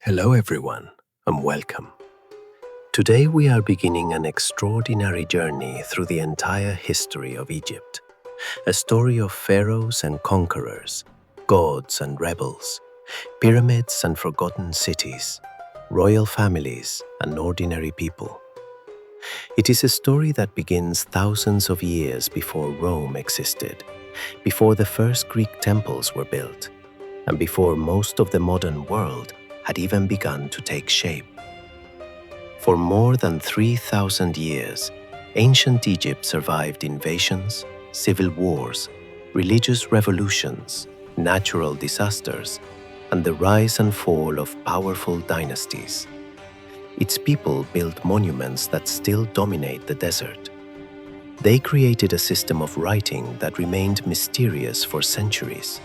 Hello everyone, and welcome. Today we are beginning an extraordinary journey through the entire history of Egypt. A story of pharaohs and conquerors, gods and rebels, pyramids and forgotten cities, royal families and ordinary people. It is a story that begins thousands of years before Rome existed, before the first Greek temples were built, and before most of the modern world had even begun to take shape. For more than 3,000 years, ancient Egypt survived invasions, civil wars, religious revolutions, natural disasters, and the rise and fall of powerful dynasties. Its people built monuments that still dominate the desert. They created a system of writing that remained mysterious for centuries.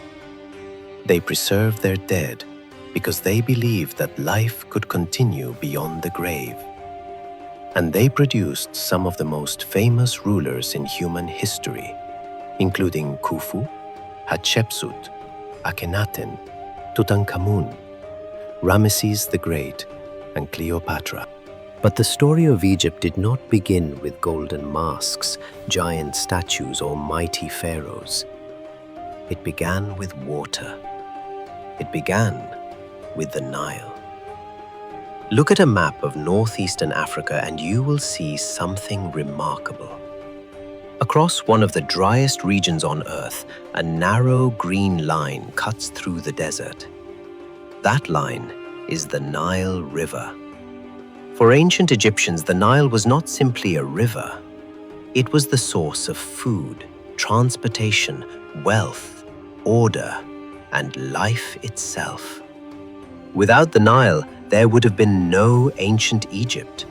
They preserved their dead because they believed that life could continue beyond the grave. And they produced some of the most famous rulers in human history, including Khufu, Hatshepsut, Akhenaten, Tutankhamun, Ramesses the Great, and Cleopatra. But the story of Egypt did not begin with golden masks, giant statues, or mighty pharaohs. It began with water. It began with the Nile. Look at a map of northeastern Africa and you will see something remarkable. Across one of the driest regions on Earth, a narrow green line cuts through the desert. That line is the Nile River. For ancient Egyptians, the Nile was not simply a river. It was the source of food, transportation, wealth, order, and life itself. Without the Nile, there would have been no ancient Egypt.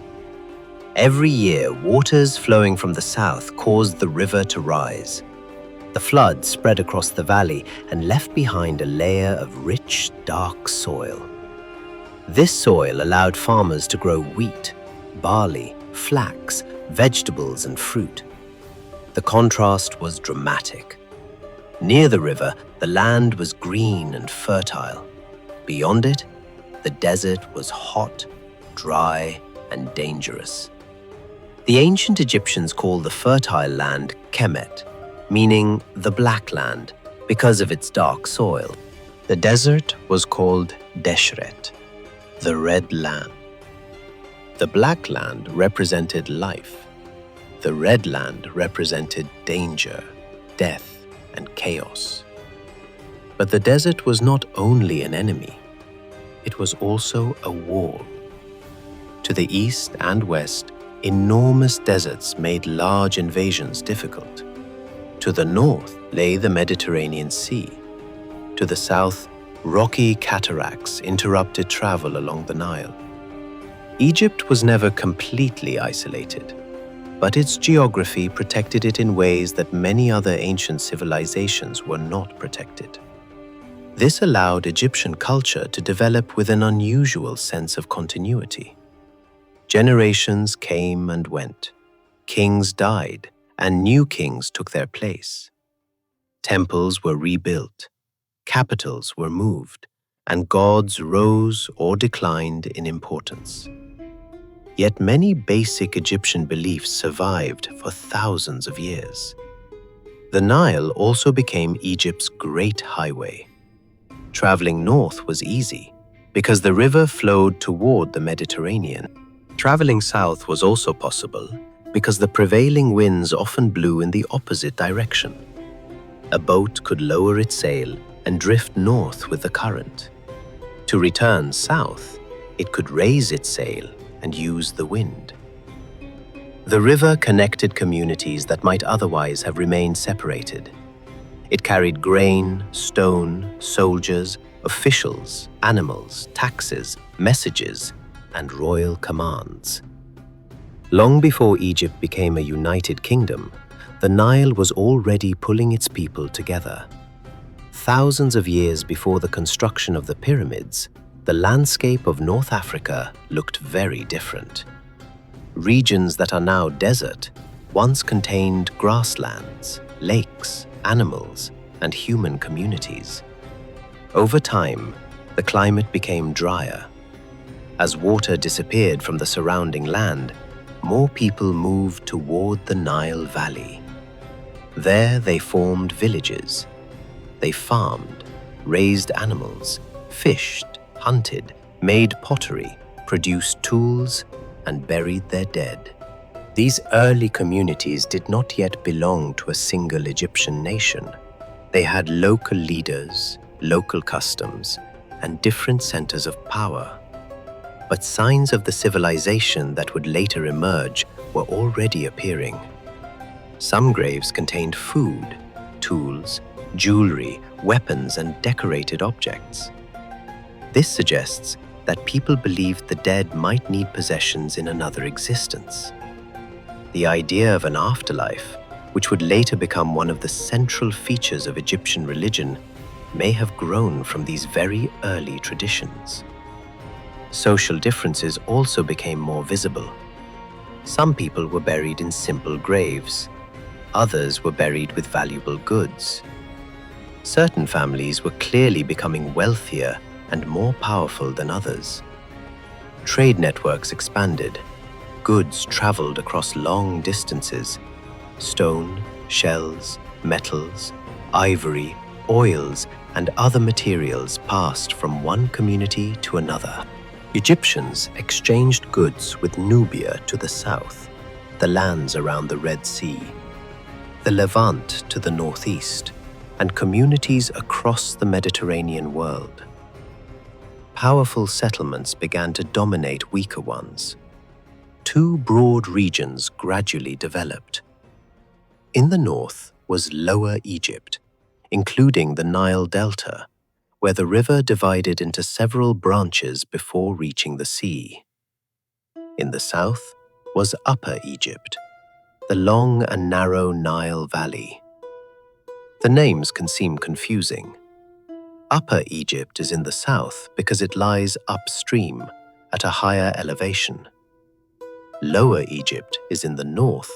Every year, waters flowing from the south caused the river to rise. The flood spread across the valley and left behind a layer of rich, dark soil. This soil allowed farmers to grow wheat, barley, flax, vegetables, and fruit. The contrast was dramatic. Near the river, the land was green and fertile. Beyond it, the desert was hot, dry, and dangerous. The ancient Egyptians called the fertile land Kemet, meaning the black land, because of its dark soil. The desert was called Deshret, the red land. The black land represented life. The red land represented danger, death, and chaos. But the desert was not only an enemy. It was also a wall. To the east and west, enormous deserts made large invasions difficult. To the north lay the Mediterranean Sea. To the south, rocky cataracts interrupted travel along the Nile. Egypt was never completely isolated, but its geography protected it in ways that many other ancient civilizations were not protected. This allowed Egyptian culture to develop with an unusual sense of continuity. Generations came and went. Kings died, and new kings took their place. Temples were rebuilt, capitals were moved, and gods rose or declined in importance. Yet many basic Egyptian beliefs survived for thousands of years. The Nile also became Egypt's great highway. Traveling north was easy because the river flowed toward the Mediterranean. Traveling south was also possible because the prevailing winds often blew in the opposite direction. A boat could lower its sail and drift north with the current. To return south, it could raise its sail and use the wind. The river connected communities that might otherwise have remained separated. It carried grain, stone, soldiers, officials, animals, taxes, messages, and royal commands. Long before Egypt became a united kingdom, the Nile was already pulling its people together. Thousands of years before the construction of the pyramids, the landscape of North Africa looked very different. Regions that are now desert once contained grasslands, lakes, animals, and human communities. Over time, the climate became drier. As water disappeared from the surrounding land, more people moved toward the Nile Valley. There they formed villages. They farmed, raised animals, fished, hunted, made pottery, produced tools, and buried their dead. These early communities did not yet belong to a single Egyptian nation. They had local leaders, local customs, and different centers of power. But signs of the civilization that would later emerge were already appearing. Some graves contained food, tools, jewelry, weapons, and decorated objects. This suggests that people believed the dead might need possessions in another existence. The idea of an afterlife, which would later become one of the central features of Egyptian religion, may have grown from these very early traditions. Social differences also became more visible. Some people were buried in simple graves. Others were buried with valuable goods. Certain families were clearly becoming wealthier and more powerful than others. Trade networks expanded. Goods traveled across long distances. Stone, shells, metals, ivory, oils, and other materials passed from one community to another. Egyptians exchanged goods with Nubia to the south, the lands around the Red Sea, the Levant to the northeast, and communities across the Mediterranean world. Powerful settlements began to dominate weaker ones. Two broad regions gradually developed. In the north was Lower Egypt, including the Nile Delta, where the river divided into several branches before reaching the sea. In the south was Upper Egypt, the long and narrow Nile Valley. The names can seem confusing. Upper Egypt is in the south because it lies upstream at a higher elevation. Lower Egypt is in the north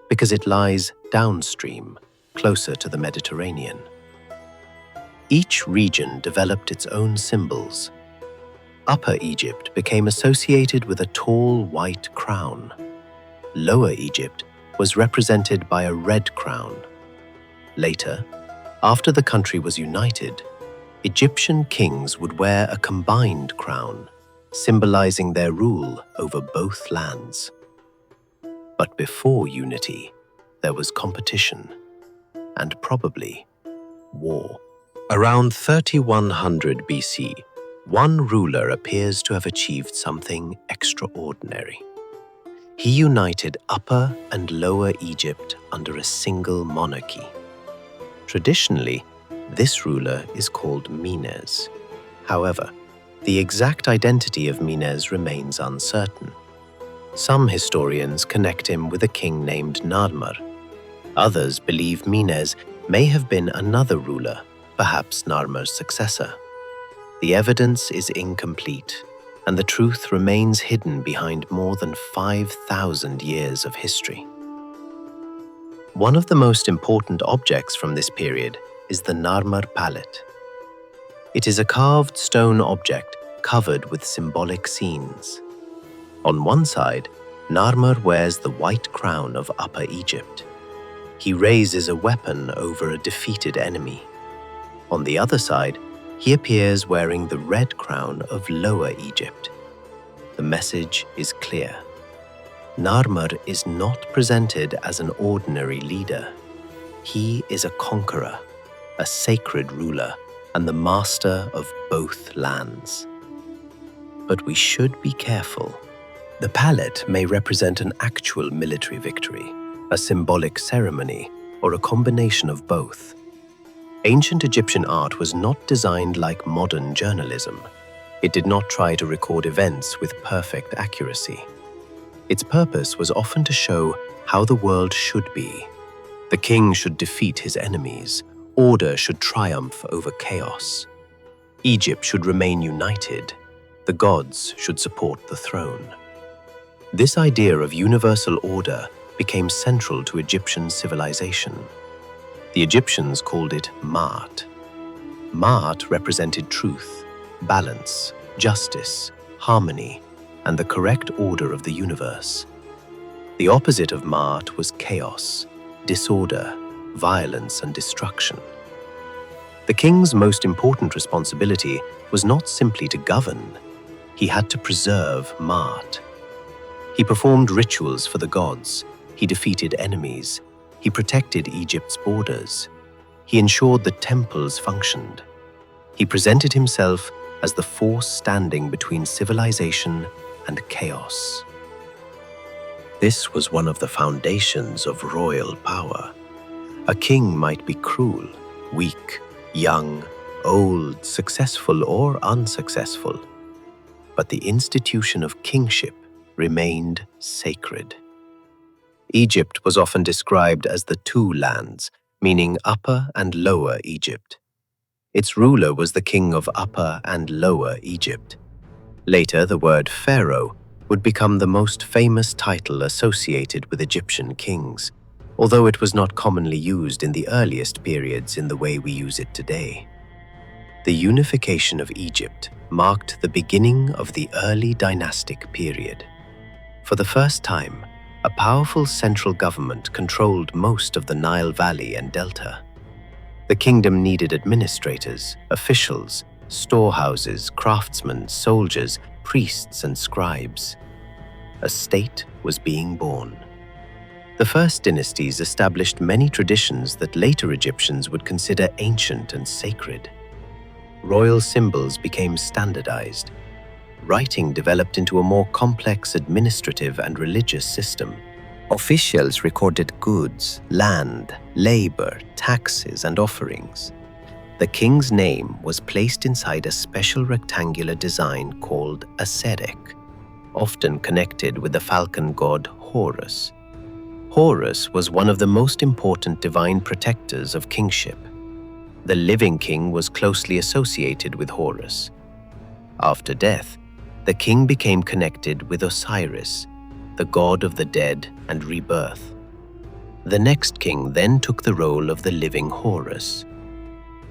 because it lies downstream, closer to the Mediterranean. Each region developed its own symbols. Upper Egypt became associated with a tall white crown. Lower Egypt was represented by a red crown. Later, after the country was united, Egyptian kings would wear a combined crown, symbolizing their rule over both lands. But before unity, there was competition and probably war. Around 3100 BC, one ruler appears to have achieved something extraordinary. He united Upper and Lower Egypt under a single monarchy. Traditionally, this ruler is called Menes. However, the exact identity of Menes remains uncertain. Some historians connect him with a king named Narmer. Others believe Menes may have been another ruler, perhaps Narmer's successor. The evidence is incomplete, and the truth remains hidden behind more than 5,000 years of history. One of the most important objects from this period is the Narmer palette. It is a carved stone object covered with symbolic scenes. On one side, Narmer wears the white crown of Upper Egypt. He raises a weapon over a defeated enemy. On the other side, he appears wearing the red crown of Lower Egypt. The message is clear. Narmer is not presented as an ordinary leader. He is a conqueror, a sacred ruler, and the master of both lands. But we should be careful. The palette may represent an actual military victory, a symbolic ceremony, or a combination of both. Ancient Egyptian art was not designed like modern journalism. It did not try to record events with perfect accuracy. Its purpose was often to show how the world should be. The king should defeat his enemies. Order should triumph over chaos. Egypt should remain united. The gods should support the throne. This idea of universal order became central to Egyptian civilization. The Egyptians called it Ma'at. Ma'at represented truth, balance, justice, harmony, and the correct order of the universe. The opposite of Ma'at was chaos, disorder, violence, and destruction. The king's most important responsibility was not simply to govern. He had to preserve Ma'at. He performed rituals for the gods, he defeated enemies, he protected Egypt's borders, he ensured that temples functioned. He presented himself as the force standing between civilization and chaos. This was one of the foundations of royal power. A king might be cruel, weak, young, old, successful or unsuccessful, but the institution of kingship remained sacred. Egypt was often described as the two lands, meaning Upper and Lower Egypt. Its ruler was the king of Upper and Lower Egypt. Later, the word Pharaoh would become the most famous title associated with Egyptian kings, although it was not commonly used in the earliest periods in the way we use it today. The unification of Egypt marked the beginning of the early dynastic period. For the first time, a powerful central government controlled most of the Nile Valley and Delta. The kingdom needed administrators, officials, storehouses, craftsmen, soldiers, priests, and scribes. A state was being born. The first dynasties established many traditions that later Egyptians would consider ancient and sacred. Royal symbols became standardized. Writing developed into a more complex administrative and religious system. Officials recorded goods, land, labor, taxes, and offerings. The king's name was placed inside a special rectangular design called a serek, often connected with the falcon god Horus. Horus was one of the most important divine protectors of kingship. The living king was closely associated with Horus. After death, the king became connected with Osiris, the god of the dead and rebirth. The next king then took the role of the living Horus.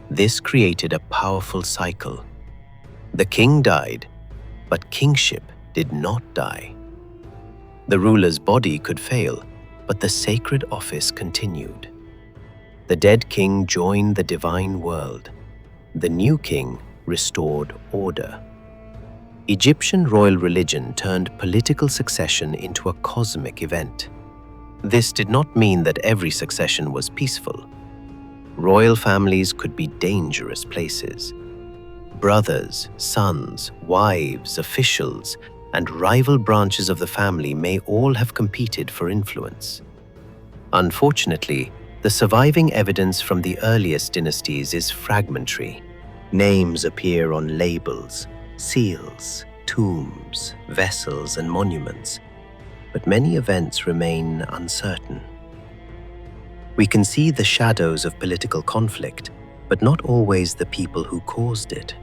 This created a powerful cycle. The king died, but kingship did not die. The ruler's body could fail, but the sacred office continued. The dead king joined the divine world. The new king restored order. Egyptian royal religion turned political succession into a cosmic event. This did not mean that every succession was peaceful. Royal families could be dangerous places. Brothers, sons, wives, officials, and rival branches of the family may all have competed for influence. Unfortunately, the surviving evidence from the earliest dynasties is fragmentary. Names appear on labels, seals, tombs, vessels, and monuments, but many events remain uncertain. We can see the shadows of political conflict, but not always the people who caused it.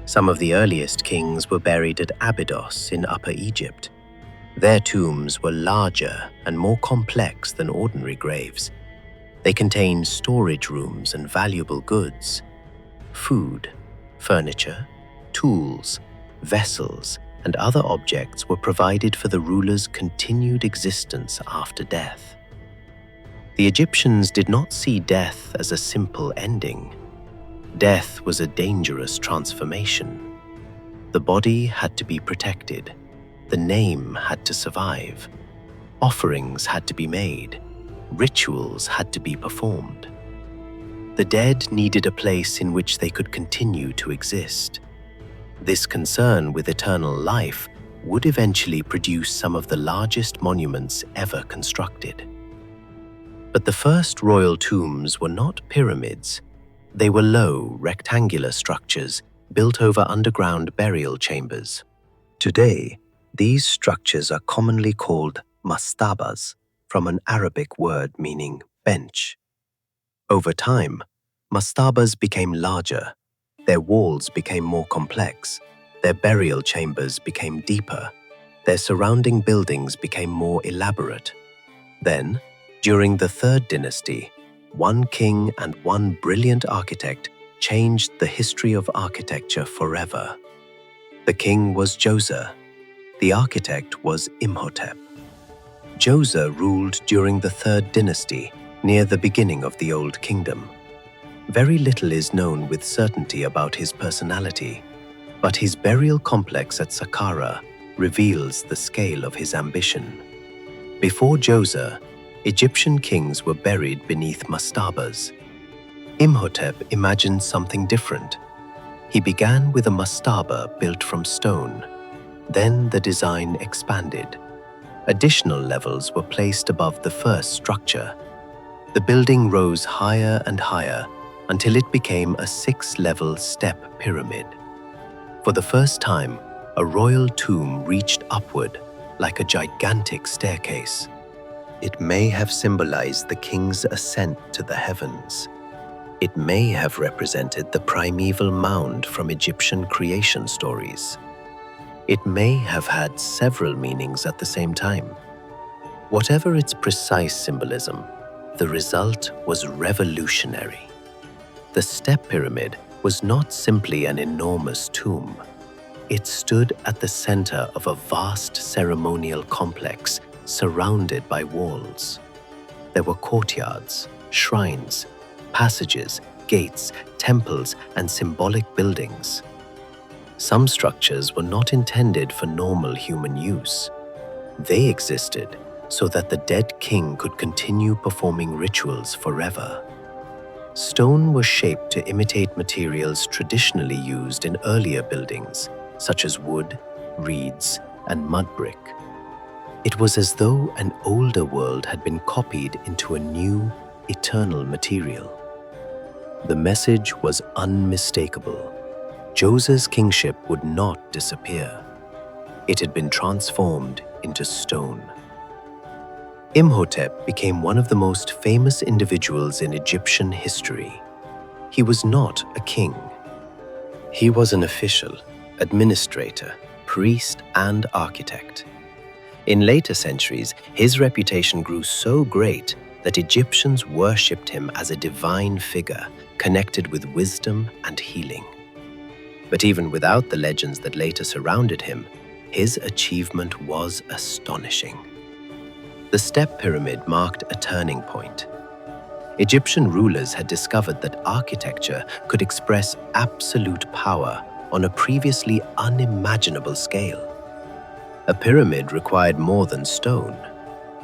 Some of the earliest kings were buried at Abydos in Upper Egypt. Their tombs were larger and more complex than ordinary graves. They contained storage rooms and valuable goods. Food, furniture, tools, vessels, and other objects were provided for the ruler's continued existence after death. The Egyptians did not see death as a simple ending. Death was a dangerous transformation. The body had to be protected. The name had to survive. Offerings had to be made. Rituals had to be performed. The dead needed a place in which they could continue to exist. This concern with eternal life would eventually produce some of the largest monuments ever constructed. But the first royal tombs were not pyramids. They were low, rectangular structures built over underground burial chambers. Today, these structures are commonly called mastabas, from an Arabic word meaning bench. Over time, mastabas became larger. Their walls became more complex. Their burial chambers became deeper. Their surrounding buildings became more elaborate. Then, during the Third Dynasty, one king and one brilliant architect changed the history of architecture forever. The king was Djoser. The architect was Imhotep. Djoser ruled during the Third Dynasty, near the beginning of the Old Kingdom. Very little is known with certainty about his personality, but his burial complex at Saqqara reveals the scale of his ambition. Before Djoser, Egyptian kings were buried beneath mastabas. Imhotep imagined something different. He began with a mastaba built from stone. Then the design expanded. Additional levels were placed above the first structure. The building rose higher and higher until it became a 6-level step pyramid. For the first time, a royal tomb reached upward like a gigantic staircase. It may have symbolized the king's ascent to the heavens. It may have represented the primeval mound from Egyptian creation stories. It may have had several meanings at the same time. Whatever its precise symbolism, the result was revolutionary. The step pyramid was not simply an enormous tomb. It stood at the center of a vast ceremonial complex surrounded by walls. There were courtyards, shrines, passages, gates, temples, and symbolic buildings. Some structures were not intended for normal human use. They existed so that the dead king could continue performing rituals forever. Stone was shaped to imitate materials traditionally used in earlier buildings, such as wood, reeds, and mud brick. It was as though an older world had been copied into a new, eternal material. The message was unmistakable. Djoser's kingship would not disappear. It had been transformed into stone. Imhotep became one of the most famous individuals in Egyptian history. He was not a king. He was an official, administrator, priest, and architect. In later centuries, his reputation grew so great that Egyptians worshipped him as a divine figure connected with wisdom and healing. But even without the legends that later surrounded him, his achievement was astonishing. The step pyramid marked a turning point. Egyptian rulers had discovered that architecture could express absolute power on a previously unimaginable scale. A pyramid required more than stone.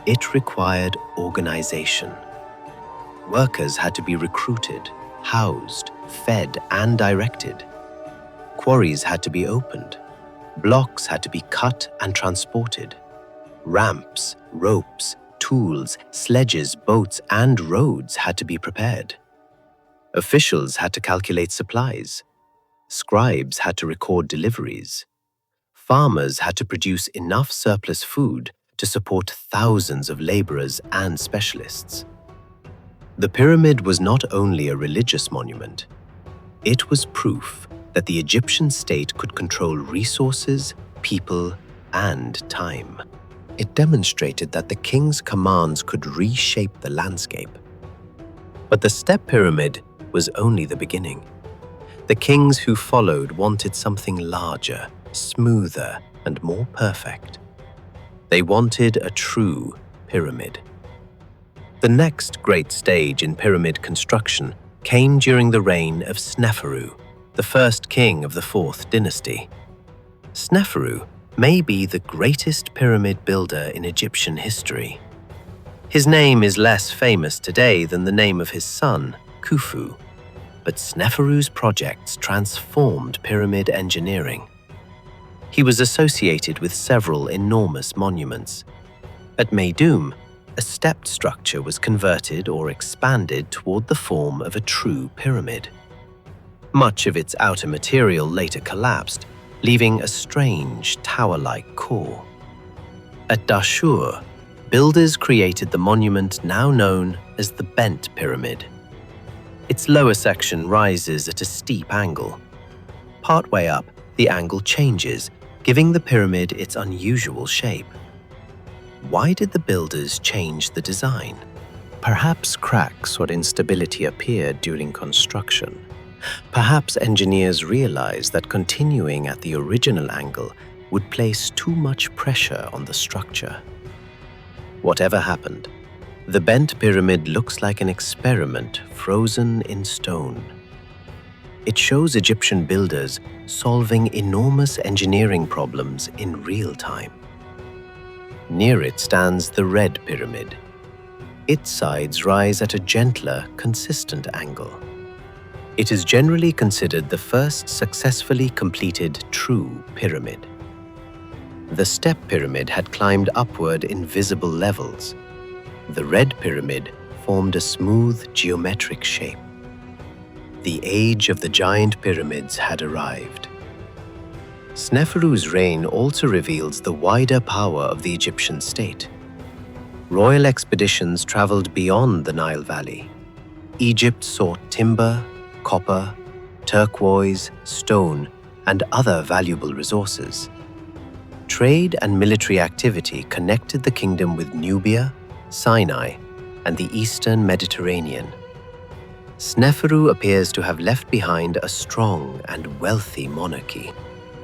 It required organization. Workers had to be recruited, housed, fed, and directed. Quarries had to be opened. Blocks had to be cut and transported. Ramps, ropes, tools, sledges, boats, and roads had to be prepared. Officials had to calculate supplies. Scribes had to record deliveries. Farmers had to produce enough surplus food to support thousands of laborers and specialists. The pyramid was not only a religious monument, it was proof that the Egyptian state could control resources, people, and time. It demonstrated that the king's commands could reshape the landscape. But the step pyramid was only the beginning. The kings who followed wanted something larger, smoother, and more perfect. They wanted a true pyramid. The next great stage in pyramid construction came during the reign of Sneferu, the first king of the Fourth Dynasty. Sneferu may be the greatest pyramid builder in Egyptian history. His name is less famous today than the name of his son, Khufu, but Sneferu's projects transformed pyramid engineering. He was associated with several enormous monuments. At Meidum, a stepped structure was converted or expanded toward the form of a true pyramid. Much of its outer material later collapsed, leaving a strange tower-like core. At Dashur, builders created the monument now known as the Bent Pyramid. Its lower section rises at a steep angle. Partway up, the angle changes, giving the pyramid its unusual shape. Why did the builders change the design? Perhaps cracks or instability appeared during construction. Perhaps engineers realized that continuing at the original angle would place too much pressure on the structure. Whatever happened, the bent pyramid looks like an experiment frozen in stone. It shows Egyptian builders solving enormous engineering problems in real time. Near it stands the Red Pyramid. Its sides rise at a gentler, consistent angle. It is generally considered the first successfully completed true pyramid. The Step Pyramid had climbed upward in visible levels. The Red Pyramid formed a smooth geometric shape. The age of the giant pyramids had arrived. Sneferu's reign also reveals the wider power of the Egyptian state. Royal expeditions traveled beyond the Nile Valley. Egypt sought timber, copper, turquoise, stone, and other valuable resources. Trade and military activity connected the kingdom with Nubia, Sinai, and the eastern Mediterranean. Sneferu appears to have left behind a strong and wealthy monarchy.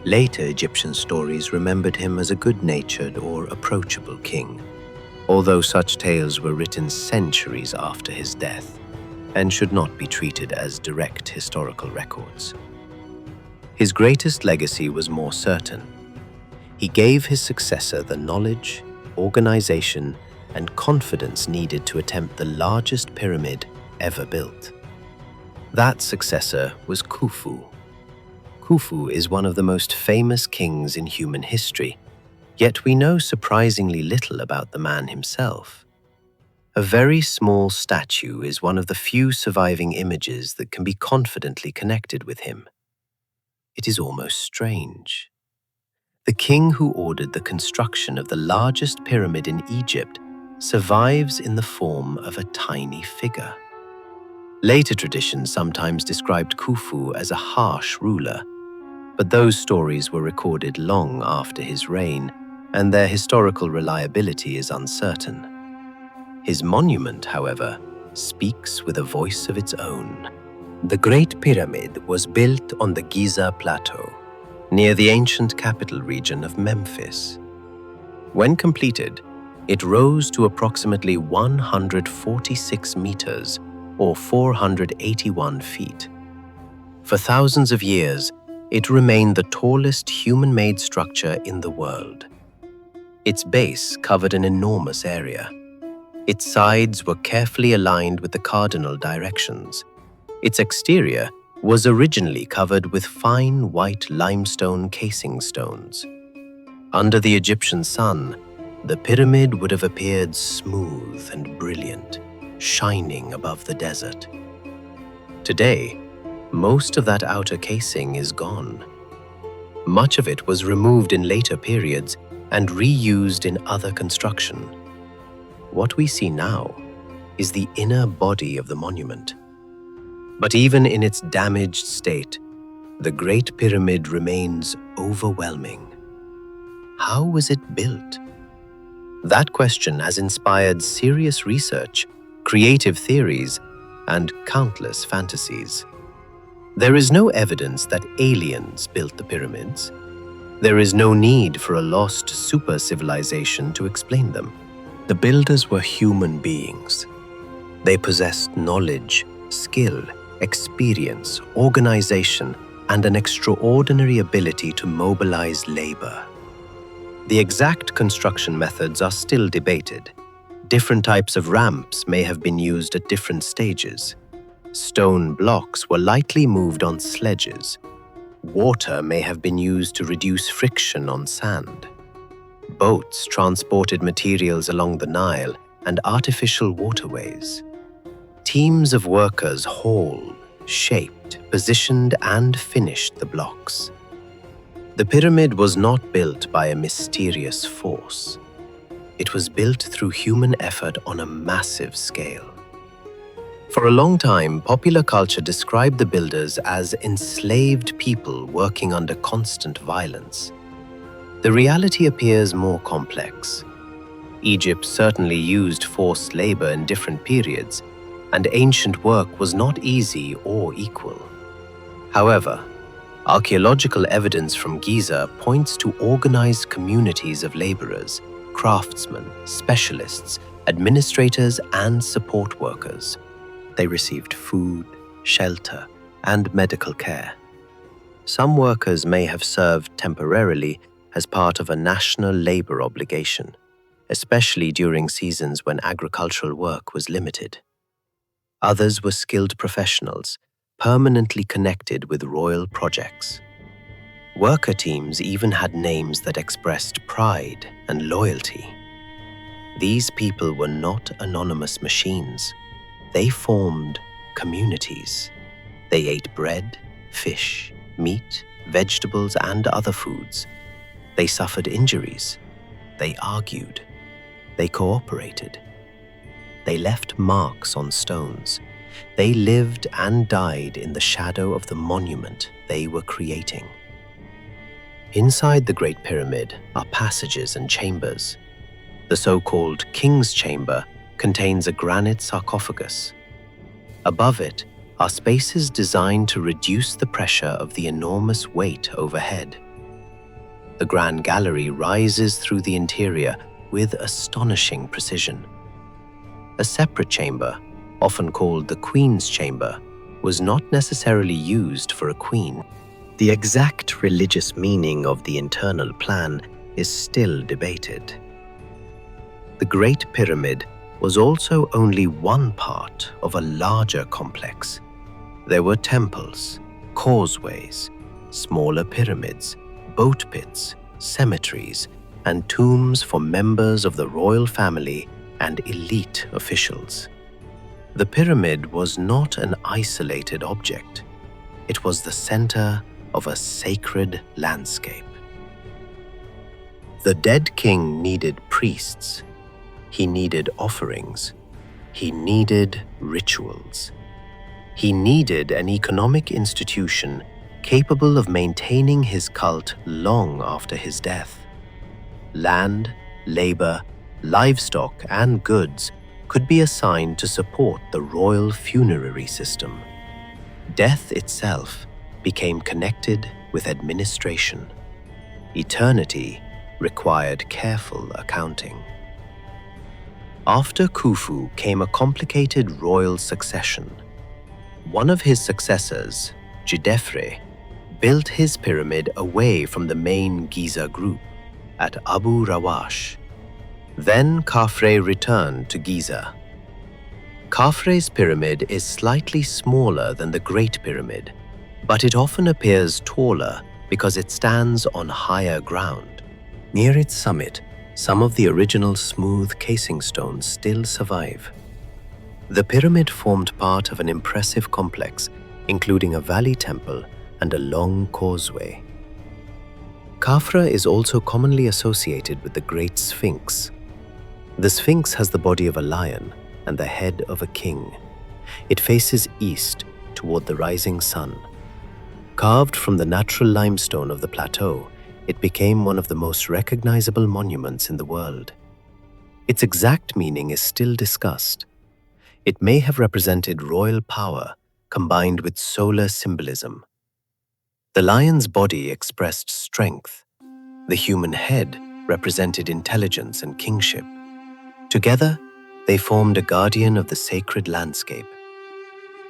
Later Egyptian stories remembered him as a good-natured or approachable king, although such tales were written centuries after his death and should not be treated as direct historical records. His greatest legacy was more certain. He gave his successor the knowledge, organization, and confidence needed to attempt the largest pyramid ever built. That successor was Khufu. Khufu is one of the most famous kings in human history, yet we know surprisingly little about the man himself. A very small statue is one of the few surviving images that can be confidently connected with him. It is almost strange. The king who ordered the construction of the largest pyramid in Egypt survives in the form of a tiny figure. Later traditions sometimes described Khufu as a harsh ruler, but those stories were recorded long after his reign, and their historical reliability is uncertain. His monument, however, speaks with a voice of its own. The Great Pyramid was built on the Giza Plateau, near the ancient capital region of Memphis. When completed, it rose to approximately 146 meters, or 481 feet. For thousands of years, it remained the tallest human-made structure in the world. Its base covered an enormous area. Its sides were carefully aligned with the cardinal directions. Its exterior was originally covered with fine white limestone casing stones. Under the Egyptian sun, the pyramid would have appeared smooth and brilliant, shining above the desert. Today, most of that outer casing is gone. Much of it was removed in later periods and reused in other construction. What we see now is the inner body of the monument. But even in its damaged state, the Great Pyramid remains overwhelming. How was it built? That question has inspired serious research, creative theories, and countless fantasies. There is no evidence that aliens built the pyramids. There is no need for a lost super civilization to explain them. The builders were human beings. They possessed knowledge, skill, experience, organization, and an extraordinary ability to mobilize labor. The exact construction methods are still debated. Different types of ramps may have been used at different stages. Stone blocks were lightly moved on sledges. Water may have been used to reduce friction on sand. Boats transported materials along the Nile and artificial waterways. Teams of workers hauled, shaped, positioned, and finished the blocks. The pyramid was not built by a mysterious force. It was built through human effort on a massive scale. For a long time, popular culture described the builders as enslaved people working under constant violence. The reality appears more complex. Egypt certainly used forced labor in different periods, and ancient work was not easy or equal. However, archaeological evidence from Giza points to organized communities of laborers, craftsmen, specialists, administrators, and support workers. They received food, shelter, and medical care. Some workers may have served temporarily as part of a national labor obligation, especially during seasons when agricultural work was limited. Others were skilled professionals, permanently connected with royal projects. Worker teams even had names that expressed pride and loyalty. These people were not anonymous machines. They formed communities. They ate bread, fish, meat, vegetables, and other foods. They suffered injuries. They argued. They cooperated. They left marks on stones. They lived and died in the shadow of the monument they were creating. Inside the Great Pyramid are passages and chambers. The so-called King's Chamber contains a granite sarcophagus. Above it are spaces designed to reduce the pressure of the enormous weight overhead. The Grand Gallery rises through the interior with astonishing precision. A separate chamber, often called the Queen's Chamber, was not necessarily used for a queen. The exact religious meaning of the internal plan is still debated. The Great Pyramid was also only one part of a larger complex. There were temples, causeways, smaller pyramids, boat pits, cemeteries, and tombs for members of the royal family and elite officials. The pyramid was not an isolated object. It was the center of a sacred landscape. The dead king needed priests. He needed offerings. He needed rituals. He needed an economic institution capable of maintaining his cult long after his death. Land, labor, livestock, and goods could be assigned to support the royal funerary system. Death itself became connected with administration. Eternity required careful accounting. After Khufu came a complicated royal succession. One of his successors, Djedefre, built his pyramid away from the main Giza group at Abu Rawash. Then Khafre returned to Giza. Khafre's pyramid is slightly smaller than the Great Pyramid, but it often appears taller because it stands on higher ground. Near its summit, some of the original smooth casing stones still survive. The pyramid formed part of an impressive complex, including a valley temple and a long causeway. Khafre is also commonly associated with the Great Sphinx. The Sphinx has the body of a lion and the head of a king. It faces east toward the rising sun. Carved from the natural limestone of the plateau, it became one of the most recognizable monuments in the world. Its exact meaning is still discussed. It may have represented royal power combined with solar symbolism. The lion's body expressed strength. The human head represented intelligence and kingship. Together, they formed a guardian of the sacred landscape.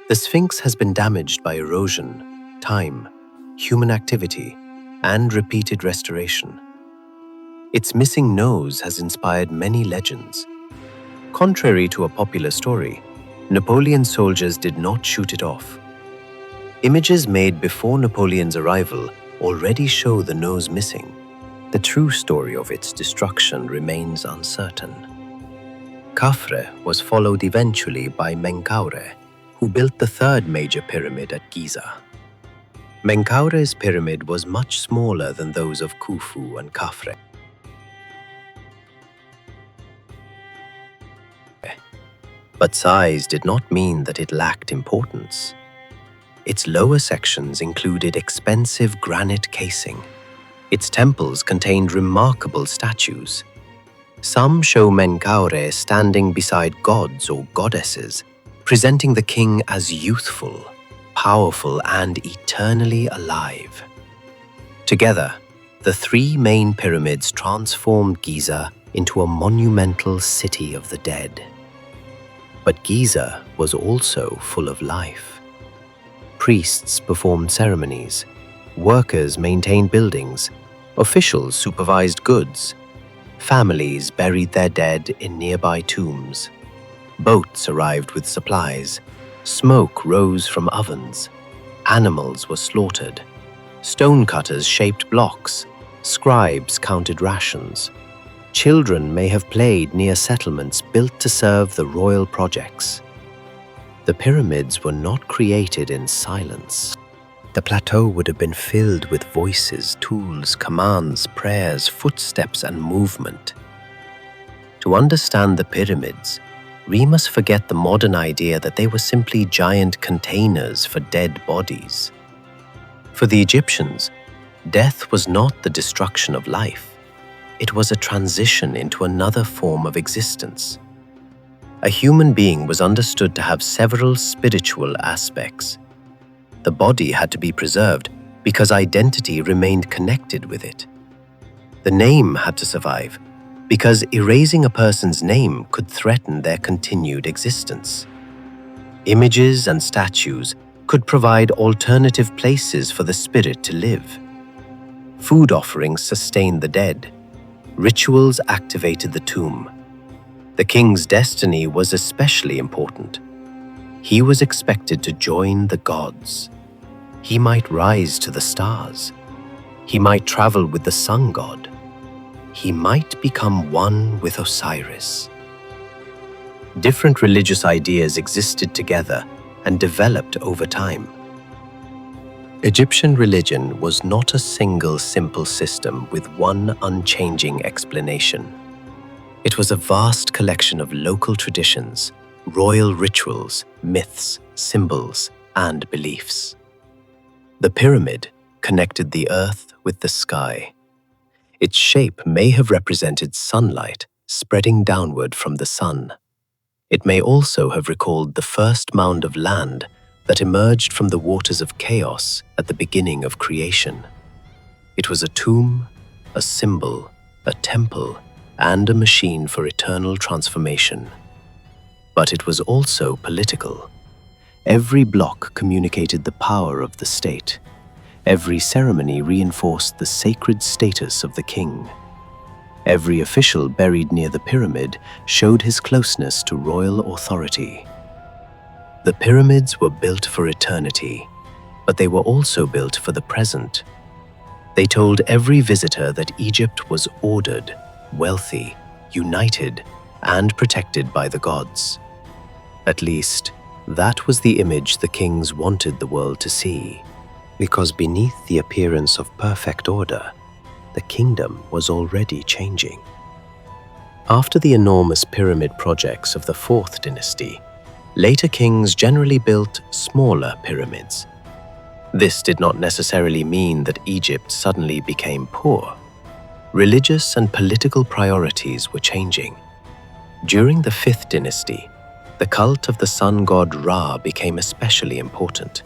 The Sphinx has been damaged by erosion, time, human activity, and repeated restoration. Its missing nose has inspired many legends. Contrary to a popular story, Napoleon's soldiers did not shoot it off. Images made before Napoleon's arrival already show the nose missing. The true story of its destruction remains uncertain. Khafre was followed eventually by Menkaure, who built the third major pyramid at Giza. Menkaure's pyramid was much smaller than those of Khufu and Khafre. But size did not mean that it lacked importance. Its lower sections included expensive granite casing. Its temples contained remarkable statues. Some show Menkaure standing beside gods or goddesses, presenting the king as youthful. powerful, and eternally alive. Together, the three main pyramids transformed Giza into a monumental city of the dead. But Giza was also full of life. Priests performed ceremonies, workers maintained buildings, officials supervised goods, families buried their dead in nearby tombs. Boats arrived with supplies, smoke rose from ovens, animals were slaughtered, stonecutters shaped blocks, scribes counted rations. Children may have played near settlements built to serve the royal projects. The pyramids were not created in silence. The plateau would have been filled with voices, tools, commands, prayers, footsteps, and movement. To understand the pyramids, we must forget the modern idea that they were simply giant containers for dead bodies. For the Egyptians, death was not the destruction of life. It was a transition into another form of existence. A human being was understood to have several spiritual aspects. The body had to be preserved because identity remained connected with it. The name had to survive because erasing a person's name could threaten their continued existence. Images and statues could provide alternative places for the spirit to live. Food offerings sustained the dead. Rituals activated the tomb. The king's destiny was especially important. He was expected to join the gods. He might rise to the stars. He might travel with the sun god. He might become one with Osiris. Different religious ideas existed together and developed over time. Egyptian religion was not a single simple system with one unchanging explanation. It was a vast collection of local traditions, royal rituals, myths, symbols, and beliefs. The pyramid connected the earth with the sky. Its shape may have represented sunlight spreading downward from the sun. It may also have recalled the first mound of land that emerged from the waters of chaos at the beginning of creation. It was a tomb, a symbol, a temple, and a machine for eternal transformation. But it was also political. Every block communicated the power of the state. Every ceremony reinforced the sacred status of the king. Every official buried near the pyramid showed his closeness to royal authority. The pyramids were built for eternity, but they were also built for the present. They told every visitor that Egypt was ordered, wealthy, united, and protected by the gods. At least, that was the image the kings wanted the world to see, because beneath the appearance of perfect order, the kingdom was already changing. After the enormous pyramid projects of the 4th dynasty, later kings generally built smaller pyramids. This did not necessarily mean that Egypt suddenly became poor. Religious and political priorities were changing. During the 5th dynasty, the cult of the sun god Ra became especially important.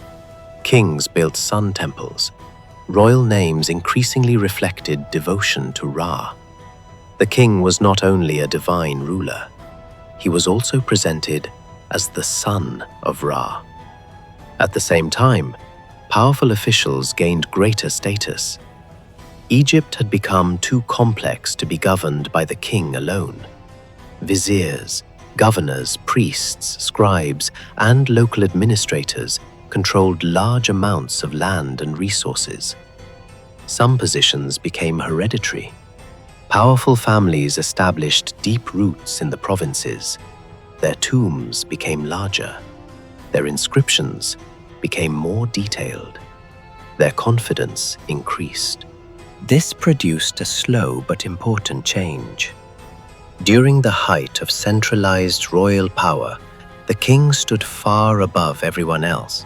Kings built sun temples. Royal names increasingly reflected devotion to Ra. The king was not only a divine ruler, he was also presented as the son of Ra. At the same time, powerful officials gained greater status. Egypt had become too complex to be governed by the king alone. Viziers, governors, priests, scribes, and local administrators controlled large amounts of land and resources. Some positions became hereditary. Powerful families established deep roots in the provinces. Their tombs became larger. Their inscriptions became more detailed. Their confidence increased. This produced a slow but important change. During the height of centralized royal power, the king stood far above everyone else.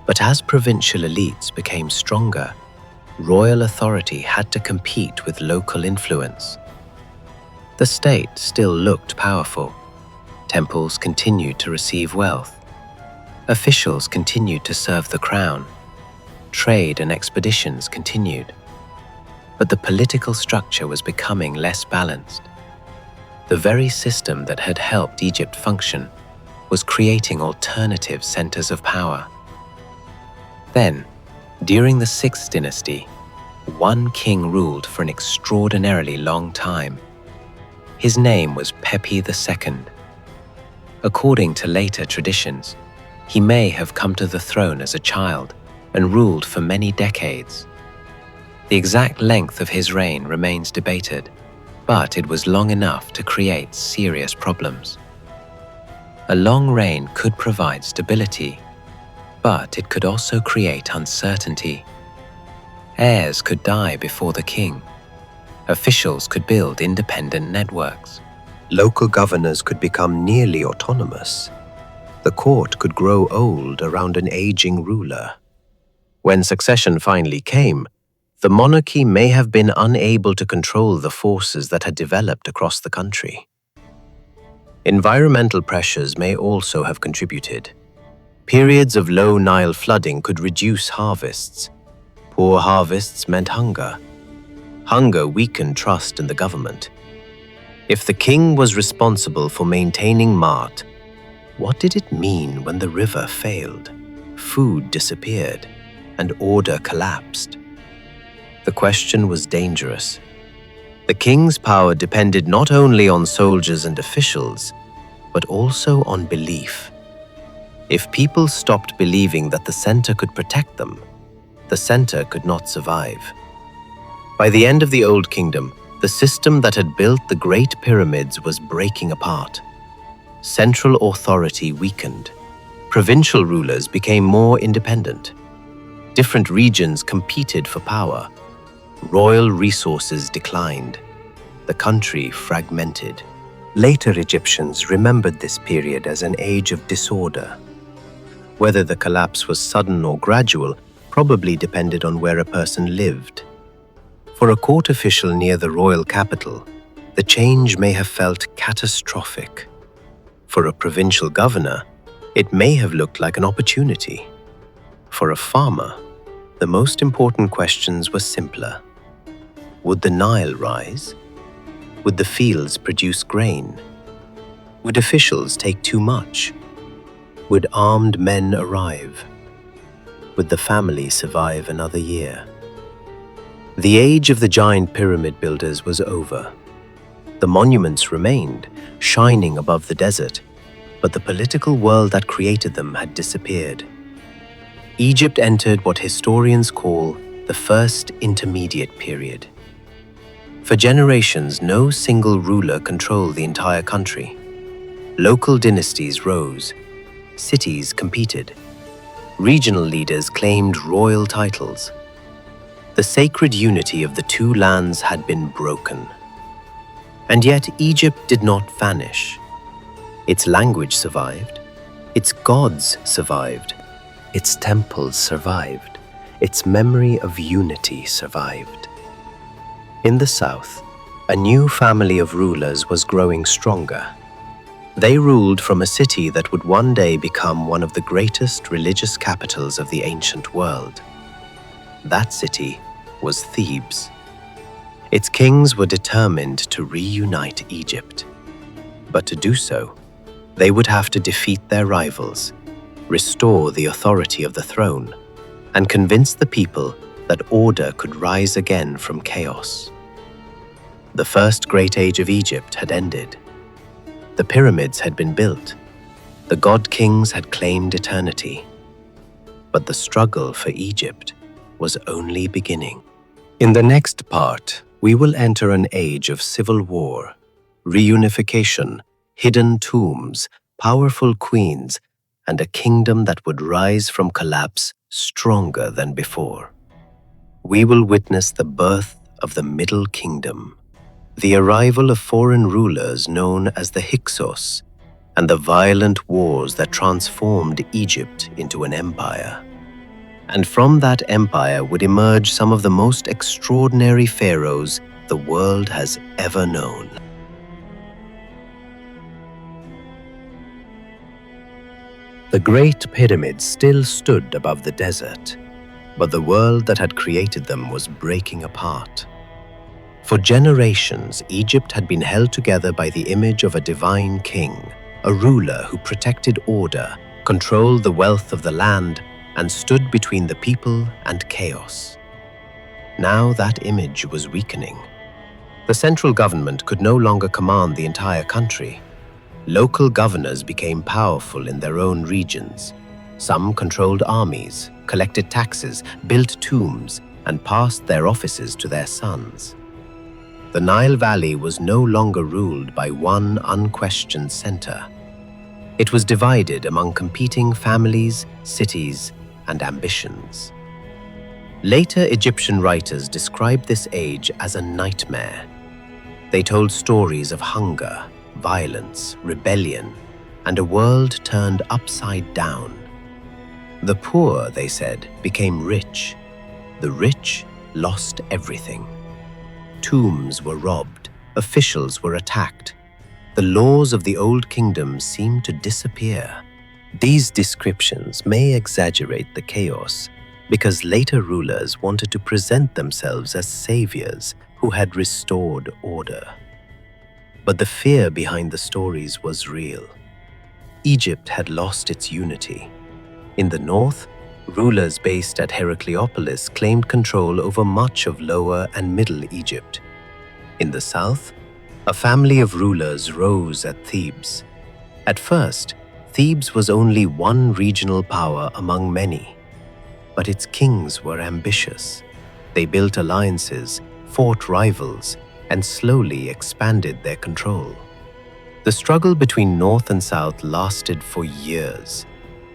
But as provincial elites became stronger, royal authority had to compete with local influence. The state still looked powerful. Temples continued to receive wealth. Officials continued to serve the crown. Trade and expeditions continued. But the political structure was becoming less balanced. The very system that had helped Egypt function was creating alternative centers of power. Then, during the 6th dynasty, one king ruled for an extraordinarily long time. His name was Pepi II. According to later traditions, he may have come to the throne as a child and ruled for many decades. The exact length of his reign remains debated, but it was long enough to create serious problems. A long reign could provide stability, but it could also create uncertainty. Heirs could die before the king. Officials could build independent networks. Local governors could become nearly autonomous. The court could grow old around an aging ruler. When succession finally came, the monarchy may have been unable to control the forces that had developed across the country. Environmental pressures may also have contributed. Periods of low Nile flooding could reduce harvests. Poor harvests meant hunger. Hunger weakened trust in the government. If the king was responsible for maintaining Ma'at, what did it mean when the river failed, food disappeared, and order collapsed? The question was dangerous. The king's power depended not only on soldiers and officials, but also on belief. If people stopped believing that the center could protect them, the center could not survive. By the end of the Old Kingdom, the system that had built the Great Pyramids was breaking apart. Central authority weakened. Provincial rulers became more independent. Different regions competed for power. Royal resources declined. The country fragmented. Later Egyptians remembered this period as an age of disorder. Whether the collapse was sudden or gradual probably depended on where a person lived. For a court official near the royal capital, the change may have felt catastrophic. For a provincial governor, it may have looked like an opportunity. For a farmer, the most important questions were simpler. Would the Nile rise? Would the fields produce grain? Would officials take too much? Would armed men arrive? Would the family survive another year? The age of the giant pyramid builders was over. The monuments remained, shining above the desert, but the political world that created them had disappeared. Egypt entered what historians call the First Intermediate Period. For generations, no single ruler controlled the entire country. Local dynasties rose. Cities competed. Regional leaders claimed royal titles. The sacred unity of the two lands had been broken. And yet Egypt did not vanish. Its language survived. Its gods survived. Its temples survived. Its memory of unity survived. In the south, a new family of rulers was growing stronger. They ruled from a city that would one day become one of the greatest religious capitals of the ancient world. That city was Thebes. Its kings were determined to reunite Egypt. But to do so, they would have to defeat their rivals, restore the authority of the throne, and convince the people that order could rise again from chaos. The first great age of Egypt had ended. The pyramids had been built. The god-kings had claimed eternity. But the struggle for Egypt was only beginning. In the next part, we will enter an age of civil war, reunification, hidden tombs, powerful queens, and a kingdom that would rise from collapse stronger than before. We will witness the birth of the Middle Kingdom, the arrival of foreign rulers known as the Hyksos, and the violent wars that transformed Egypt into an empire. And from that empire would emerge some of the most extraordinary pharaohs the world has ever known. The Great Pyramids still stood above the desert, but the world that had created them was breaking apart. For generations, Egypt had been held together by the image of a divine king, a ruler who protected order, controlled the wealth of the land, and stood between the people and chaos. Now that image was weakening. The central government could no longer command the entire country. Local governors became powerful in their own regions. Some controlled armies, collected taxes, built tombs, and passed their offices to their sons. The Nile Valley was no longer ruled by one unquestioned center. It was divided among competing families, cities, and ambitions. Later Egyptian writers described this age as a nightmare. They told stories of hunger, violence, rebellion, and a world turned upside down. The poor, they said, became rich. The rich lost everything. Tombs were robbed, officials were attacked. The laws of the Old Kingdom seemed to disappear. These descriptions may exaggerate the chaos because later rulers wanted to present themselves as saviors who had restored order. But the fear behind the stories was real. Egypt had lost its unity. In the north, rulers based at Heracleopolis claimed control over much of Lower and Middle Egypt. In the south, a family of rulers rose at Thebes. At first, Thebes was only one regional power among many. But its kings were ambitious. They built alliances, fought rivals, and slowly expanded their control. The struggle between north and south lasted for years.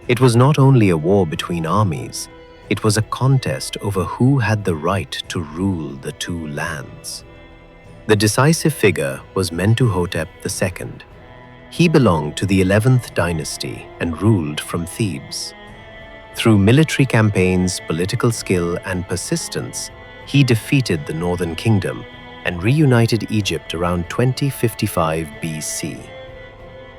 It was not only a war between armies, it was a contest over who had the right to rule the two lands. The decisive figure was Mentuhotep II. He belonged to the 11th dynasty and ruled from Thebes. Through military campaigns, political skill, and persistence, he defeated the Northern Kingdom and reunited Egypt around 2055 BC.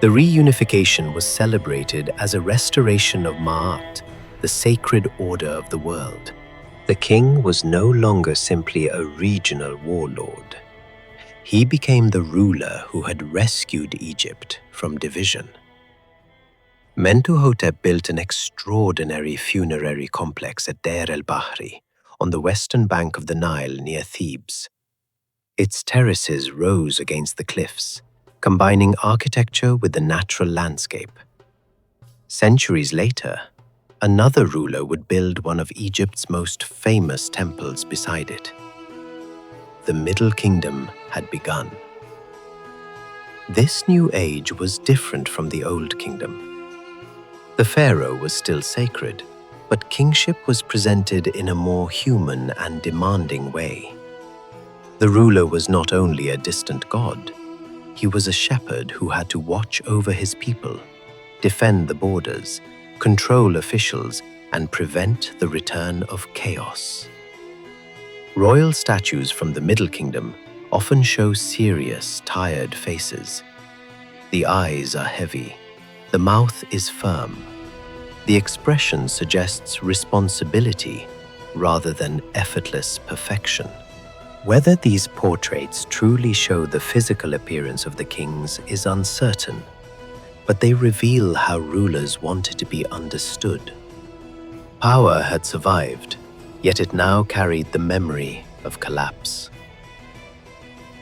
The reunification was celebrated as a restoration of Ma'at, the sacred order of the world. The king was no longer simply a regional warlord. He became the ruler who had rescued Egypt from division. Mentuhotep built an extraordinary funerary complex at Deir el-Bahri, on the western bank of the Nile near Thebes. Its terraces rose against the cliffs, combining architecture with the natural landscape. Centuries later, another ruler would build one of Egypt's most famous temples beside it. The Middle Kingdom had begun. This new age was different from the Old Kingdom. The pharaoh was still sacred, but kingship was presented in a more human and demanding way. The ruler was not only a distant god, he was a shepherd who had to watch over his people, defend the borders, control officials, and prevent the return of chaos. Royal statues from the Middle Kingdom often show serious, tired faces. The eyes are heavy, the mouth is firm. The expression suggests responsibility rather than effortless perfection. Whether these portraits truly show the physical appearance of the kings is uncertain, but they reveal how rulers wanted to be understood. Power had survived, yet it now carried the memory of collapse.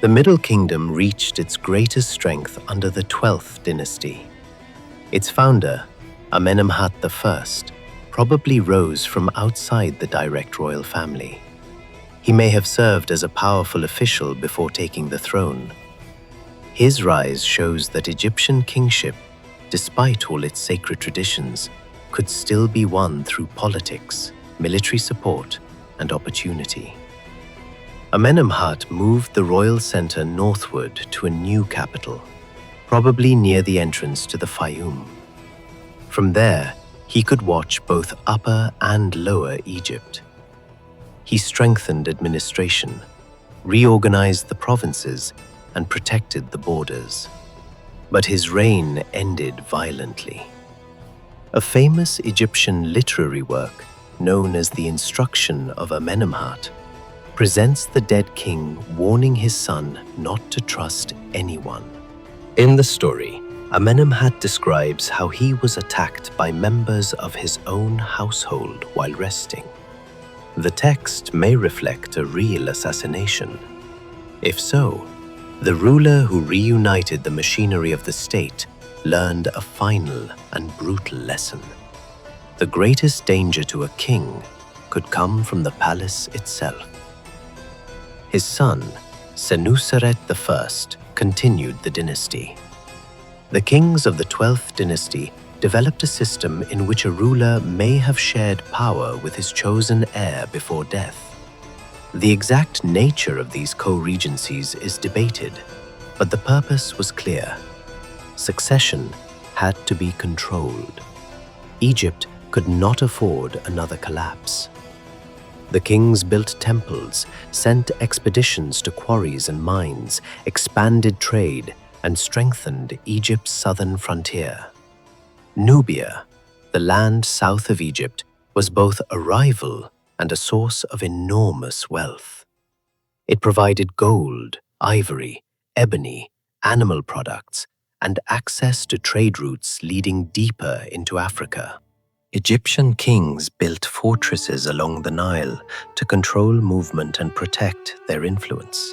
The Middle Kingdom reached its greatest strength under the 12th dynasty. Its founder, Amenemhat I, probably rose from outside the direct royal family. He may have served as a powerful official before taking the throne. His rise shows that Egyptian kingship, despite all its sacred traditions, could still be won through politics, military support, and opportunity. Amenemhat moved the royal center northward to a new capital, probably near the entrance to the Fayum. From there, he could watch both Upper and Lower Egypt. He strengthened administration, reorganized the provinces, and protected the borders. But his reign ended violently. A famous Egyptian literary work, known as the Instruction of Amenemhat, presents the dead king warning his son not to trust anyone. In the story, Amenemhat describes how he was attacked by members of his own household while resting. The text may reflect a real assassination. If so, the ruler who reunited the machinery of the state learned a final and brutal lesson. The greatest danger to a king could come from the palace itself. His son, Senuseret I, continued the dynasty. The kings of the 12th dynasty developed a system in which a ruler may have shared power with his chosen heir before death. The exact nature of these co-regencies is debated, but the purpose was clear. Succession had to be controlled. Egypt could not afford another collapse. The kings built temples, sent expeditions to quarries and mines, expanded trade, and strengthened Egypt's southern frontier. Nubia, the land south of Egypt, was both a rival and a source of enormous wealth. It provided gold, ivory, ebony, animal products, and access to trade routes leading deeper into Africa. Egyptian kings built fortresses along the Nile to control movement and protect their influence.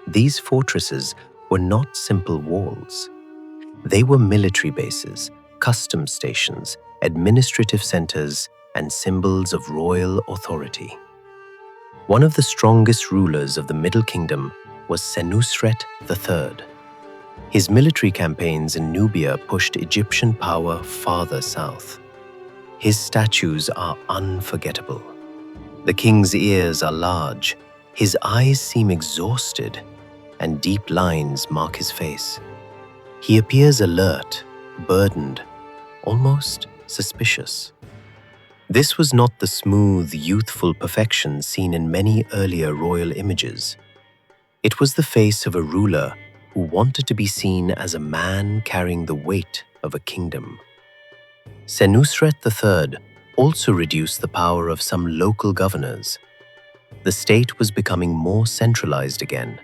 These fortresses were not simple walls. They were military bases, customs stations, administrative centers, and symbols of royal authority. One of the strongest rulers of the Middle Kingdom was Senusret III. His military campaigns in Nubia pushed Egyptian power farther south. His statues are unforgettable. The king's ears are large, his eyes seem exhausted, and deep lines mark his face. He appears alert, burdened, almost suspicious. This was not the smooth, youthful perfection seen in many earlier royal images. It was the face of a ruler who wanted to be seen as a man carrying the weight of a kingdom. Senusret III also reduced the power of some local governors. The state was becoming more centralized again.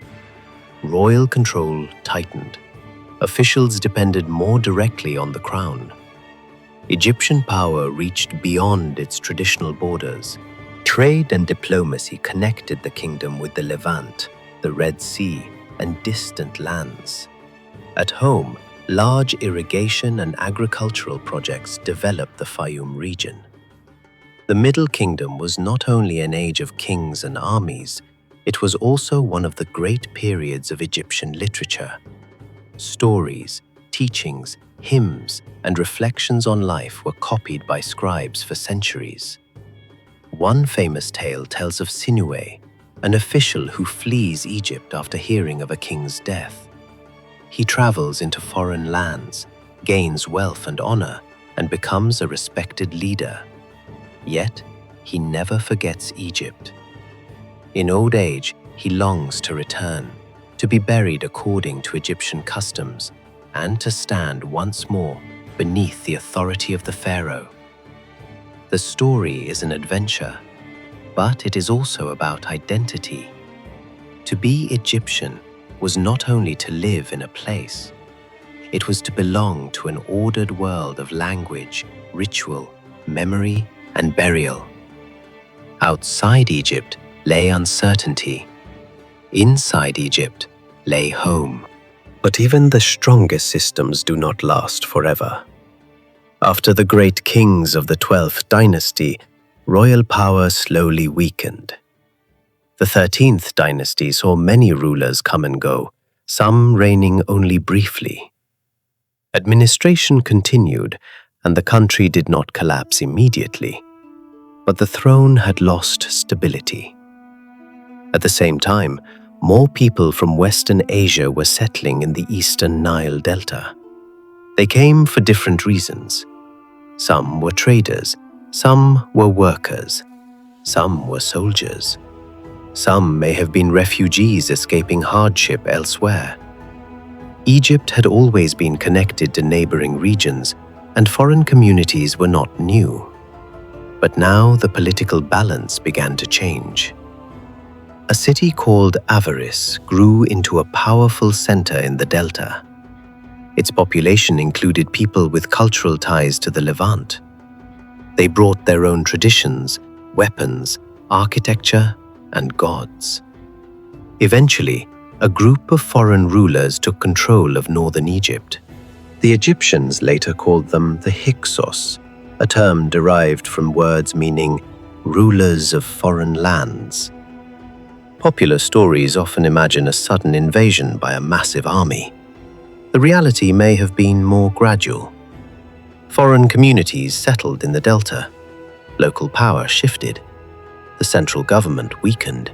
Royal control tightened. Officials depended more directly on the crown. Egyptian power reached beyond its traditional borders. Trade and diplomacy connected the kingdom with the Levant, the Red Sea, and distant lands. At home, large irrigation and agricultural projects developed the Fayum region. The Middle Kingdom was not only an age of kings and armies, it was also one of the great periods of Egyptian literature. Stories, teachings, hymns, and reflections on life were copied by scribes for centuries. One famous tale tells of Sinuhe, an official who flees Egypt after hearing of a king's death. He travels into foreign lands, gains wealth and honor, and becomes a respected leader. Yet, he never forgets Egypt. In old age, he longs to return, to be buried according to Egyptian customs, and to stand once more beneath the authority of the pharaoh. The story is an adventure, but it is also about identity. To be Egyptian was not only to live in a place, it was to belong to an ordered world of language, ritual, memory, and burial. Outside Egypt lay uncertainty. Inside Egypt lay home. But even the strongest systems do not last forever. After the great kings of the 12th dynasty, royal power slowly weakened. The 13th dynasty saw many rulers come and go, some reigning only briefly. Administration continued, and the country did not collapse immediately, but the throne had lost stability. At the same time, more people from Western Asia were settling in the eastern Nile Delta. They came for different reasons. Some were traders, some were workers, some were soldiers. Some may have been refugees escaping hardship elsewhere. Egypt had always been connected to neighboring regions, and foreign communities were not new. But now the political balance began to change. A city called Avaris grew into a powerful center in the delta. Its population included people with cultural ties to the Levant. They brought their own traditions, weapons, architecture, and gods. Eventually, a group of foreign rulers took control of northern Egypt. The Egyptians later called them the Hyksos, a term derived from words meaning rulers of foreign lands. Popular stories often imagine a sudden invasion by a massive army. The reality may have been more gradual. Foreign communities settled in the delta. Local power shifted. The central government weakened.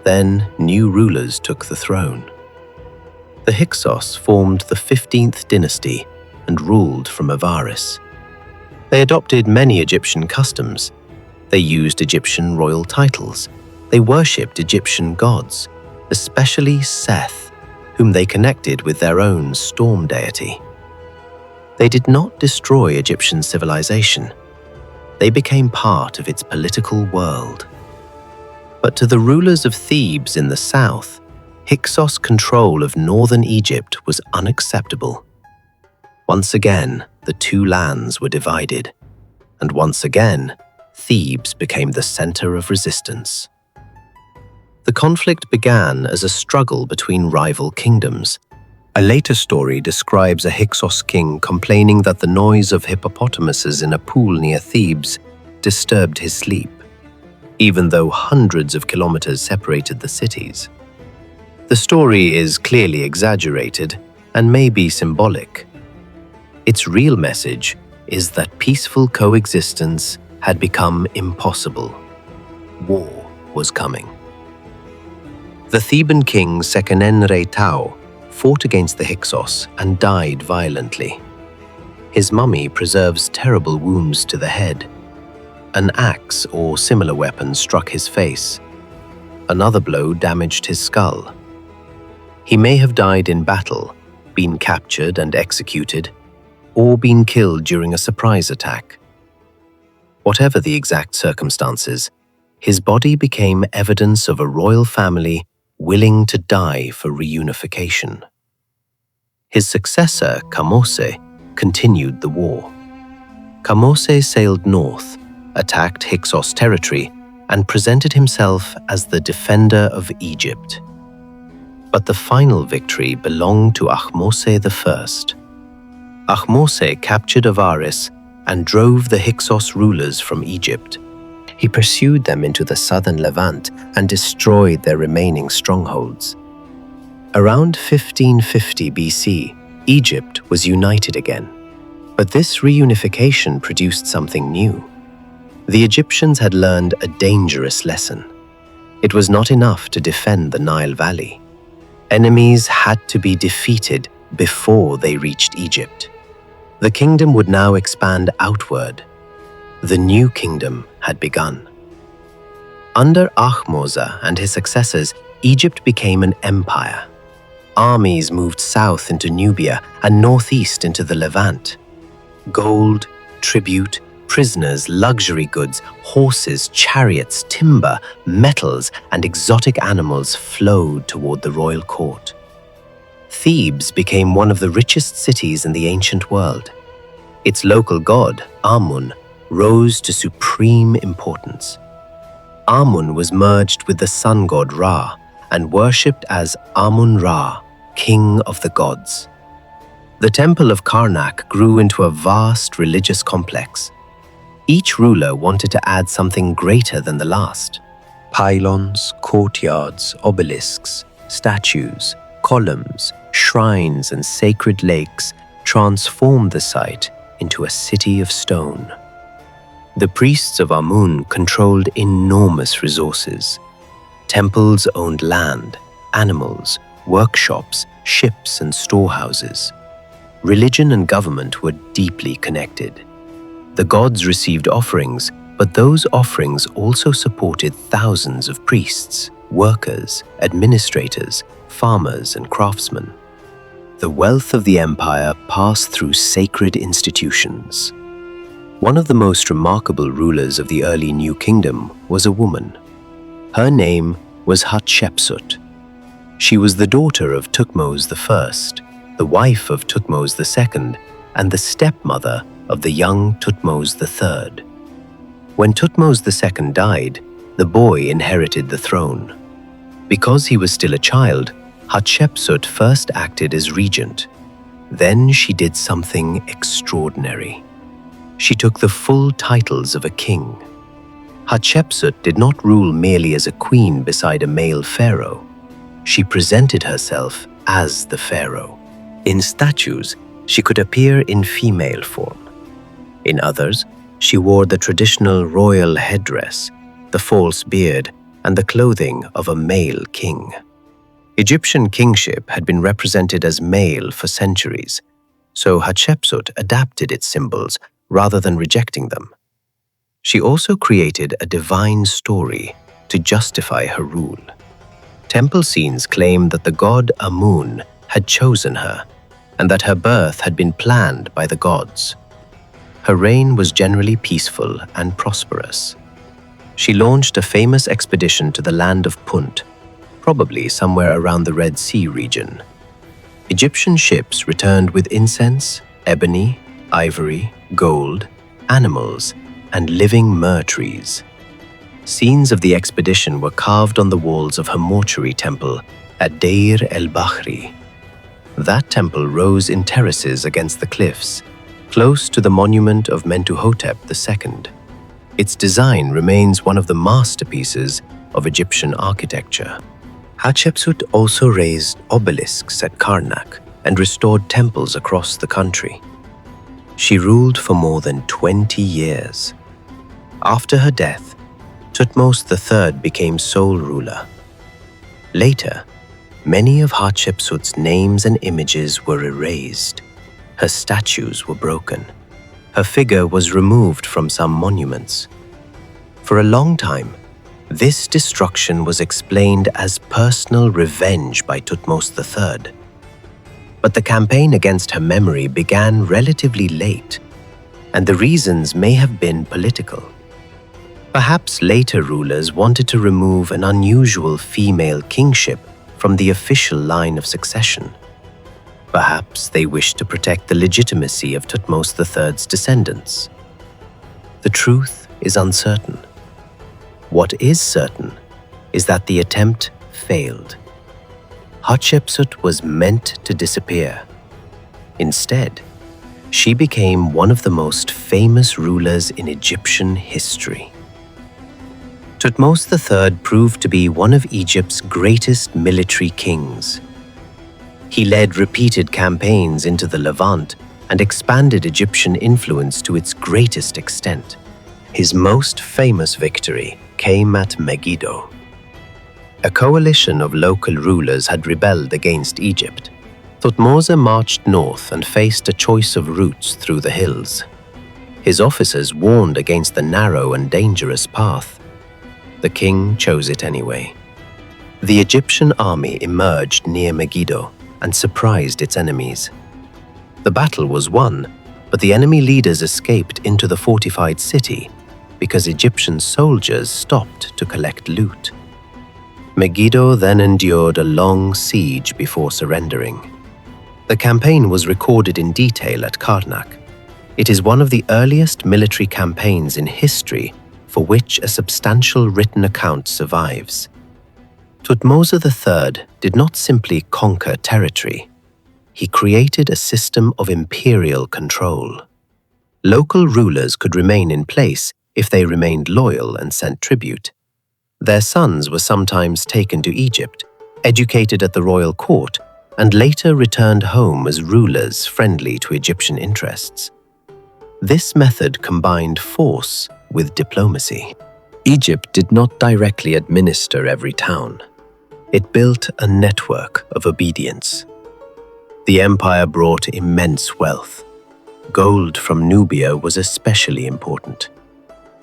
Then new rulers took the throne. The Hyksos formed the 15th dynasty and ruled from Avaris. They adopted many Egyptian customs. They used Egyptian royal titles. They worshipped Egyptian gods, especially Seth, whom they connected with their own storm deity. They did not destroy Egyptian civilization. They became part of its political world. But to the rulers of Thebes in the south, Hyksos control of northern Egypt was unacceptable. Once again, the two lands were divided, and once again, Thebes became the center of resistance. The conflict began as a struggle between rival kingdoms. A later story describes a Hyksos king complaining that the noise of hippopotamuses in a pool near Thebes disturbed his sleep, even though hundreds of kilometers separated the cities. The story is clearly exaggerated and may be symbolic. Its real message is that peaceful coexistence had become impossible. War was coming. The Theban king Sekenenre-Tao fought against the Hyksos and died violently. His mummy preserves terrible wounds to the head. An axe or similar weapon struck his face. Another blow damaged his skull. He may have died in battle, been captured and executed, or been killed during a surprise attack. Whatever the exact circumstances, his body became evidence of a royal family willing to die for reunification. His successor, Kamose, continued the war. Kamose sailed north, attacked Hyksos territory, and presented himself as the defender of Egypt. But the final victory belonged to Ahmose I. Ahmose captured Avaris and drove the Hyksos rulers from Egypt. He pursued them into the southern Levant and destroyed their remaining strongholds. Around 1550 BC, Egypt was united again. But this reunification produced something new. The Egyptians had learned a dangerous lesson. It was not enough to defend the Nile Valley. Enemies had to be defeated before they reached Egypt. The kingdom would now expand outward. The new kingdom had begun. Under Ahmose and his successors, Egypt became an empire. Armies moved south into Nubia and northeast into the Levant. Gold, tribute, prisoners, luxury goods, horses, chariots, timber, metals, and exotic animals flowed toward the royal court. Thebes became one of the richest cities in the ancient world. Its local god, Amun, rose to supreme importance. Amun was merged with the sun god Ra and worshipped as Amun-Ra, king of the gods. The temple of Karnak grew into a vast religious complex. Each ruler wanted to add something greater than the last. Pylons, courtyards, obelisks, statues, columns, shrines, and sacred lakes transformed the site into a city of stone. The priests of Amun controlled enormous resources. Temples owned land, animals, workshops, ships, and storehouses. Religion and government were deeply connected. The gods received offerings, but those offerings also supported thousands of priests, workers, administrators, farmers, and craftsmen. The wealth of the empire passed through sacred institutions. One of the most remarkable rulers of the early New Kingdom was a woman. Her name was Hatshepsut. She was the daughter of Thutmose I, the wife of Thutmose II, and the stepmother of the young Thutmose III. When Thutmose II died, the boy inherited the throne. Because he was still a child, Hatshepsut first acted as regent. Then she did something extraordinary. She took the full titles of a king. Hatshepsut did not rule merely as a queen beside a male pharaoh. She presented herself as the pharaoh. In statues, she could appear in female form. In others, she wore the traditional royal headdress, the false beard, and the clothing of a male king. Egyptian kingship had been represented as male for centuries, so Hatshepsut adapted its symbols rather than rejecting them. She also created a divine story to justify her rule. Temple scenes claim that the god Amun had chosen her and that her birth had been planned by the gods. Her reign was generally peaceful and prosperous. She launched a famous expedition to the land of Punt, probably somewhere around the Red Sea region. Egyptian ships returned with incense, ebony, ivory, gold, animals, and living myrrh trees. Scenes of the expedition were carved on the walls of her mortuary temple at Deir el-Bahri. That temple rose in terraces against the cliffs, close to the monument of Mentuhotep II. Its design remains one of the masterpieces of Egyptian architecture. Hatshepsut also raised obelisks at Karnak and restored temples across the country. She ruled for more than 20 years. After her death, Thutmose III became sole ruler. Later, many of Hatshepsut's names and images were erased. Her statues were broken. Her figure was removed from some monuments. For a long time, this destruction was explained as personal revenge by Thutmose III. But the campaign against her memory began relatively late, and the reasons may have been political. Perhaps later rulers wanted to remove an unusual female kingship from the official line of succession. Perhaps they wished to protect the legitimacy of Thutmose III's descendants. The truth is uncertain. What is certain is that the attempt failed. Hatshepsut was meant to disappear. Instead, she became one of the most famous rulers in Egyptian history. Thutmose III proved to be one of Egypt's greatest military kings. He led repeated campaigns into the Levant and expanded Egyptian influence to its greatest extent. His most famous victory came at Megiddo. A coalition of local rulers had rebelled against Egypt. Thutmose marched north and faced a choice of routes through the hills. His officers warned against the narrow and dangerous path. The king chose it anyway. The Egyptian army emerged near Megiddo and surprised its enemies. The battle was won, but the enemy leaders escaped into the fortified city because Egyptian soldiers stopped to collect loot. Megiddo then endured a long siege before surrendering. The campaign was recorded in detail at Karnak. It is one of the earliest military campaigns in history for which a substantial written account survives. Thutmose III did not simply conquer territory. He created a system of imperial control. Local rulers could remain in place if they remained loyal and sent tribute. Their sons were sometimes taken to Egypt, educated at the royal court, and later returned home as rulers friendly to Egyptian interests. This method combined force with diplomacy. Egypt did not directly administer every town. It built a network of obedience. The empire brought immense wealth. Gold from Nubia was especially important.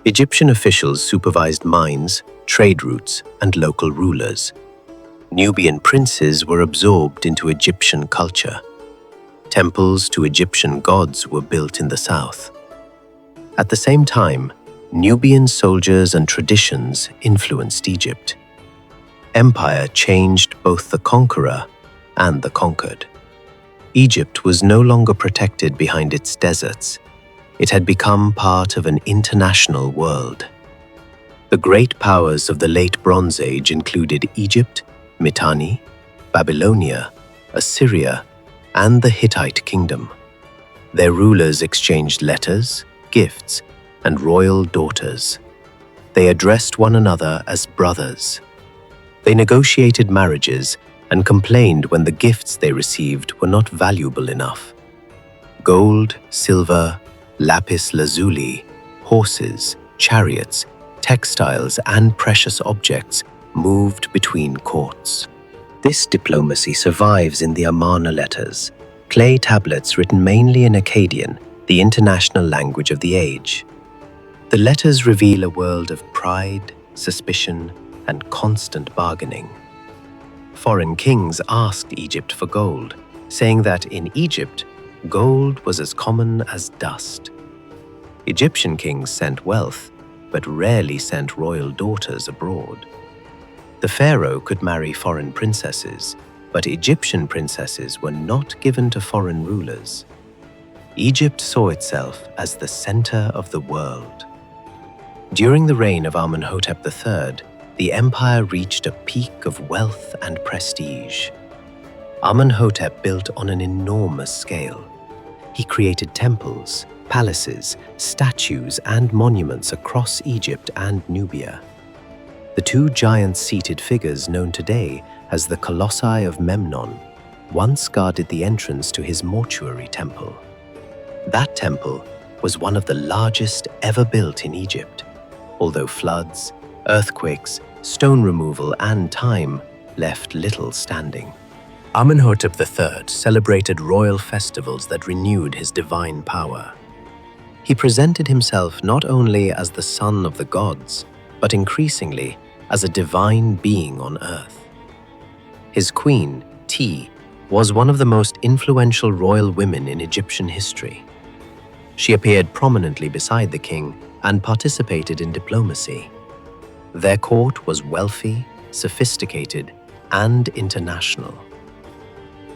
Egyptian officials supervised mines, trade routes, and local rulers. Nubian princes were absorbed into Egyptian culture. Temples to Egyptian gods were built in the south. At the same time, Nubian soldiers and traditions influenced Egypt. Empire changed both the conqueror and the conquered. Egypt was no longer protected behind its deserts. It had become part of an international world. The great powers of the Late Bronze Age included Egypt, Mitanni, Babylonia, Assyria, and the Hittite kingdom. Their rulers exchanged letters, gifts, and royal daughters. They addressed one another as brothers. They negotiated marriages and complained when the gifts they received were not valuable enough. Gold, silver, lapis lazuli, horses, chariots, textiles, and precious objects moved between courts. This diplomacy survives in the Amarna letters, clay tablets written mainly in Akkadian, the international language of the age. The letters reveal a world of pride, suspicion, and constant bargaining. Foreign kings asked Egypt for gold, saying that in Egypt, gold was as common as dust. Egyptian kings sent wealth, but rarely sent royal daughters abroad. The pharaoh could marry foreign princesses, but Egyptian princesses were not given to foreign rulers. Egypt saw itself as the center of the world. During the reign of Amenhotep III, the empire reached a peak of wealth and prestige. Amenhotep built on an enormous scale. He created temples, palaces, statues, and monuments across Egypt and Nubia. The two giant-seated figures known today as the Colossi of Memnon once guarded the entrance to his mortuary temple. That temple was one of the largest ever built in Egypt, although floods, earthquakes, stone removal, and time left little standing. Amenhotep III celebrated royal festivals that renewed his divine power. He presented himself not only as the son of the gods, but increasingly as a divine being on earth. His queen, Ti, was one of the most influential royal women in Egyptian history. She appeared prominently beside the king and participated in diplomacy. Their court was wealthy, sophisticated, and international.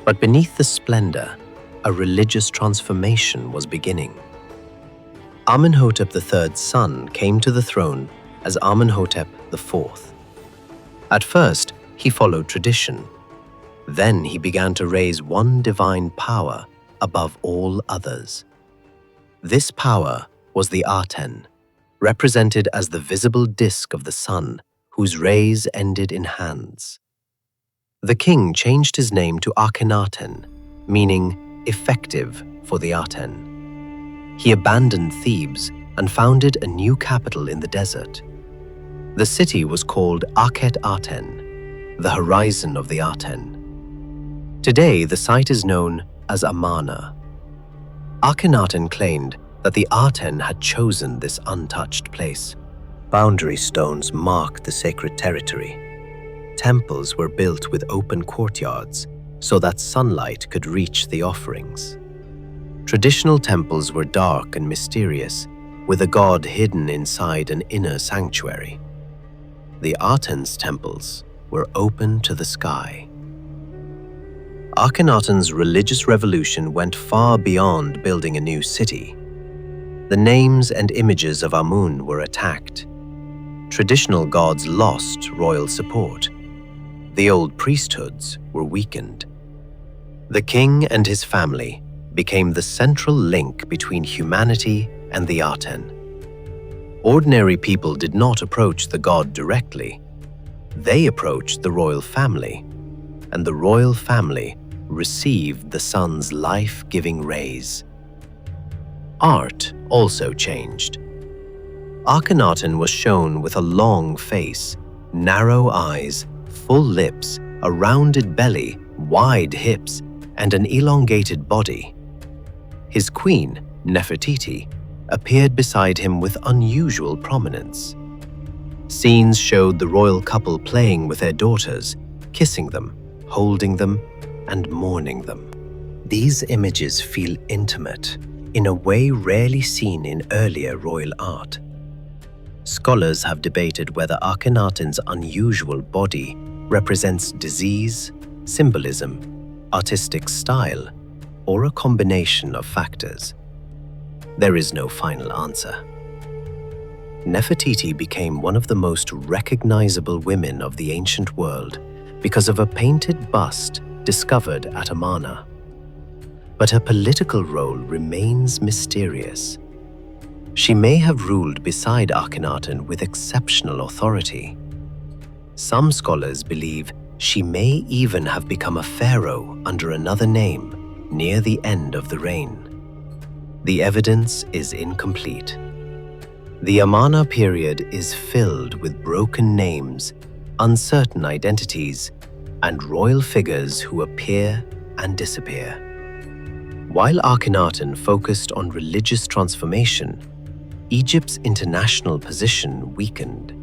But beneath the splendor, a religious transformation was beginning. Amenhotep III's son came to the throne as Amenhotep IV. At first, he followed tradition. Then he began to raise one divine power above all others. This power was the Aten, represented as the visible disk of the sun, whose rays ended in hands. The king changed his name to Akhenaten, meaning effective for the Aten. He abandoned Thebes and founded a new capital in the desert. The city was called Akhet Aten, the horizon of the Aten. Today, the site is known as Amarna. Akhenaten claimed that the Aten had chosen this untouched place. Boundary stones marked the sacred territory. Temples were built with open courtyards so that sunlight could reach the offerings. Traditional temples were dark and mysterious, with a god hidden inside an inner sanctuary. The Aten's temples were open to the sky. Akhenaten's religious revolution went far beyond building a new city. The names and images of Amun were attacked. Traditional gods lost royal support. The old priesthoods were weakened. The king and his family became the central link between humanity and the Aten. Ordinary people did not approach the god directly. They approached the royal family, and the royal family received the sun's life-giving rays. Art also changed. Akhenaten was shown with a long face, narrow eyes, full lips, a rounded belly, wide hips, and an elongated body. His queen, Nefertiti, appeared beside him with unusual prominence. Scenes showed the royal couple playing with their daughters, kissing them, holding them, and mourning them. These images feel intimate, in a way rarely seen in earlier royal art. Scholars have debated whether Akhenaten's unusual body represents disease, symbolism, artistic style, or a combination of factors. There is no final answer. Nefertiti became one of the most recognizable women of the ancient world because of a painted bust discovered at Amarna. But her political role remains mysterious. She may have ruled beside Akhenaten with exceptional authority. Some scholars believe she may even have become a pharaoh under another name near the end of the reign. The evidence is incomplete. The Amarna period is filled with broken names, uncertain identities, and royal figures who appear and disappear. While Akhenaten focused on religious transformation, Egypt's international position weakened.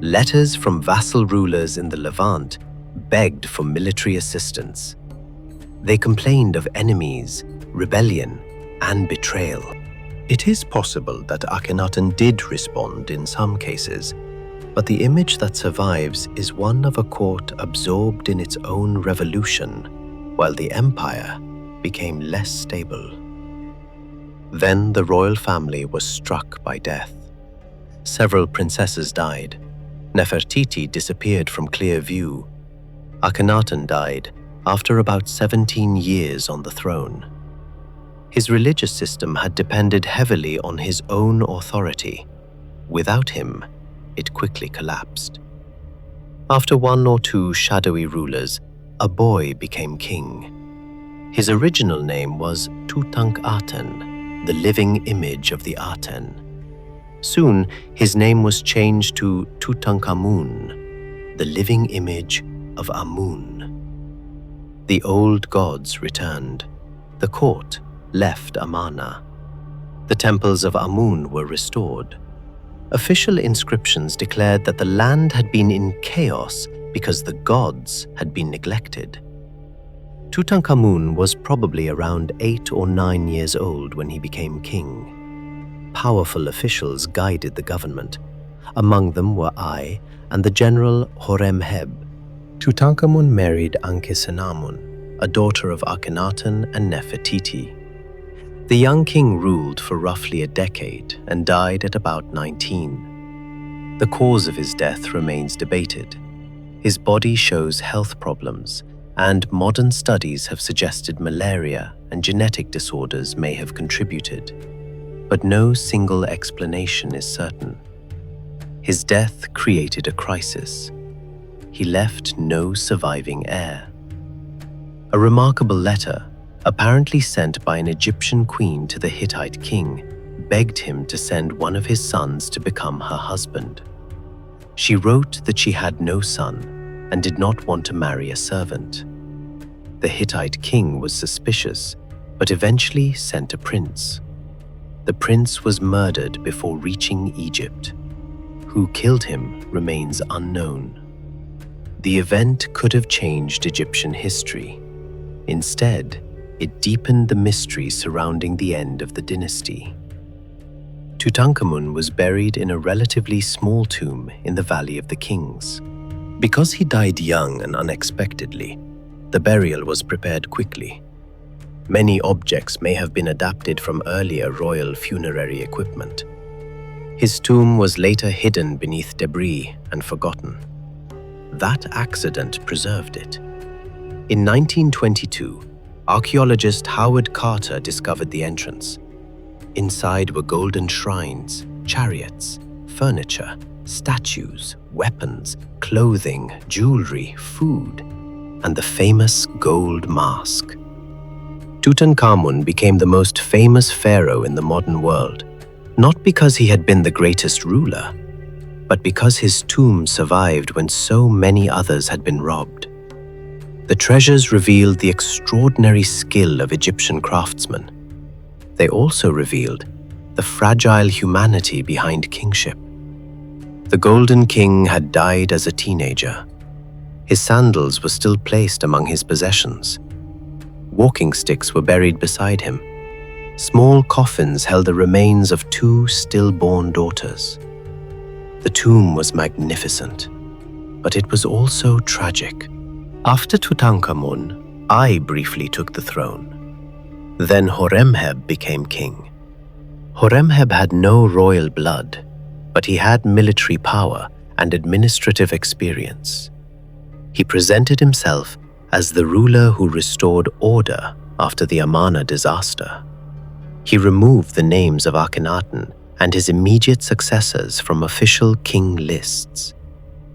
Letters from vassal rulers in the Levant begged for military assistance. They complained of enemies, rebellion, and betrayal. It is possible that Akhenaten did respond in some cases, but the image that survives is one of a court absorbed in its own revolution, while the empire became less stable. Then the royal family was struck by death. Several princesses died. Nefertiti disappeared from clear view. Akhenaten died after about 17 years on the throne. His religious system had depended heavily on his own authority. Without him, it quickly collapsed. After one or two shadowy rulers, a boy became king. His original name was Tutankhaten, the living image of the Aten. Soon, his name was changed to Tutankhamun, the living image of Amun. The old gods returned. The court left Amarna. The temples of Amun were restored. Official inscriptions declared that the land had been in chaos because the gods had been neglected. Tutankhamun was probably around 8 or 9 years old when he became king. Powerful officials guided the government. Among them were I and the general Horemheb. Tutankhamun married Ankhesenamun, a daughter of Akhenaten and Nefertiti. The young king ruled for roughly a decade and died at about 19. The cause of his death remains debated. His body shows health problems, and modern studies have suggested malaria and genetic disorders may have contributed. But no single explanation is certain. His death created a crisis. He left no surviving heir. A remarkable letter, apparently sent by an Egyptian queen to the Hittite king, begged him to send one of his sons to become her husband. She wrote that she had no son and did not want to marry a servant. The Hittite king was suspicious, but eventually sent a prince. The prince was murdered before reaching Egypt. Who killed him remains unknown. The event could have changed Egyptian history. Instead, it deepened the mystery surrounding the end of the dynasty. Tutankhamun was buried in a relatively small tomb in the Valley of the Kings. Because he died young and unexpectedly, the burial was prepared quickly. Many objects may have been adapted from earlier royal funerary equipment. His tomb was later hidden beneath debris and forgotten. That accident preserved it. In 1922, archaeologist Howard Carter discovered the entrance. Inside were golden shrines, chariots, furniture, statues, weapons, clothing, jewelry, food, and the famous gold mask. Tutankhamun became the most famous pharaoh in the modern world, not because he had been the greatest ruler, but because his tomb survived when so many others had been robbed. The treasures revealed the extraordinary skill of Egyptian craftsmen. They also revealed the fragile humanity behind kingship. The Golden King had died as a teenager. His sandals were still placed among his possessions. Walking sticks were buried beside him. Small coffins held the remains of 2 stillborn daughters. The tomb was magnificent, but it was also tragic. After Tutankhamun, I briefly took the throne. Then Horemheb became king. Horemheb had no royal blood, but he had military power and administrative experience. He presented himself as the ruler who restored order after the Amarna disaster. He removed the names of Akhenaten and his immediate successors from official king lists.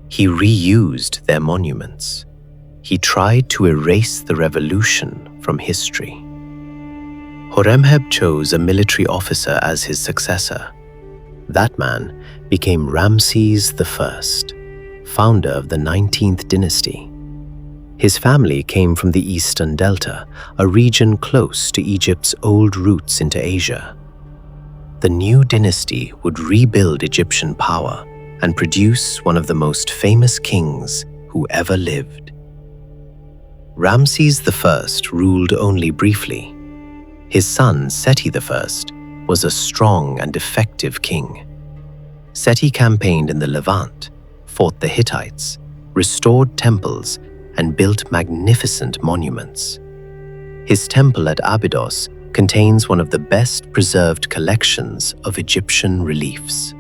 He reused their monuments. He tried to erase the revolution from history. Horemheb chose a military officer as his successor. That man became Ramses I, founder of the 19th dynasty. His family came from the Eastern Delta, a region close to Egypt's old roots into Asia. The new dynasty would rebuild Egyptian power and produce one of the most famous kings who ever lived. Ramses I ruled only briefly. His son Seti I was a strong and effective king. Seti campaigned in the Levant, fought the Hittites, restored temples, and built magnificent monuments. His temple at Abydos contains one of the best preserved collections of Egyptian reliefs.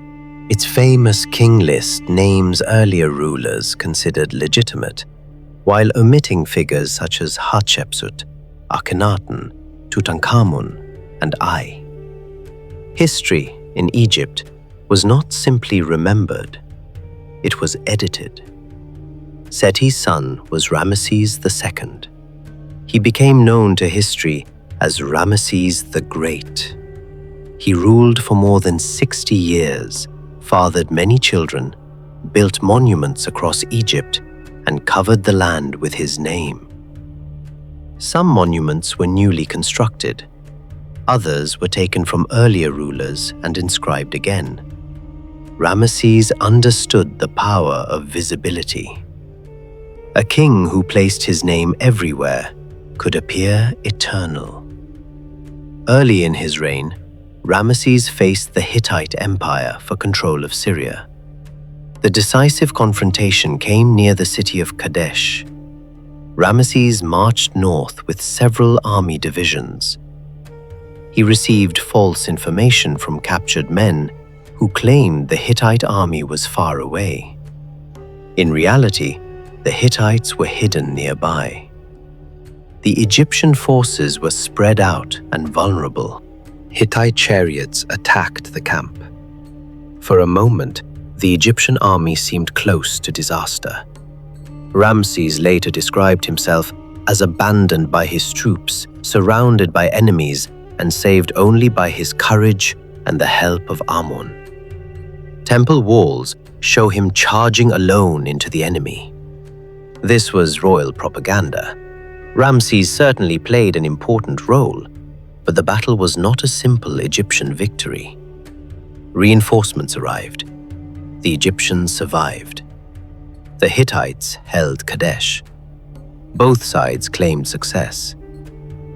Its famous king list names earlier rulers considered legitimate, while omitting figures such as Hatshepsut, Akhenaten, Tutankhamun, and I. History in Egypt was not simply remembered, it was edited. Seti's son was Ramesses II. He became known to history as Ramesses the Great. He ruled for more than 60 years, fathered many children, built monuments across Egypt, and covered the land with his name. Some monuments were newly constructed. Others were taken from earlier rulers and inscribed again. Ramesses understood the power of visibility. A king who placed his name everywhere could appear eternal. Early in his reign, Ramesses faced the Hittite Empire for control of Syria. The decisive confrontation came near the city of Kadesh. Ramesses marched north with several army divisions. He received false information from captured men who claimed the Hittite army was far away. In reality, the Hittites were hidden nearby. The Egyptian forces were spread out and vulnerable. Hittite chariots attacked the camp. For a moment, the Egyptian army seemed close to disaster. Ramses later described himself as abandoned by his troops, surrounded by enemies, and saved only by his courage and the help of Amun. Temple walls show him charging alone into the enemy. This was royal propaganda. Ramses certainly played an important role, but the battle was not a simple Egyptian victory. Reinforcements arrived. The Egyptians survived. The Hittites held Kadesh. Both sides claimed success.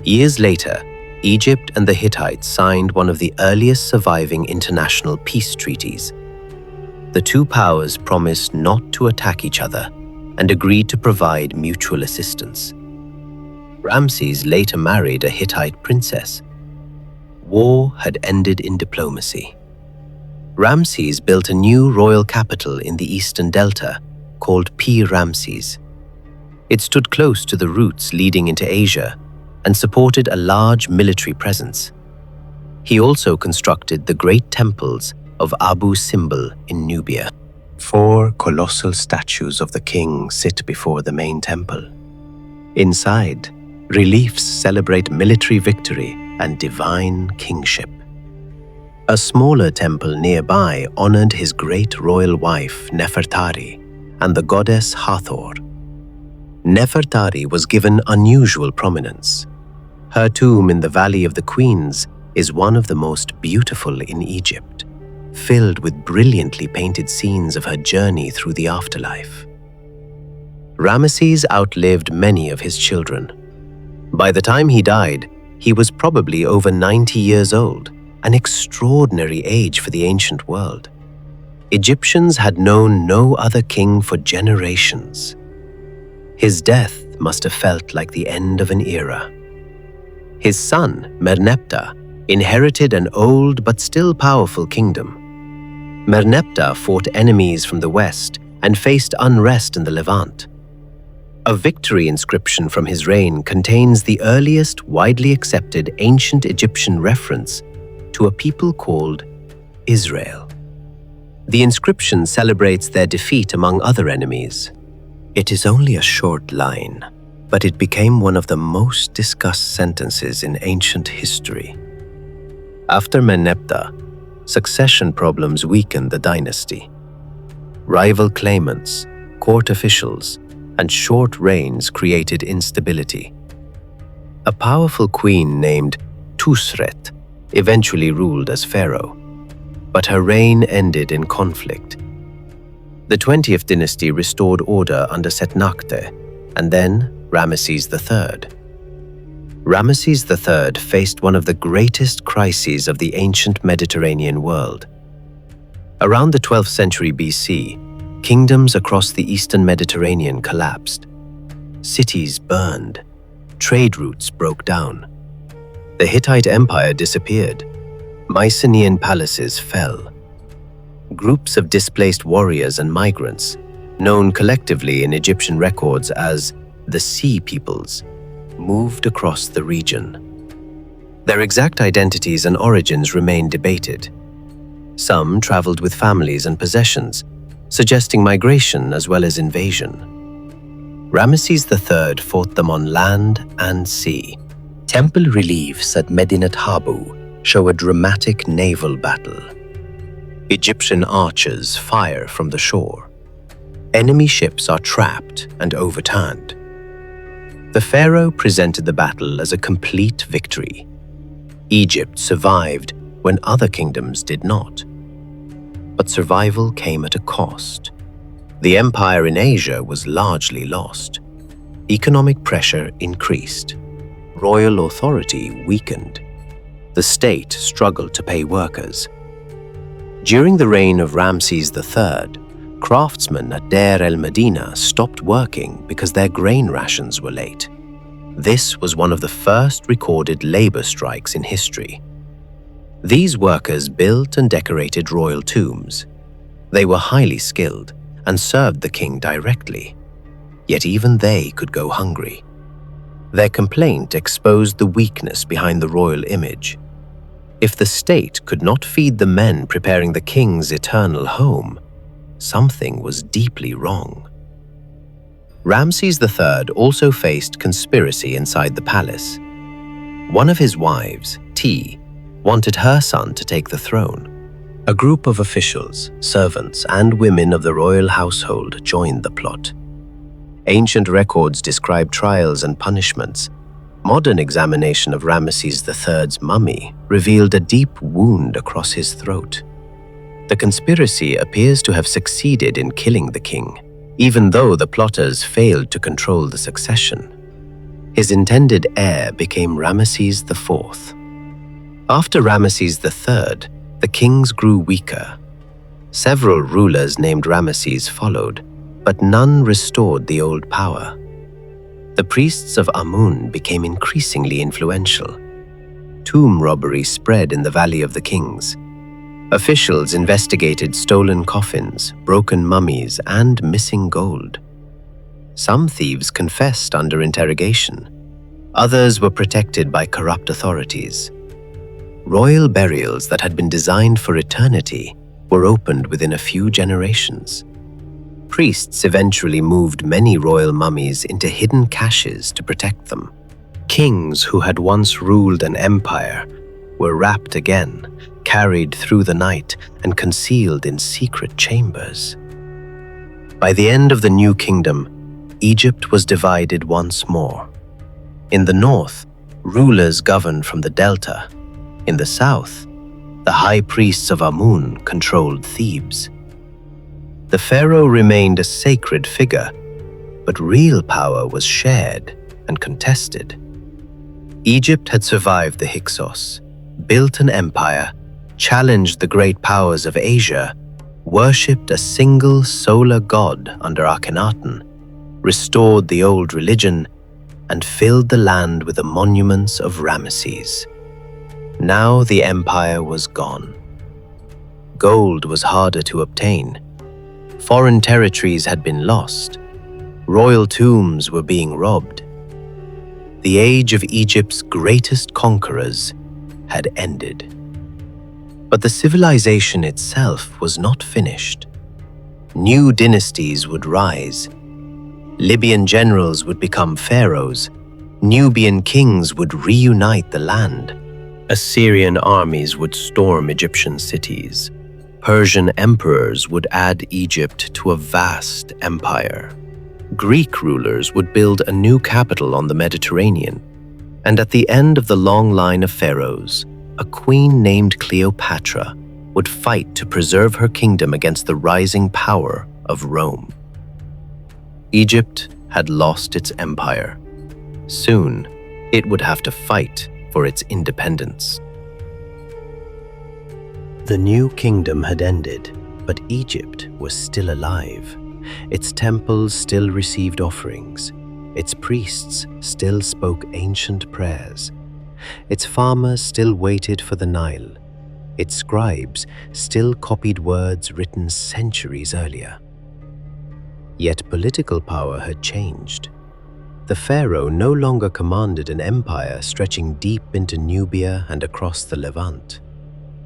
Years later, Egypt and the Hittites signed one of the earliest surviving international peace treaties. The two powers promised not to attack each other and agreed to provide mutual assistance. Ramses later married a Hittite princess. War had ended in diplomacy. Ramses built a new royal capital in the Eastern Delta called Pi-Ramses. It stood close to the routes leading into Asia and supported a large military presence. He also constructed the great temples of Abu Simbel in Nubia. 4 colossal statues of the king sit before the main temple. Inside, reliefs celebrate military victory and divine kingship. A smaller temple nearby honored his great royal wife Nefertari and the goddess Hathor. Nefertari was given unusual prominence. Her tomb in the Valley of the Queens is one of the most beautiful in Egypt, filled with brilliantly painted scenes of her journey through the afterlife. Ramesses outlived many of his children. By the time he died, he was probably over 90 years old, an extraordinary age for the ancient world. Egyptians had known no other king for generations. His death must have felt like the end of an era. His son, Merneptah, inherited an old but still powerful kingdom. Merneptah fought enemies from the west and faced unrest in the Levant. A victory inscription from his reign contains the earliest widely accepted ancient Egyptian reference to a people called Israel. The inscription celebrates their defeat among other enemies. It is only a short line, but it became one of the most discussed sentences in ancient history. After Merneptah, succession problems weakened the dynasty. Rival claimants, court officials, and short reigns created instability. A powerful queen named Tusret eventually ruled as pharaoh, but her reign ended in conflict. The 20th dynasty restored order under Setnakte, and then Ramesses III. Ramesses III faced one of the greatest crises of the ancient Mediterranean world. Around the 12th century BC, kingdoms across the eastern Mediterranean collapsed. Cities burned. Trade routes broke down. The Hittite Empire disappeared. Mycenaean palaces fell. Groups of displaced warriors and migrants, known collectively in Egyptian records as the Sea Peoples, moved across the region. Their exact identities and origins remain debated. Some traveled with families and possessions, suggesting migration as well as invasion. Ramesses III fought them on land and sea. Temple reliefs at Medinet Habu show a dramatic naval battle. Egyptian archers fire from the shore. Enemy ships are trapped and overturned. The pharaoh presented the battle as a complete victory. Egypt survived when other kingdoms did not. But survival came at a cost. The empire in Asia was largely lost. Economic pressure increased. Royal authority weakened. The state struggled to pay workers. During the reign of Ramses III, craftsmen at Deir el-Medina stopped working because their grain rations were late. This was one of the first recorded labor strikes in history. These workers built and decorated royal tombs. They were highly skilled and served the king directly, yet even they could go hungry. Their complaint exposed the weakness behind the royal image. If the state could not feed the men preparing the king's eternal home, something was deeply wrong. Ramses III also faced conspiracy inside the palace. One of his wives, Ti, wanted her son to take the throne. A group of officials, servants, and women of the royal household joined the plot. Ancient records describe trials and punishments. Modern examination of Ramesses III's mummy revealed a deep wound across his throat. The conspiracy appears to have succeeded in killing the king, even though the plotters failed to control the succession. His intended heir became Ramesses IV. After Ramesses III, the kings grew weaker. Several rulers named Ramesses followed, but none restored the old power. The priests of Amun became increasingly influential. Tomb robbery spread in the Valley of the Kings. Officials investigated stolen coffins, broken mummies, and missing gold. Some thieves confessed under interrogation. Others were protected by corrupt authorities. Royal burials that had been designed for eternity were opened within a few generations. Priests eventually moved many royal mummies into hidden caches to protect them. Kings who had once ruled an empire were wrapped again, carried through the night, and concealed in secret chambers. By the end of the New Kingdom, Egypt was divided once more. In the north, rulers governed from the delta. In the south, the high priests of Amun controlled Thebes. The pharaoh remained a sacred figure, but real power was shared and contested. Egypt had survived the Hyksos, built an empire, challenged the great powers of Asia, worshipped a single solar god under Akhenaten, restored the old religion, and filled the land with the monuments of Ramesses. Now the empire was gone. Gold was harder to obtain. Foreign territories had been lost. Royal tombs were being robbed. The age of Egypt's greatest conquerors had ended. But the civilization itself was not finished. New dynasties would rise. Libyan generals would become pharaohs. Nubian kings would reunite the land. Assyrian armies would storm Egyptian cities. Persian emperors would add Egypt to a vast empire. Greek rulers would build a new capital on the Mediterranean. And at the end of the long line of pharaohs, a queen named Cleopatra would fight to preserve her kingdom against the rising power of Rome. Egypt had lost its empire. Soon, it would have to fight for its independence. The new kingdom had ended, but Egypt was still alive. Its temples still received offerings. Its priests still spoke ancient prayers. Its farmers still waited for the Nile. Its scribes still copied words written centuries earlier. Yet political power had changed. The pharaoh no longer commanded an empire stretching deep into Nubia and across the Levant.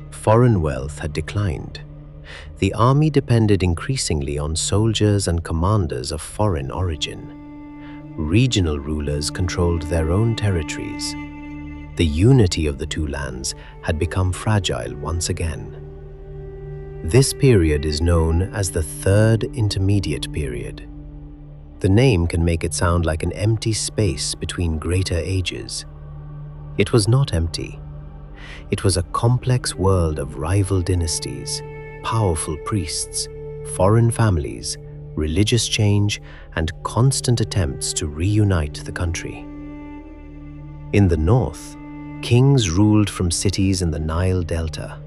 Foreign wealth had declined. The army depended increasingly on soldiers and commanders of foreign origin. Regional rulers controlled their own territories. The unity of the two lands had become fragile once again. This period is known as the Third Intermediate Period. The name can make it sound like an empty space between greater ages. It was not empty. It was a complex world of rival dynasties, powerful priests, foreign families, religious change, and constant attempts to reunite the country. In the north, kings ruled from cities in the Nile Delta.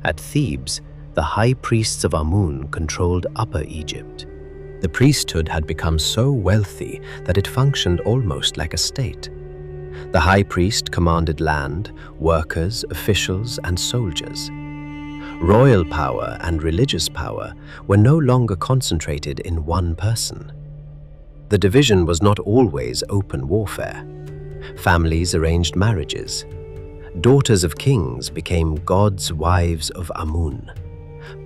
At Thebes, the high priests of Amun controlled Upper Egypt. The priesthood had become so wealthy that it functioned almost like a state. The high priest commanded land, workers, officials, and soldiers. Royal power and religious power were no longer concentrated in one person. The division was not always open warfare. Families arranged marriages. Daughters of kings became gods' wives of Amun,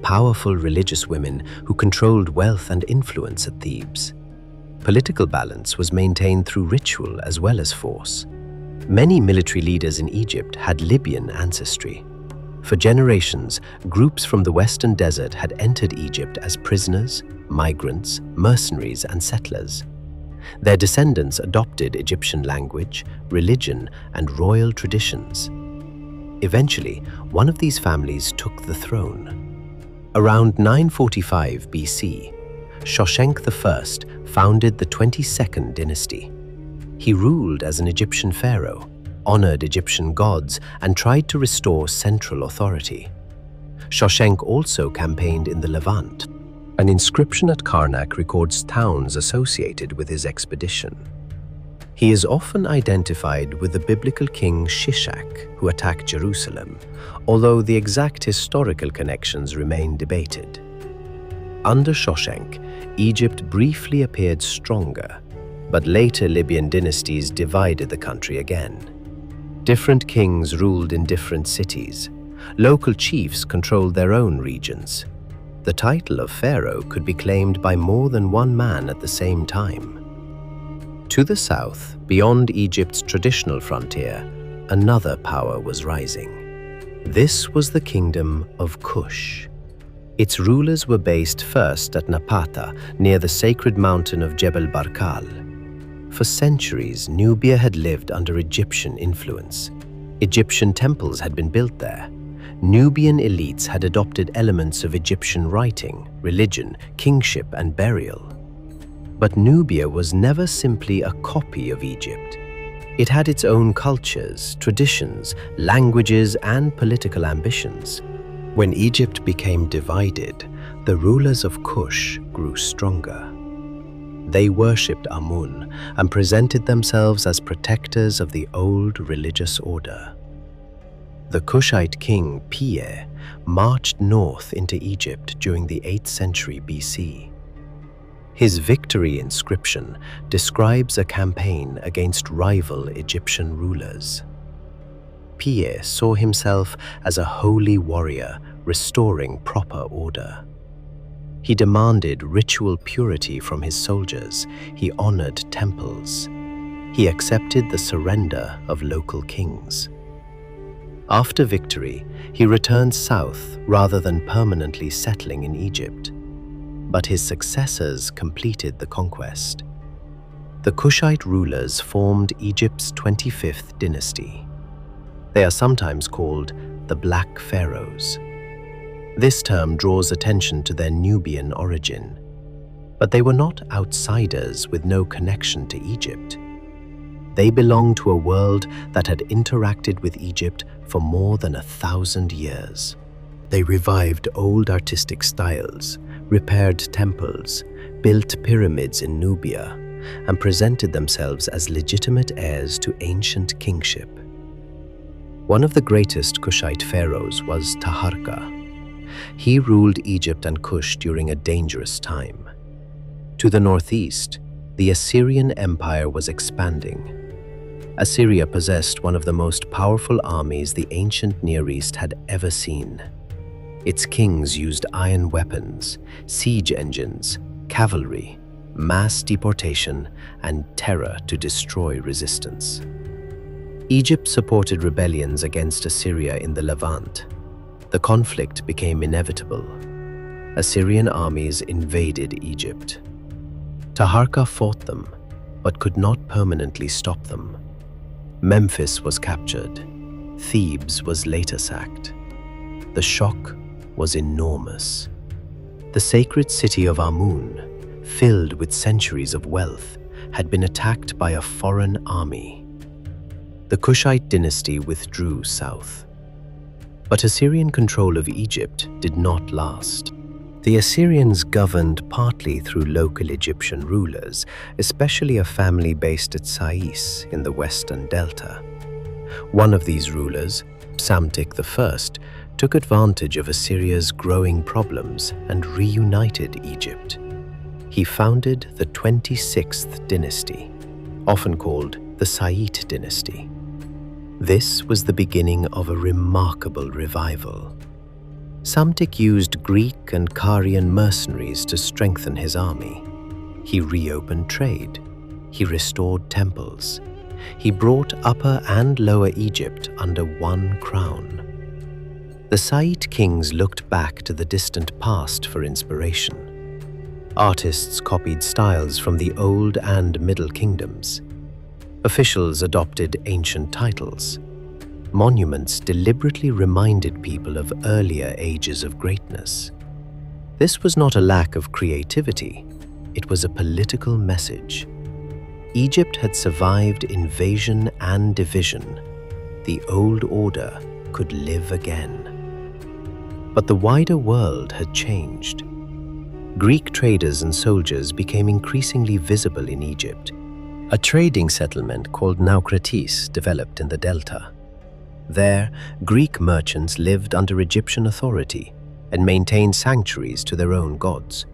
powerful religious women who controlled wealth and influence at Thebes. Political balance was maintained through ritual as well as force. Many military leaders in Egypt had Libyan ancestry. For generations, groups from the Western Desert had entered Egypt as prisoners, migrants, mercenaries, and settlers. Their descendants adopted Egyptian language, religion, and royal traditions. Eventually, one of these families took the throne. Around 945 BC, Shoshenq I founded the 22nd dynasty. He ruled as an Egyptian pharaoh, honored Egyptian gods, and tried to restore central authority. Shoshenq also campaigned in the Levant. An inscription at Karnak records towns associated with his expedition. He is often identified with the biblical king Shishak, who attacked Jerusalem, although the exact historical connections remain debated. Under Shoshenq, Egypt briefly appeared stronger, but later Libyan dynasties divided the country again. Different kings ruled in different cities. Local chiefs controlled their own regions. The title of pharaoh could be claimed by more than one man at the same time. To the south, beyond Egypt's traditional frontier, another power was rising. This was the kingdom of Kush. Its rulers were based first at Napata, near the sacred mountain of Jebel Barkal. For centuries, Nubia had lived under Egyptian influence. Egyptian temples had been built there. Nubian elites had adopted elements of Egyptian writing, religion, kingship, and burial. But Nubia was never simply a copy of Egypt. It had its own cultures, traditions, languages, and political ambitions. When Egypt became divided, the rulers of Kush grew stronger. They worshipped Amun and presented themselves as protectors of the old religious order. The Kushite king Pie marched north into Egypt during the 8th century BC. His victory inscription describes a campaign against rival Egyptian rulers. Pie saw himself as a holy warrior restoring proper order. He demanded ritual purity from his soldiers. He honored temples. He accepted the surrender of local kings. After victory, he returned south rather than permanently settling in Egypt. But his successors completed the conquest. The Kushite rulers formed Egypt's 25th dynasty. They are sometimes called the Black Pharaohs. This term draws attention to their Nubian origin. But they were not outsiders with no connection to Egypt. They belonged to a world that had interacted with Egypt for more than 1,000 years. They revived old artistic styles, repaired temples, built pyramids in Nubia, and presented themselves as legitimate heirs to ancient kingship. One of the greatest Kushite pharaohs was Taharqa. He ruled Egypt and Kush during a dangerous time. To the northeast, the Assyrian Empire was expanding. Assyria possessed one of the most powerful armies the ancient Near East had ever seen. Its kings used iron weapons, siege engines, cavalry, mass deportation, and terror to destroy resistance. Egypt supported rebellions against Assyria in the Levant. The conflict became inevitable. Assyrian armies invaded Egypt. Taharqa fought them, but could not permanently stop them. Memphis was captured. Thebes was later sacked. The shock was enormous. The sacred city of Amun, filled with centuries of wealth, had been attacked by a foreign army. The Kushite dynasty withdrew south. But Assyrian control of Egypt did not last. The Assyrians governed partly through local Egyptian rulers, especially a family based at Sais in the western delta. One of these rulers, Psamtik I, took advantage of Assyria's growing problems and reunited Egypt. He founded the 26th dynasty, often called the Saite dynasty. This was the beginning of a remarkable revival. Psamtik used Greek and Carian mercenaries to strengthen his army. He reopened trade. He restored temples. He brought Upper and Lower Egypt under one crown. The Saite kings looked back to the distant past for inspiration. Artists copied styles from the Old and Middle Kingdoms. Officials adopted ancient titles. Monuments deliberately reminded people of earlier ages of greatness. This was not a lack of creativity, it was a political message. Egypt had survived invasion and division. The old order could live again. But the wider world had changed. Greek traders and soldiers became increasingly visible in Egypt. A trading settlement called Naucratis developed in the delta. There, Greek merchants lived under Egyptian authority and maintained sanctuaries to their own gods.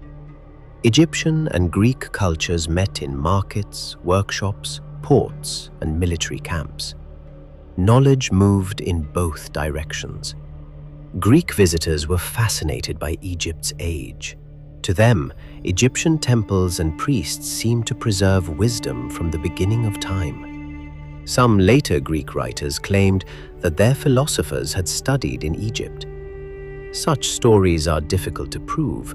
Egyptian and Greek cultures met in markets, workshops, ports, and military camps. Knowledge moved in both directions. Greek visitors were fascinated by Egypt's age. To them, Egyptian temples and priests seemed to preserve wisdom from the beginning of time. Some later Greek writers claimed that their philosophers had studied in Egypt. Such stories are difficult to prove,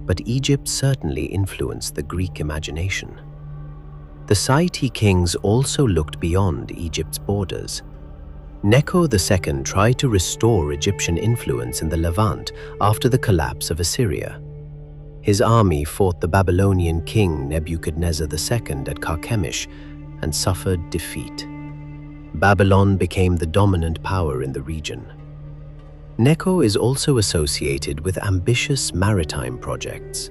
but Egypt certainly influenced the Greek imagination. The Saite kings also looked beyond Egypt's borders. Necho II tried to restore Egyptian influence in the Levant after the collapse of Assyria. His army fought the Babylonian king Nebuchadnezzar II at Carchemish and suffered defeat. Babylon became the dominant power in the region. Necho is also associated with ambitious maritime projects.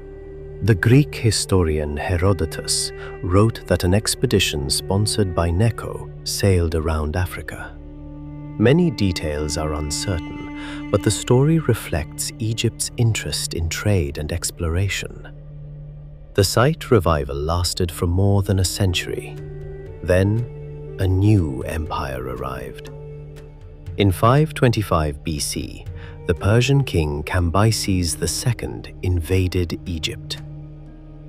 The Greek historian Herodotus wrote that an expedition sponsored by Necho sailed around Africa. Many details are uncertain, but the story reflects Egypt's interest in trade and exploration. The site revival lasted for more than a century. Then, a new empire arrived. In 525 BC, the Persian king Cambyses II invaded Egypt.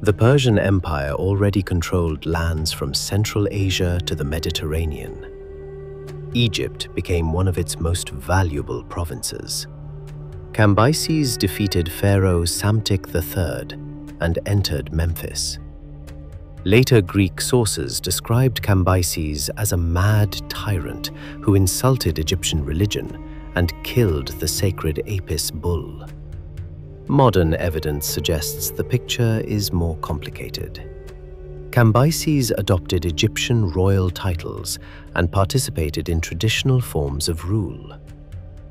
The Persian Empire already controlled lands from Central Asia to the Mediterranean. Egypt became one of its most valuable provinces. Cambyses defeated Pharaoh Psamtik III and entered Memphis. Later Greek sources described Cambyses as a mad tyrant who insulted Egyptian religion and killed the sacred Apis bull. Modern evidence suggests the picture is more complicated. Cambyses adopted Egyptian royal titles and participated in traditional forms of rule.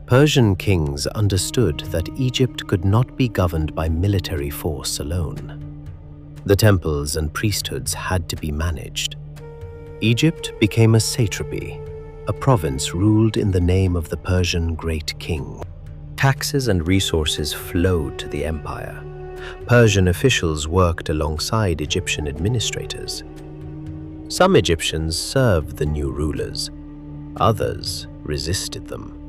Persian kings understood that Egypt could not be governed by military force alone. The temples and priesthoods had to be managed. Egypt became a satrapy, a province ruled in the name of the Persian great king. Taxes and resources flowed to the empire. Persian officials worked alongside Egyptian administrators. Some Egyptians served the new rulers. Others resisted them.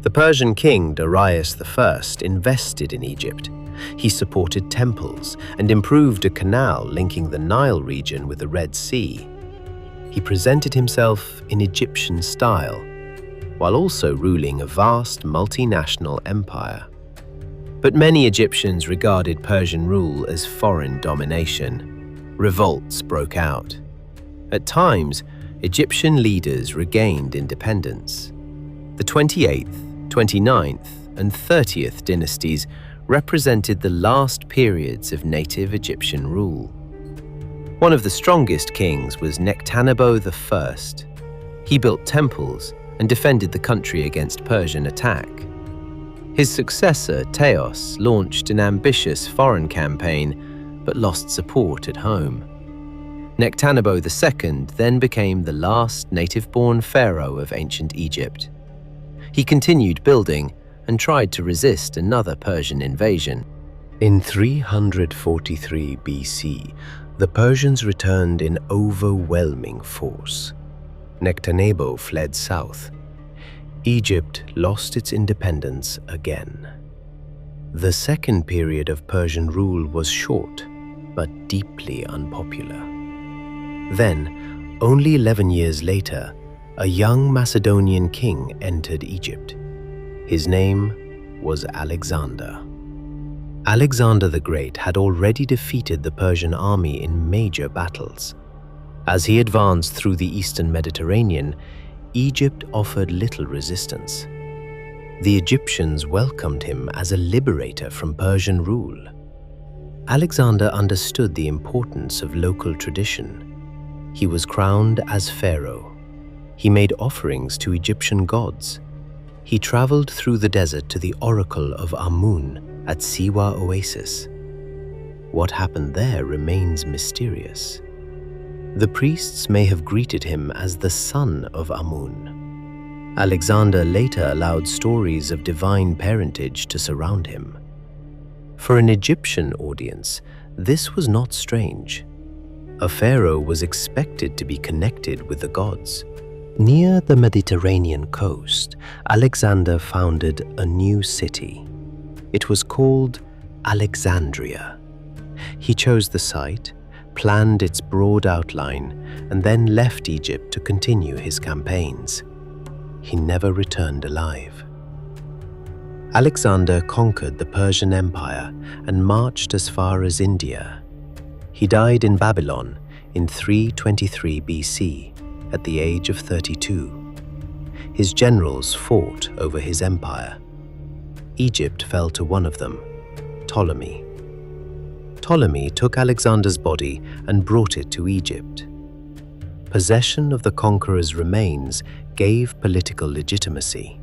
The Persian king Darius I invested in Egypt. He supported temples and improved a canal linking the Nile region with the Red Sea. He presented himself in Egyptian style, while also ruling a vast multinational empire. But many Egyptians regarded Persian rule as foreign domination. Revolts broke out. At times, Egyptian leaders regained independence. The 28th, 29th, and 30th dynasties represented the last periods of native Egyptian rule. One of the strongest kings was Nectanebo I. He built temples and defended the country against Persian attack. His successor, Teos, launched an ambitious foreign campaign but lost support at home. Nectanebo II then became the last native-born pharaoh of ancient Egypt. He continued building and tried to resist another Persian invasion. In 343 BC, the Persians returned in overwhelming force. Nectanebo fled south. Egypt lost its independence again. The second period of Persian rule was short, but deeply unpopular. Then, only 11 years later, a young Macedonian king entered Egypt. His name was Alexander. Alexander the Great had already defeated the Persian army in major battles. As he advanced through the eastern Mediterranean, Egypt offered little resistance. The Egyptians welcomed him as a liberator from Persian rule. Alexander understood the importance of local tradition. He was crowned as pharaoh. He made offerings to Egyptian gods. He traveled through the desert to the oracle of Amun at Siwa Oasis. What happened there remains mysterious. The priests may have greeted him as the son of Amun. Alexander later allowed stories of divine parentage to surround him. For an Egyptian audience, this was not strange. A pharaoh was expected to be connected with the gods. Near the Mediterranean coast, Alexander founded a new city. It was called Alexandria. He chose the site, planned its broad outline, and then left Egypt to continue his campaigns. He never returned alive. Alexander conquered the Persian Empire and marched as far as India. He died in Babylon in 323 BC at the age of 32. His generals fought over his empire. Egypt fell to one of them, Ptolemy. Ptolemy took Alexander's body and brought it to Egypt. possession of the conqueror's remains gave political legitimacy.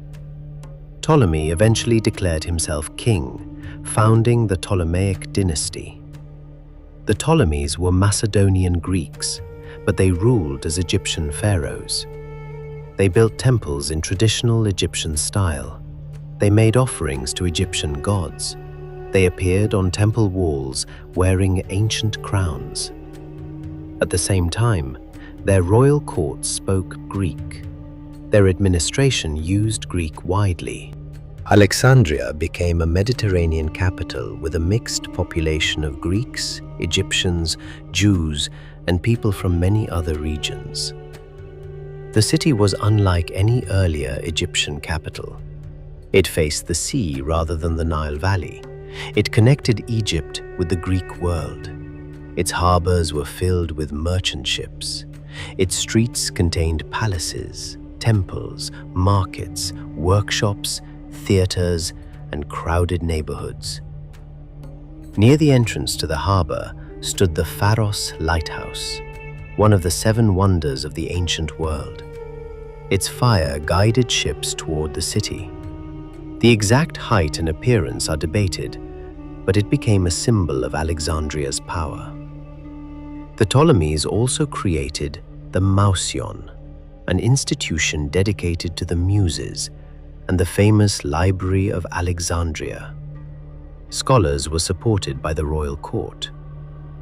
Ptolemy eventually declared himself king, founding the Ptolemaic dynasty. The Ptolemies were Macedonian Greeks, but they ruled as Egyptian pharaohs. They built temples in traditional Egyptian style. They made offerings to Egyptian gods. They appeared on temple walls wearing ancient crowns. At the same time, their royal courts spoke Greek. Their administration used Greek widely. Alexandria became a Mediterranean capital with a mixed population of Greeks, Egyptians, Jews, and people from many other regions. The city was unlike any earlier Egyptian capital. It faced the sea rather than the Nile Valley. It connected Egypt with the Greek world. Its harbors were filled with merchant ships. Its streets contained palaces, temples, markets, workshops, theaters, and crowded neighborhoods. Near the entrance to the harbor stood the Pharaohs lighthouse, one of the 7 wonders of the ancient world. Its fire guided ships toward the city. The exact height and appearance are debated, but it became a symbol of Alexandria's power. The Ptolemies also created the Mouseion, an institution dedicated to the Muses, and the famous Library of Alexandria. Scholars were supported by the royal court.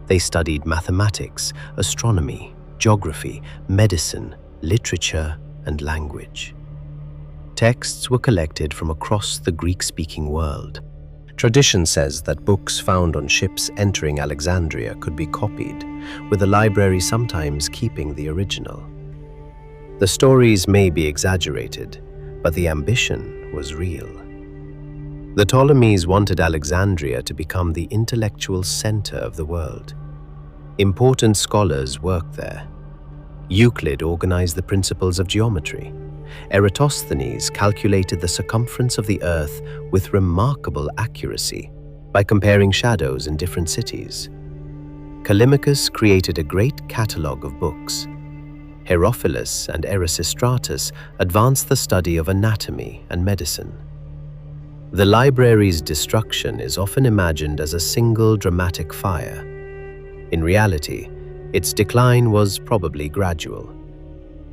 They studied mathematics, astronomy, geography, medicine, literature, and language. Texts were collected from across the Greek-speaking world. Tradition says that books found on ships entering Alexandria could be copied, with the library sometimes keeping the original. The stories may be exaggerated, but the ambition was real. The Ptolemies wanted Alexandria to become the intellectual center of the world. Important scholars worked there. Euclid organized the principles of geometry. Eratosthenes calculated the circumference of the Earth with remarkable accuracy by comparing shadows in different cities. Callimachus created a great catalogue of books. Herophilus and Erasistratus advanced the study of anatomy and medicine. The library's destruction is often imagined as a single dramatic fire. In reality, its decline was probably gradual.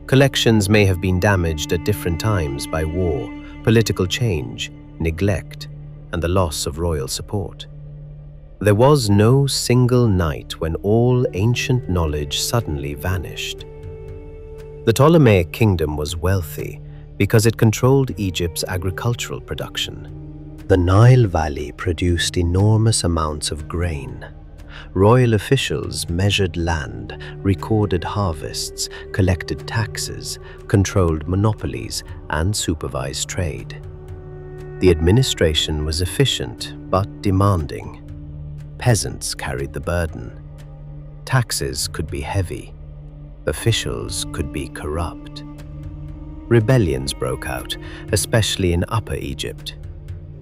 Collections may have been damaged at different times by war, political change, neglect, and the loss of royal support. There was no single night when all ancient knowledge suddenly vanished. The Ptolemaic kingdom was wealthy because it controlled Egypt's agricultural production. The Nile Valley produced enormous amounts of grain. Royal officials measured land, recorded harvests, collected taxes, controlled monopolies, and supervised trade. The administration was efficient but demanding. Peasants carried the burden. Taxes could be heavy. Officials could be corrupt. Rebellions broke out, especially in Upper Egypt.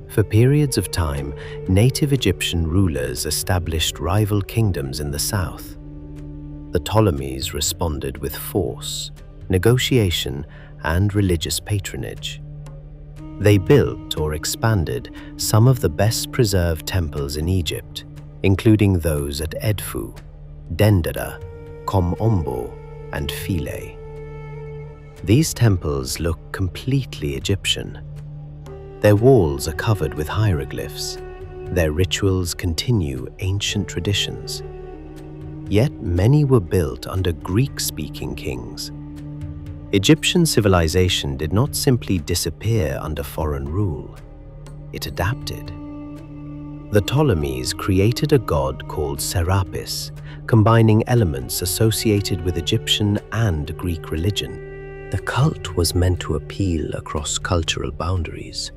For periods of time, native Egyptian rulers established rival kingdoms in the south. The Ptolemies responded with force, negotiation, and religious patronage. They built or expanded some of the best-preserved temples in Egypt, including those at Edfu, Dendera, Kom Ombo, and Philae. These temples look completely Egyptian. Their walls are covered with hieroglyphs. Their rituals continue ancient traditions. Yet many were built under Greek-speaking kings. Egyptian civilization did not simply disappear under foreign rule. It adapted. The Ptolemies created a god called Serapis, combining elements associated with Egyptian and Greek religion. The cult was meant to appeal across cultural boundaries,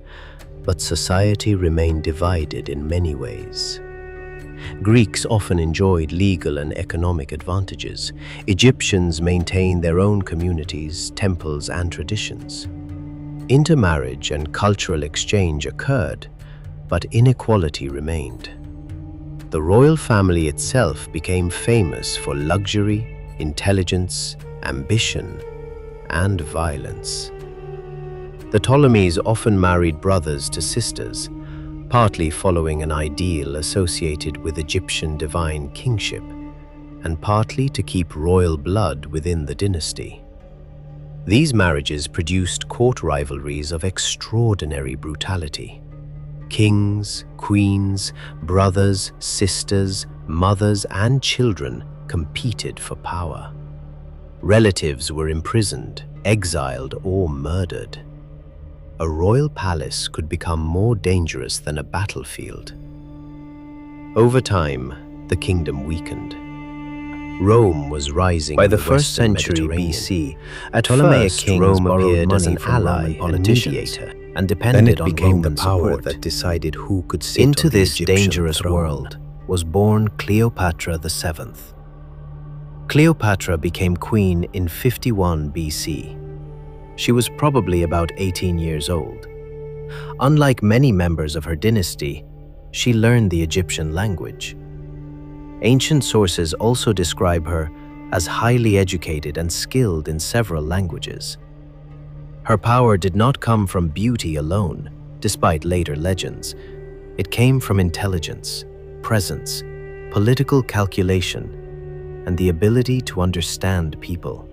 but society remained divided in many ways. Greeks often enjoyed legal and economic advantages. Egyptians maintained their own communities, temples, and traditions. Intermarriage and cultural exchange occurred, but inequality remained. The royal family itself became famous for luxury, intelligence, ambition, and violence. The Ptolemies often married brothers to sisters, partly following an ideal associated with Egyptian divine kingship, and partly to keep royal blood within the dynasty. These marriages produced court rivalries of extraordinary brutality. Kings, queens, brothers, sisters, mothers, and children competed for power. Relatives were imprisoned, exiled, or murdered. A royal palace could become more dangerous than a battlefield. Over time, the kingdom weakened. Rome was rising. By in the 1st century Mediterranean. BC, Ptolemaic first, kings Rome borrowed appeared as money an from ally Roman and politicians, mediator, and Then depended it on became the Roman power support. that decided who could sit Into on the this Egyptian dangerous throne. world was born Cleopatra VII. Cleopatra became queen in 51 BC. She was probably about 18 years old. Unlike many members of her dynasty, she learned the Egyptian language. Ancient sources also describe her as highly educated and skilled in several languages. Her power did not come from beauty alone, despite later legends. It came from intelligence, presence, political calculation, and the ability to understand people.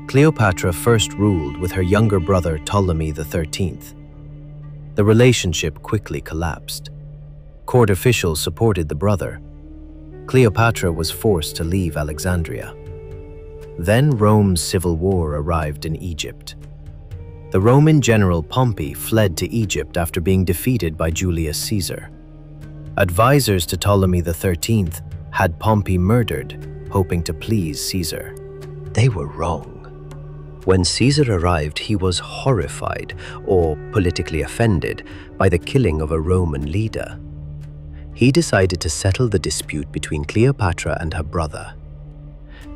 Cleopatra first ruled with her younger brother Ptolemy XIII. The relationship quickly collapsed. Court officials supported the brother. Cleopatra was forced to leave Alexandria. Then Rome's civil war arrived in Egypt. The Roman general Pompey fled to Egypt after being defeated by Julius Caesar. Advisors to Ptolemy XIII had Pompey murdered, hoping to please Caesar. They were wrong. When Caesar arrived, he was horrified, or politically offended, by the killing of a Roman leader. He decided to settle the dispute between Cleopatra and her brother.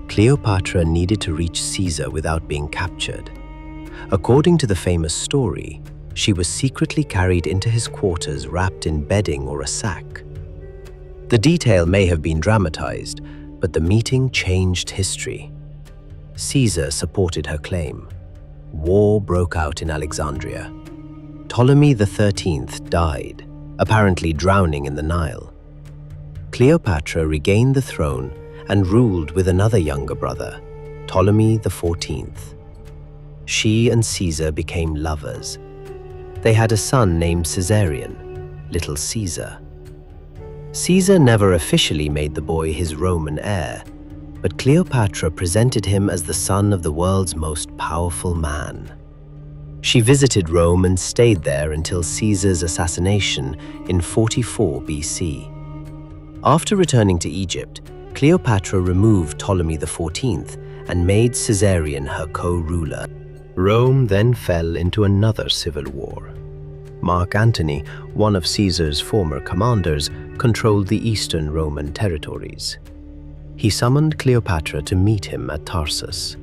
Cleopatra needed to reach Caesar without being captured. According to the famous story, she was secretly carried into his quarters wrapped in bedding or a sack. The detail may have been dramatized, but the meeting changed history. Caesar supported her claim. War broke out in Alexandria. Ptolemy XIII died, apparently drowning in the Nile. Cleopatra regained the throne and ruled with another younger brother, Ptolemy XIV. She and Caesar became lovers. They had a son named Caesarion, Little Caesar. Caesar never officially made the boy his Roman heir, but Cleopatra presented him as the son of the world's most powerful man. She visited Rome and stayed there until Caesar's assassination in 44 BC. After returning to Egypt, Cleopatra removed Ptolemy XIV and made Caesarion her co-ruler. Rome then fell into another civil war. Mark Antony, one of Caesar's former commanders, controlled the eastern Roman territories. He summoned Cleopatra to meet him at Tarsus.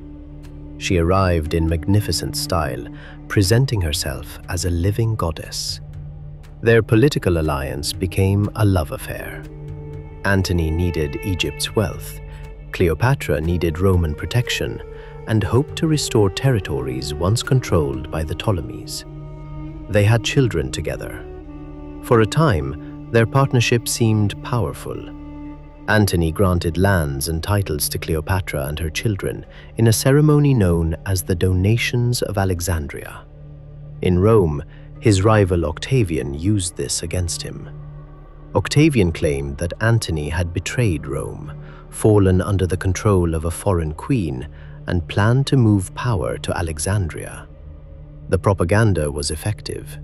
She arrived in magnificent style, presenting herself as a living goddess. Their political alliance became a love affair. Antony needed Egypt's wealth, Cleopatra needed Roman protection, and hoped to restore territories once controlled by the Ptolemies. They had children together. For a time, their partnership seemed powerful. Antony granted lands and titles to Cleopatra and her children in a ceremony known as the Donations of Alexandria. In Rome, his rival Octavian used this against him. Octavian claimed that Antony had betrayed Rome, fallen under the control of a foreign queen, and planned to move power to Alexandria. The propaganda was effective.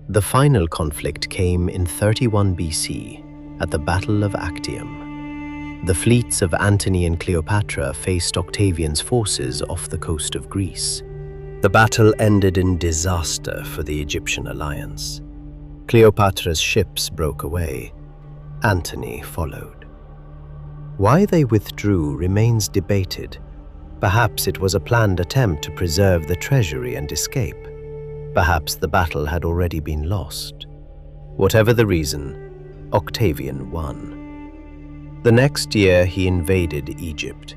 The final conflict came in 31 BC at the Battle of Actium. The fleets of Antony and Cleopatra faced Octavian's forces off the coast of Greece. The battle ended in disaster for the Egyptian alliance. Cleopatra's ships broke away. Antony followed. Why they withdrew remains debated. Perhaps it was a planned attempt to preserve the treasury and escape. Perhaps the battle had already been lost. Whatever the reason, Octavian won. The next year he invaded Egypt.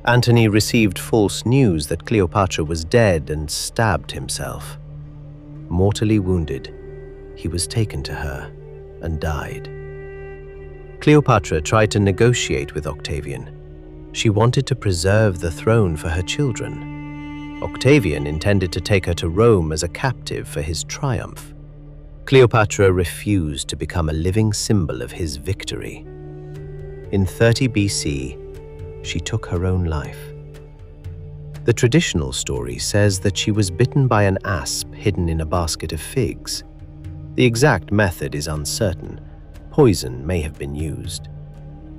Antony received false news that Cleopatra was dead and stabbed himself. Mortally wounded, he was taken to her and died. Cleopatra tried to negotiate with Octavian. She wanted to preserve the throne for her children. Octavian intended to take her to Rome as a captive for his triumph. Cleopatra refused to become a living symbol of his victory. In 30 BC, she took her own life. The traditional story says that she was bitten by an asp hidden in a basket of figs. The exact method is uncertain. Poison may have been used.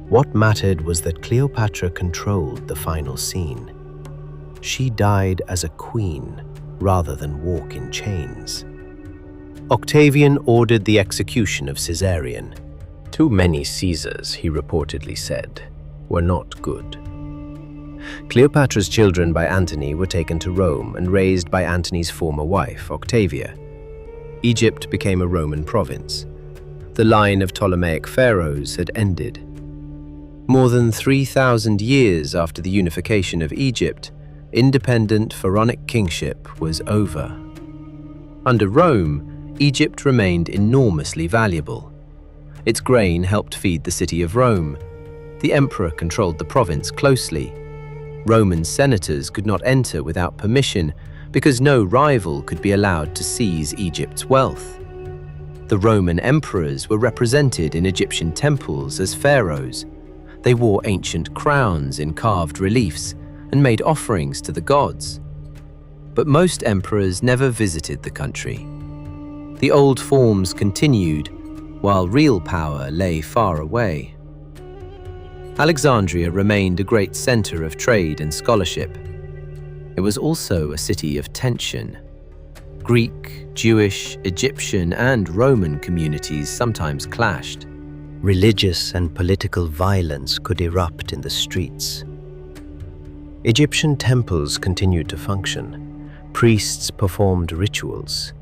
What mattered was that Cleopatra controlled the final scene. She died as a queen rather than walk in chains. Octavian ordered the execution of Caesarion. Too many Caesars, he reportedly said, were not good. Cleopatra's children by Antony were taken to Rome and raised by Antony's former wife, Octavia. Egypt became a Roman province. The line of Ptolemaic pharaohs had ended. More than 3,000 years after the unification of Egypt, independent pharaonic kingship was over. Under Rome, Egypt remained enormously valuable. Its grain helped feed the city of Rome. The emperor controlled the province closely. Roman senators could not enter without permission because no rival could be allowed to seize Egypt's wealth. The Roman emperors were represented in Egyptian temples as pharaohs. They wore ancient crowns in carved reliefs and made offerings to the gods. But most emperors never visited the country. The old forms continued, while real power lay far away. Alexandria remained a great center of trade and scholarship. It was also a city of tension. Greek, Jewish, Egyptian, and Roman communities sometimes clashed. Religious and political violence could erupt in the streets. Egyptian temples continued to function. Priests performed rituals.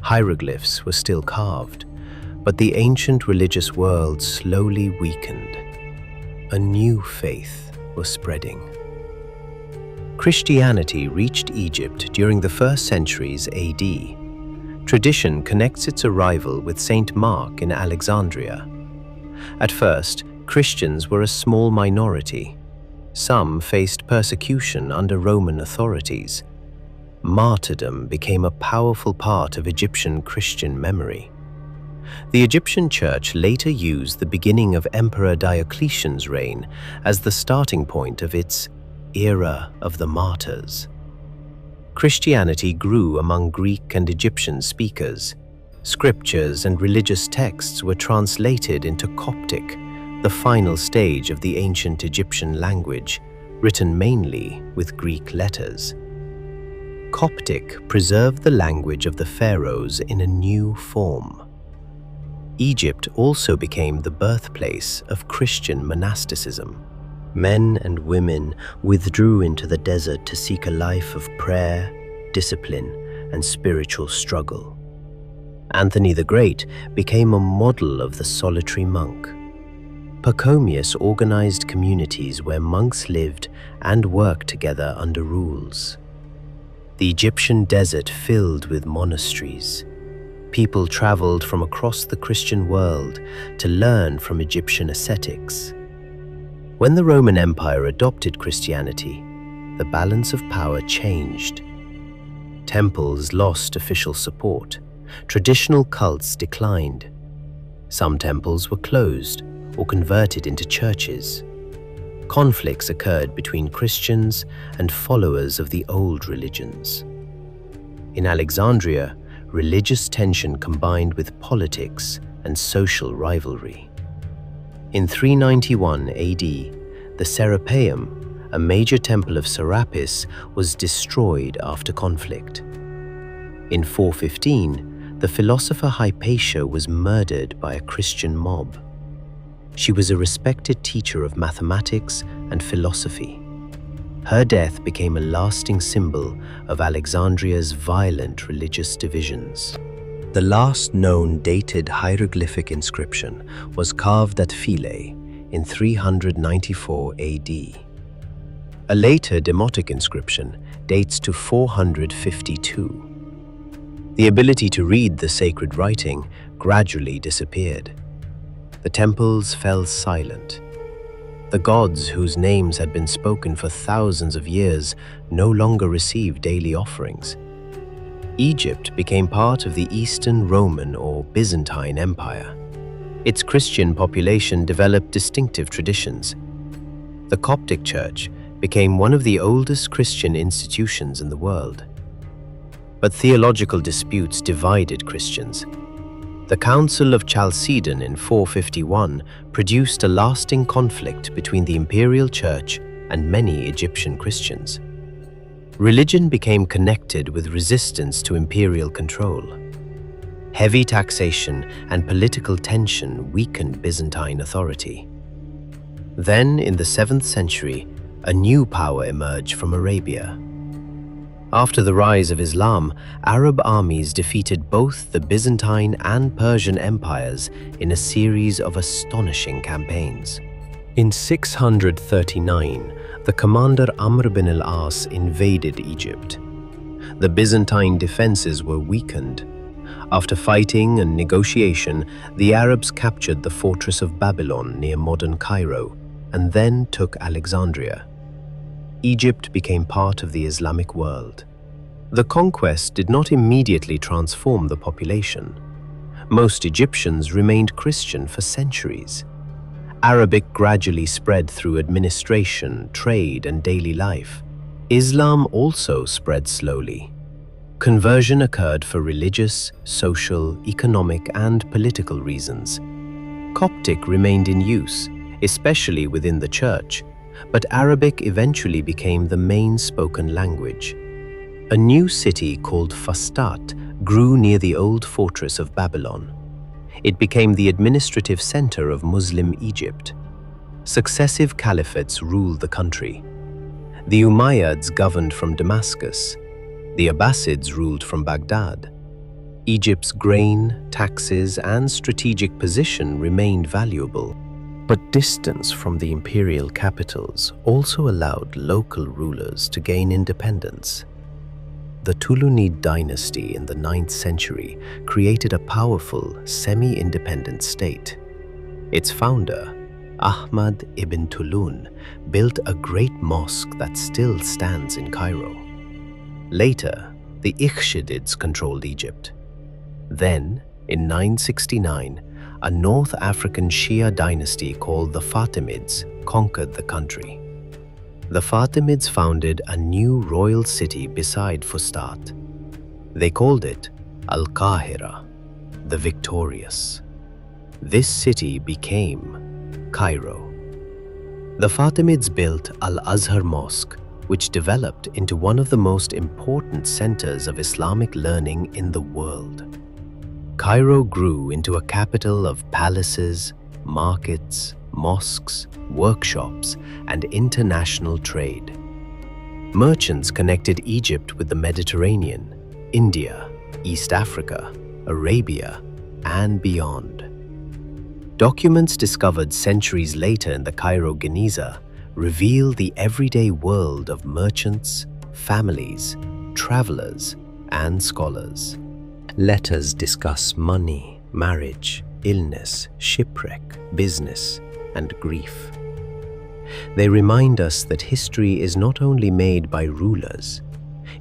Hieroglyphs were still carved, but the ancient religious world slowly weakened. A new faith was spreading. Christianity reached Egypt during the first centuries AD. Tradition connects its arrival with Saint Mark in Alexandria. At first, Christians were a small minority. Some faced persecution under Roman authorities. Martyrdom became a powerful part of Egyptian Christian memory. The Egyptian church later used the beginning of Emperor Diocletian's reign as the starting point of its era of the martyrs. Christianity grew among Greek and Egyptian speakers. Scriptures and religious texts were translated into Coptic, the final stage of the ancient Egyptian language, written mainly with Greek letters. Coptic preserved the language of the pharaohs in a new form. Egypt also became the birthplace of Christian monasticism. Men and women withdrew into the desert to seek a life of prayer, discipline, and spiritual struggle. Anthony the Great became a model of the solitary monk. Pachomius organized communities where monks lived and worked together under rules. The Egyptian desert filled with monasteries. People traveled from across the Christian world to learn from Egyptian ascetics. When the Roman Empire adopted Christianity, the balance of power changed. Temples lost official support. Traditional cults declined. Some temples were closed or converted into churches. Conflicts occurred between Christians and followers of the old religions. In Alexandria, religious tension combined with politics and social rivalry. In 391 AD, the Serapeum, a major temple of Serapis, was destroyed after conflict. In 415, the philosopher Hypatia was murdered by a Christian mob. She was a respected teacher of mathematics and philosophy. Her death became a lasting symbol of Alexandria's violent religious divisions. The last known dated hieroglyphic inscription was carved at Philae in 394 AD. A later Demotic inscription dates to 452. The ability to read the sacred writing gradually disappeared. The temples fell silent. The gods whose names had been spoken for thousands of years no longer received daily offerings. Egypt became part of the Eastern Roman or Byzantine Empire. Its Christian population developed distinctive traditions. The Coptic Church became one of the oldest Christian institutions in the world. But theological disputes divided Christians. The Council of Chalcedon in 451 produced a lasting conflict between the imperial church and many Egyptian Christians. Religion became connected with resistance to imperial control. Heavy taxation and political tension weakened Byzantine authority. Then, in the 7th century, a new power emerged from Arabia. After the rise of Islam, Arab armies defeated both the Byzantine and Persian empires in a series of astonishing campaigns. In 639, the commander Amr bin al-As invaded Egypt. The Byzantine defenses were weakened. After fighting and negotiation, the Arabs captured the fortress of Babylon near modern Cairo and then took Alexandria. Egypt became part of the Islamic world. The conquest did not immediately transform the population. Most Egyptians remained Christian for centuries. Arabic gradually spread through administration, trade, and daily life. Islam also spread slowly. Conversion occurred for religious, social, economic, and political reasons. Coptic remained in use, especially within the church, but Arabic eventually became the main spoken language. A new city called Fastat grew near the old fortress of Babylon. It became the administrative center of Muslim Egypt. Successive caliphates ruled the country. The Umayyads governed from Damascus. The Abbasids ruled from Baghdad. Egypt's grain, taxes, and strategic position remained valuable. But distance from the imperial capitals also allowed local rulers to gain independence. The Tulunid dynasty in the 9th century created a powerful, semi-independent state. Its founder, Ahmad ibn Tulun, built a great mosque that still stands in Cairo. Later, the Ikhshidids controlled Egypt. Then, in 969, a North African Shia dynasty called the Fatimids conquered the country. The Fatimids founded a new royal city beside Fustat. They called it Al-Qahira, the victorious. This city became Cairo. The Fatimids built Al-Azhar Mosque, which developed into one of the most important centers of Islamic learning in the world. Cairo grew into a capital of palaces, markets, mosques, workshops, and international trade. Merchants connected Egypt with the Mediterranean, India, East Africa, Arabia, and beyond. Documents discovered centuries later in the Cairo Geniza reveal the everyday world of merchants, families, travelers, and scholars. Letters discuss money, marriage, illness, shipwreck, business, and grief. They remind us that history is not only made by rulers,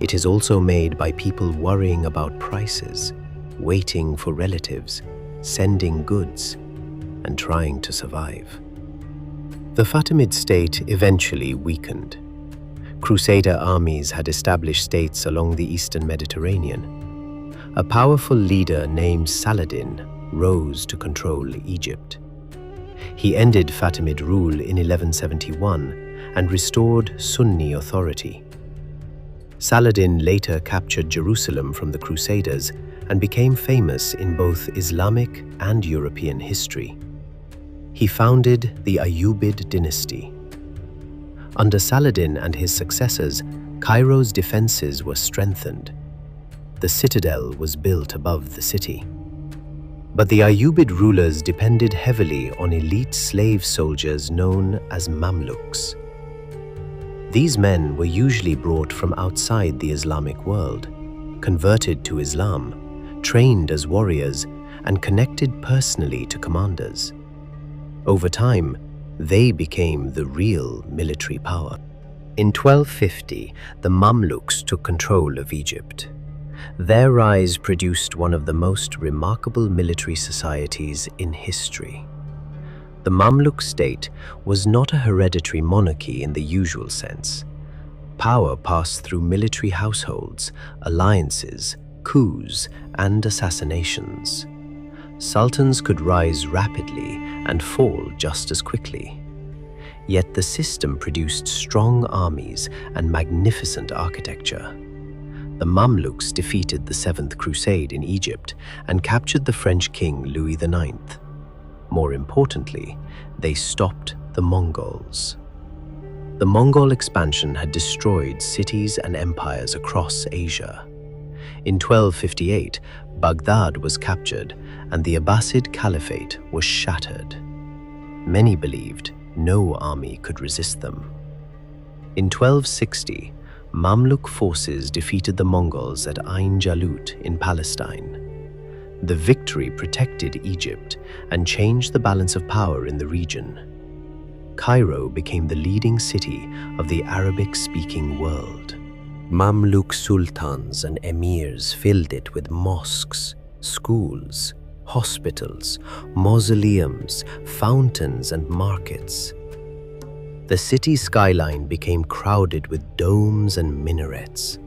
it is also made by people worrying about prices, waiting for relatives, sending goods, and trying to survive. The Fatimid state eventually weakened. Crusader armies had established states along the eastern Mediterranean. A powerful leader named Saladin rose to control Egypt. He ended Fatimid rule in 1171 and restored Sunni authority. Saladin later captured Jerusalem from the Crusaders and became famous in both Islamic and European history. He founded the Ayyubid dynasty. Under Saladin and his successors, Cairo's defenses were strengthened. The citadel was built above the city. But the Ayyubid rulers depended heavily on elite slave soldiers known as Mamluks. These men were usually brought from outside the Islamic world, converted to Islam, trained as warriors, and connected personally to commanders. Over time, they became the real military power. In 1250, the Mamluks took control of Egypt. Their rise produced one of the most remarkable military societies in history. The Mamluk state was not a hereditary monarchy in the usual sense. Power passed through military households, alliances, coups, and assassinations. Sultans could rise rapidly and fall just as quickly. Yet the system produced strong armies and magnificent architecture. The Mamluks defeated the Seventh Crusade in Egypt and captured the French king Louis IX. More importantly, they stopped the Mongols. The Mongol expansion had destroyed cities and empires across Asia. In 1258, Baghdad was captured and the Abbasid Caliphate was shattered. Many believed no army could resist them. In 1260, Mamluk forces defeated the Mongols at Ain Jalut in Palestine. The victory protected Egypt and changed the balance of power in the region. Cairo became the leading city of the Arabic-speaking world. Mamluk sultans and emirs filled it with mosques, schools, hospitals, mausoleums, fountains, and markets. The city skyline became crowded with domes and minarets.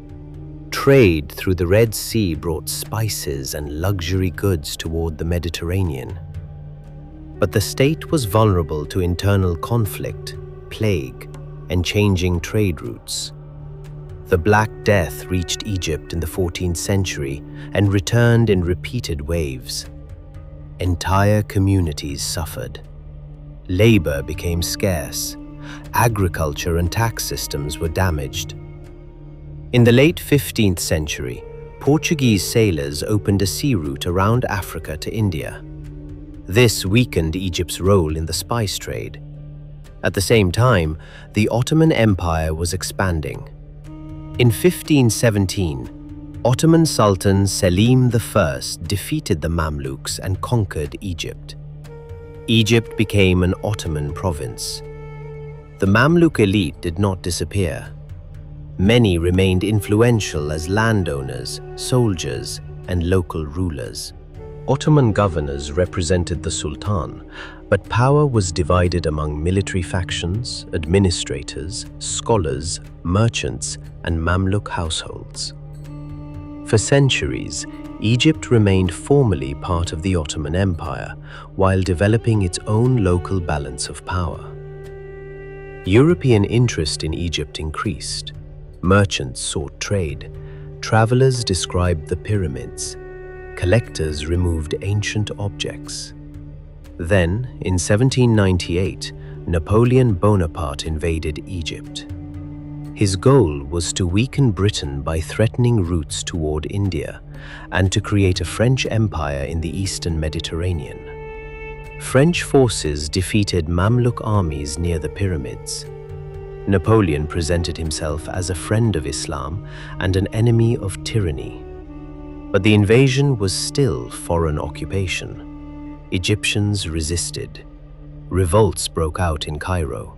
Trade through the Red Sea brought spices and luxury goods toward the Mediterranean. But the state was vulnerable to internal conflict, plague, and changing trade routes. The Black Death reached Egypt in the 14th century and returned in repeated waves. Entire communities suffered. Labor became scarce. Agriculture and tax systems were damaged. In the late 15th century, Portuguese sailors opened a sea route around Africa to India. This weakened Egypt's role in the spice trade. At the same time, the Ottoman Empire was expanding. In 1517, Ottoman Sultan Selim I defeated the Mamluks and conquered Egypt. Egypt became an Ottoman province. The Mamluk elite did not disappear. Many remained influential as landowners, soldiers, and local rulers. Ottoman governors represented the Sultan, but power was divided among military factions, administrators, scholars, merchants, and Mamluk households. For centuries, Egypt remained formally part of the Ottoman Empire, while developing its own local balance of power. European interest in Egypt increased. Merchants sought trade, travelers described the pyramids, collectors removed ancient objects. Then, in 1798, Napoleon Bonaparte invaded Egypt. His goal was to weaken Britain by threatening routes toward India and to create a French empire in the eastern Mediterranean. French forces defeated Mamluk armies near the pyramids. Napoleon presented himself as a friend of Islam and an enemy of tyranny. But the invasion was still foreign occupation. Egyptians resisted. Revolts broke out in Cairo.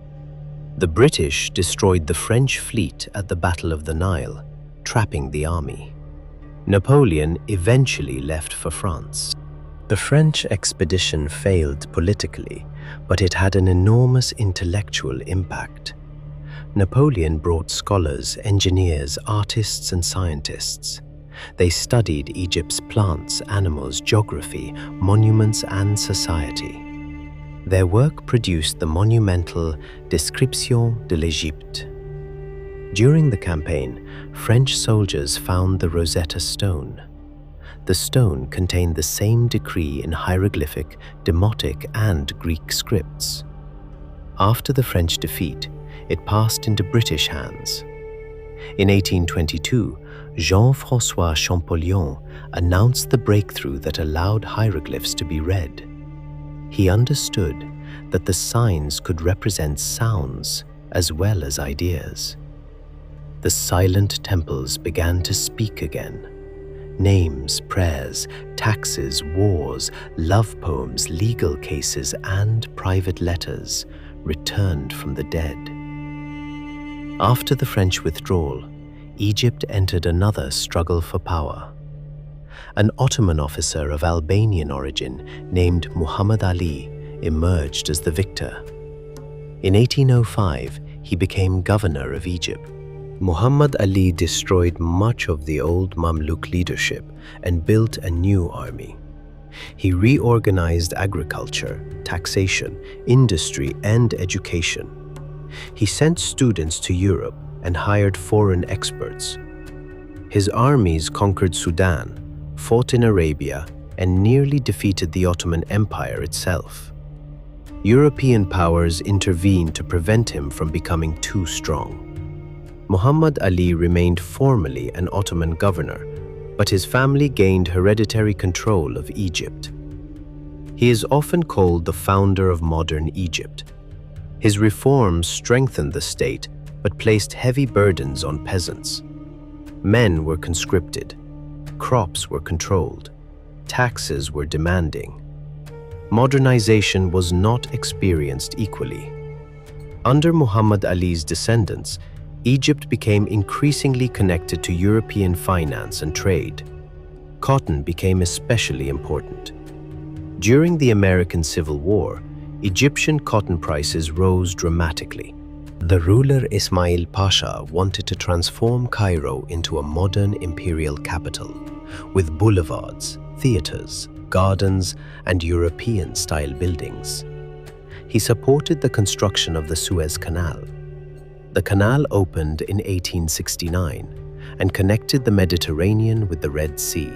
The British destroyed the French fleet at the Battle of the Nile, trapping the army. Napoleon eventually left for France. The French expedition failed politically, but it had an enormous intellectual impact. Napoleon brought scholars, engineers, artists, and scientists. They studied Egypt's plants, animals, geography, monuments, and society. Their work produced the monumental Description de l'Égypte. During the campaign, French soldiers found the Rosetta Stone. The stone contained the same decree in hieroglyphic, Demotic, and Greek scripts. After the French defeat, it passed into British hands. In 1822, Jean-François Champollion announced the breakthrough that allowed hieroglyphs to be read. He understood that the signs could represent sounds, as well as ideas. The silent temples began to speak again. Names, prayers, taxes, wars, love poems, legal cases, and private letters returned from the dead. After the French withdrawal, Egypt entered another struggle for power. An Ottoman officer of Albanian origin named Muhammad Ali emerged as the victor. In 1805, he became governor of Egypt. Muhammad Ali destroyed much of the old Mamluk leadership and built a new army. He reorganized agriculture, taxation, industry, and education. He sent students to Europe and hired foreign experts. His armies conquered Sudan, fought in Arabia, and nearly defeated the Ottoman Empire itself. European powers intervened to prevent him from becoming too strong. Muhammad Ali remained formally an Ottoman governor, but his family gained hereditary control of Egypt. He is often called the founder of modern Egypt. His reforms strengthened the state, but placed heavy burdens on peasants. Men were conscripted, crops were controlled, taxes were demanding. Modernization was not experienced equally. Under Muhammad Ali's descendants, Egypt became increasingly connected to European finance and trade. Cotton became especially important. During the American Civil War, Egyptian cotton prices rose dramatically. The ruler Ismail Pasha wanted to transform Cairo into a modern imperial capital, with boulevards, theaters, gardens, and European-style buildings. He supported the construction of the Suez Canal. The canal opened in 1869 and connected the Mediterranean with the Red Sea.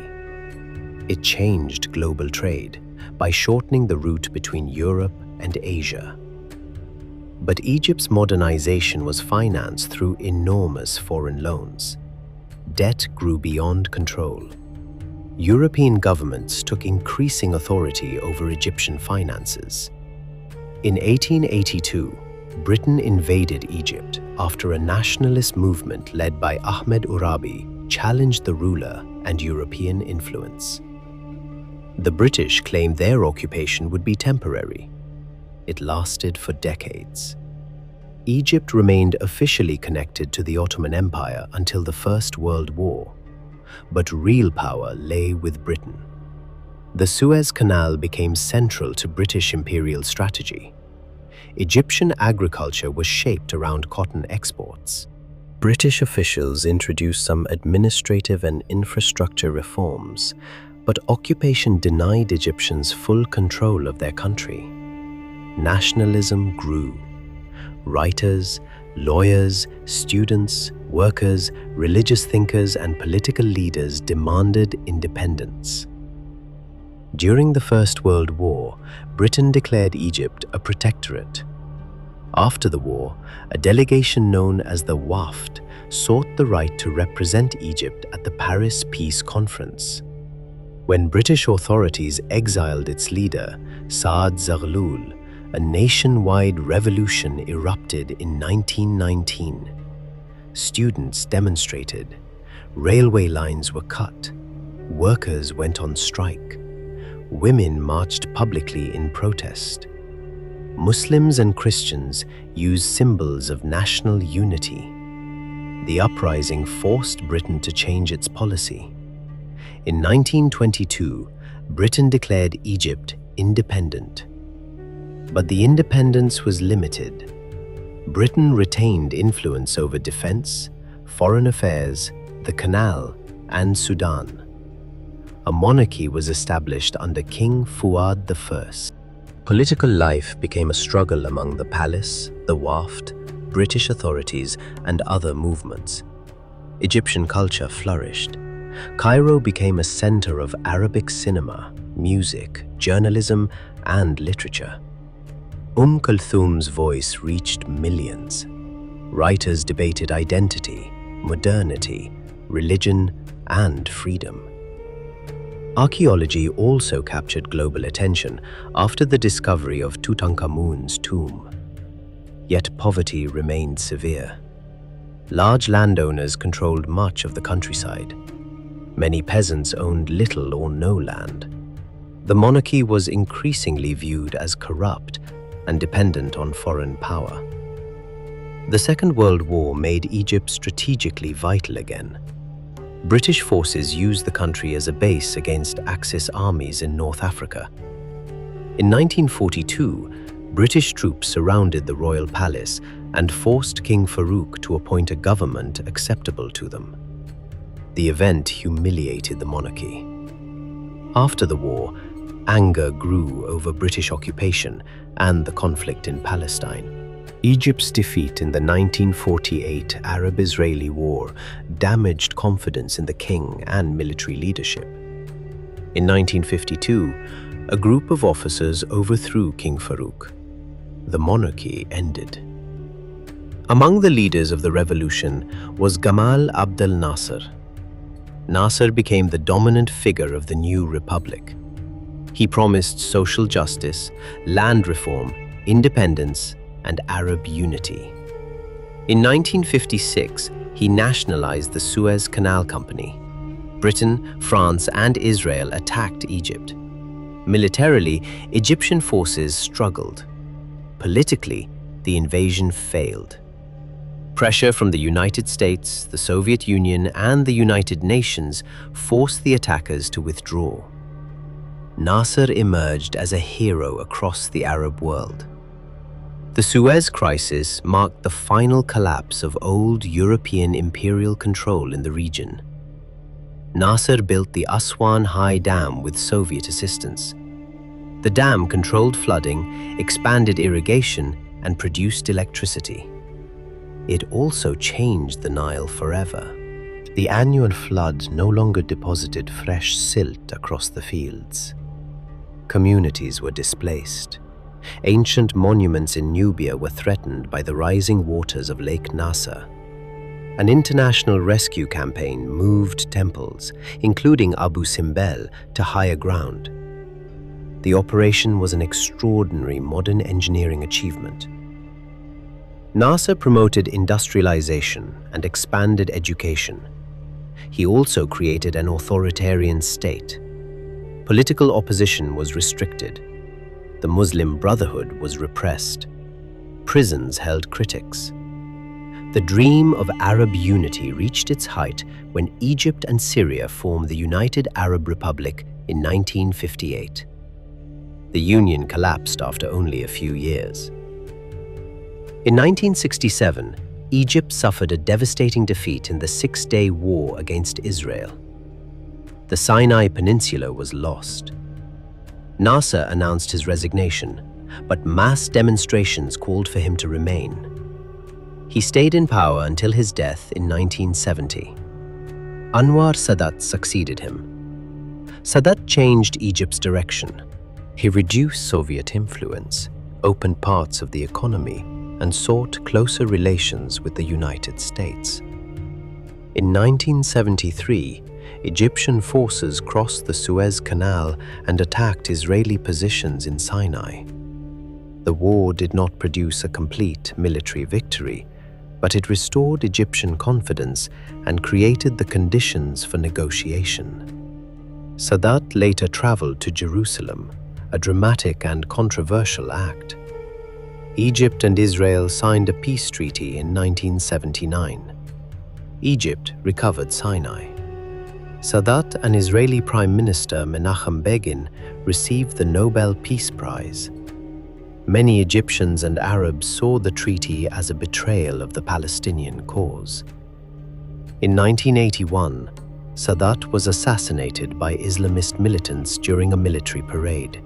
It changed global trade by shortening the route between Europe and Asia. But Egypt's modernization was financed through enormous foreign loans. Debt grew beyond control. European governments took increasing authority over Egyptian finances. In 1882, Britain invaded Egypt after a nationalist movement led by Ahmed Urabi challenged the ruler and European influence. The British claimed their occupation would be temporary. It lasted for decades. Egypt remained officially connected to the Ottoman Empire until the First World War, but real power lay with Britain. The Suez Canal became central to British imperial strategy. Egyptian agriculture was shaped around cotton exports. British officials introduced some administrative and infrastructure reforms, but occupation denied Egyptians full control of their country. Nationalism grew. Writers, lawyers, students, workers, religious thinkers, and political leaders demanded independence. During the First World War, Britain declared Egypt a protectorate. After the war, a delegation known as the Wafd sought the right to represent Egypt at the Paris Peace Conference. When British authorities exiled its leader, Saad Zaghloul, a nationwide revolution erupted in 1919. Students demonstrated, railway lines were cut, workers went on strike, women marched publicly in protest. Muslims and Christians used symbols of national unity. The uprising forced Britain to change its policy. In 1922, Britain declared Egypt independent. But the independence was limited. Britain retained influence over defense, foreign affairs, the canal, and Sudan. A monarchy was established under King Fuad I. Political life became a struggle among the palace, the Wafd, British authorities, and other movements. Egyptian culture flourished. Cairo became a center of Arabic cinema, music, journalism, and literature. Kulthum's voice reached millions. Writers debated identity, modernity, religion, and freedom. Archaeology also captured global attention after the discovery of Tutankhamun's tomb. yet poverty remained severe. Large landowners controlled much of the countryside. Many peasants owned little or no land. The monarchy was increasingly viewed as corrupt and dependent on foreign power. The Second World War made Egypt strategically vital again. British forces used the country as a base against Axis armies in North Africa. In 1942, British troops surrounded the royal palace and forced King Farouk to appoint a government acceptable to them. The event humiliated the monarchy. After the war, anger grew over British occupation and the conflict in Palestine. Egypt's defeat in the 1948 Arab-Israeli War damaged confidence in the king and military leadership. In 1952, a group of officers overthrew King Farouk. The monarchy ended. Among the leaders of the revolution was Gamal Abdel Nasser. Nasser became the dominant figure of the new republic. He promised social justice, land reform, independence, and Arab unity. In 1956, he nationalized the Suez Canal Company. Britain, France, and Israel attacked Egypt. Militarily, Egyptian forces struggled. Politically, the invasion failed. Pressure from the United States, the Soviet Union, and the United Nations forced the attackers to withdraw. Nasser emerged as a hero across the Arab world. The Suez Crisis marked the final collapse of old European imperial control in the region. Nasser built the Aswan High Dam with Soviet assistance. The dam controlled flooding, expanded irrigation, and produced electricity. It also changed the Nile forever. The annual flood no longer deposited fresh silt across the fields. Communities were displaced. Ancient monuments in Nubia were threatened by the rising waters of Lake Nasser. An international rescue campaign moved temples, including Abu Simbel, to higher ground. The operation was an extraordinary modern engineering achievement. Nasser promoted industrialization and expanded education. He also created an authoritarian state. Political opposition was restricted. The Muslim Brotherhood was repressed. Prisons held critics. The dream of Arab unity reached its height when Egypt and Syria formed the United Arab Republic in 1958. The union collapsed after only a few years. In 1967, Egypt suffered a devastating defeat in the Six-Day War against Israel. The Sinai Peninsula was lost. Nasser announced his resignation, but mass demonstrations called for him to remain. He stayed in power until his death in 1970. Anwar Sadat succeeded him. Sadat changed Egypt's direction. He reduced Soviet influence, opened parts of the economy, and sought closer relations with the United States. In 1973, Egyptian forces crossed the Suez Canal and attacked Israeli positions in Sinai. The war did not produce a complete military victory, but it restored Egyptian confidence and created the conditions for negotiation. Sadat later traveled to Jerusalem, a dramatic and controversial act. Egypt and Israel signed a peace treaty in 1979. Egypt recovered Sinai. Sadat and Israeli Prime Minister Menachem Begin received the Nobel Peace Prize. Many Egyptians and Arabs saw the treaty as a betrayal of the Palestinian cause. In 1981, Sadat was assassinated by Islamist militants during a military parade.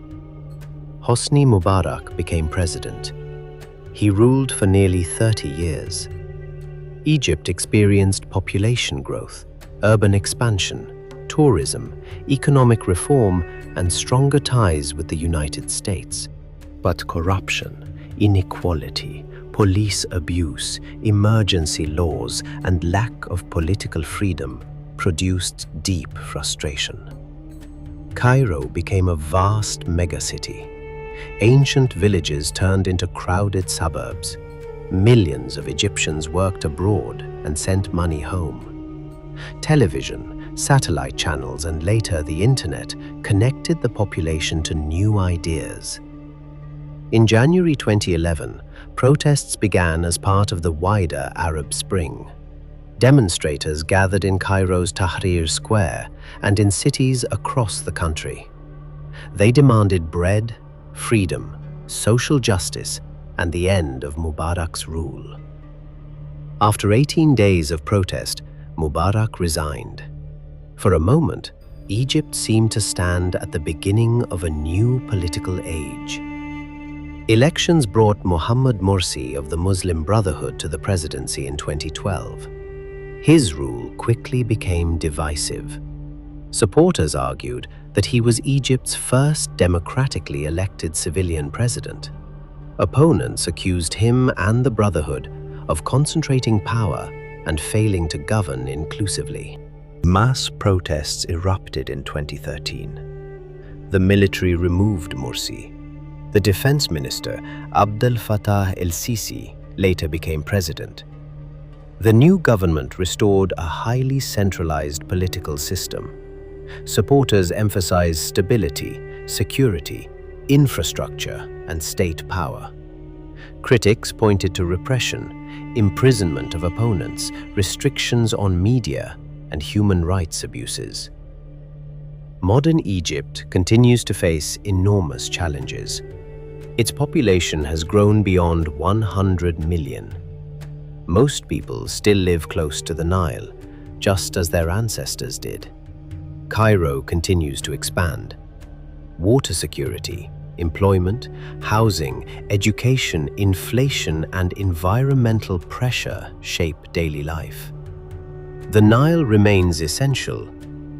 Hosni Mubarak became president. He ruled for nearly 30 years. Egypt experienced population growth, urban expansion, tourism, economic reform, and stronger ties with the United States. But corruption, inequality, police abuse, emergency laws, and lack of political freedom produced deep frustration. Cairo became a vast megacity. Ancient villages turned into crowded suburbs. Millions of Egyptians worked abroad and sent money home. Television, satellite channels, and later the internet connected the population to new ideas. In January 2011, protests began as part of the wider Arab Spring. Demonstrators gathered in Cairo's Tahrir Square and in cities across the country. They demanded bread, freedom, social justice, and the end of Mubarak's rule. After 18 days of protest, Mubarak resigned. For a moment, Egypt seemed to stand at the beginning of a new political age. Elections brought Mohammed Morsi of the Muslim Brotherhood to the presidency in 2012. His rule quickly became divisive. Supporters argued that he was Egypt's first democratically elected civilian president. Opponents accused him and the Brotherhood of concentrating power and failing to govern inclusively. Mass protests erupted in 2013. The military removed Morsi. The defense minister, Abdel Fattah el-Sisi, later became president. The new government restored a highly centralized political system. Supporters emphasized stability, security, infrastructure, and state power. Critics pointed to repression, imprisonment of opponents, restrictions on media, and human rights abuses. Modern Egypt continues to face enormous challenges. Its population has grown beyond 100 million. Most people still live close to the Nile, just as their ancestors did. Cairo continues to expand. Water security, employment, housing, education, inflation, and environmental pressure shape daily life. The Nile remains essential,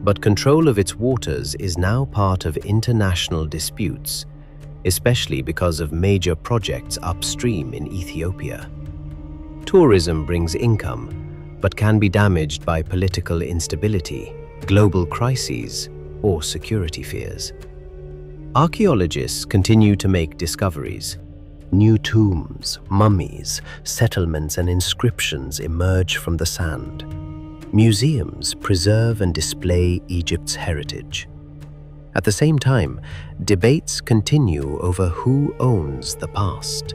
but control of its waters is now part of international disputes, especially because of major projects upstream in Ethiopia. Tourism brings income, but can be damaged by political instability, global crises, or security fears. Archaeologists continue to make discoveries. New tombs, mummies, settlements, and inscriptions emerge from the sand. Museums preserve and display Egypt's heritage. At the same time, debates continue over who owns the past.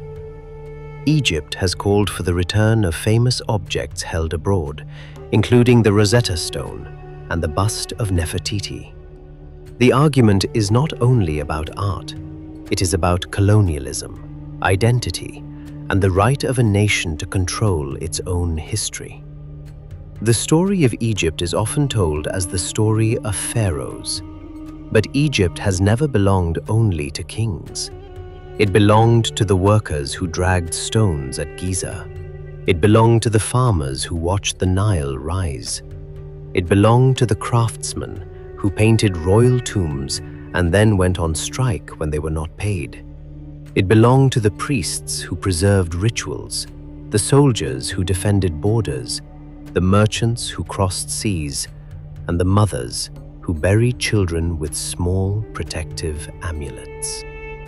Egypt has called for the return of famous objects held abroad, including the Rosetta Stone and the bust of Nefertiti. The argument is not only about art, it is about colonialism, identity, and the right of a nation to control its own history. The story of Egypt is often told as the story of pharaohs, but Egypt has never belonged only to kings. It belonged to the workers who dragged stones at Giza. It belonged to the farmers who watched the Nile rise. It belonged to the craftsmen who painted royal tombs and then went on strike when they were not paid. It belonged to the priests who preserved rituals, the soldiers who defended borders, the merchants who crossed seas, and the mothers who buried children with small protective amulets.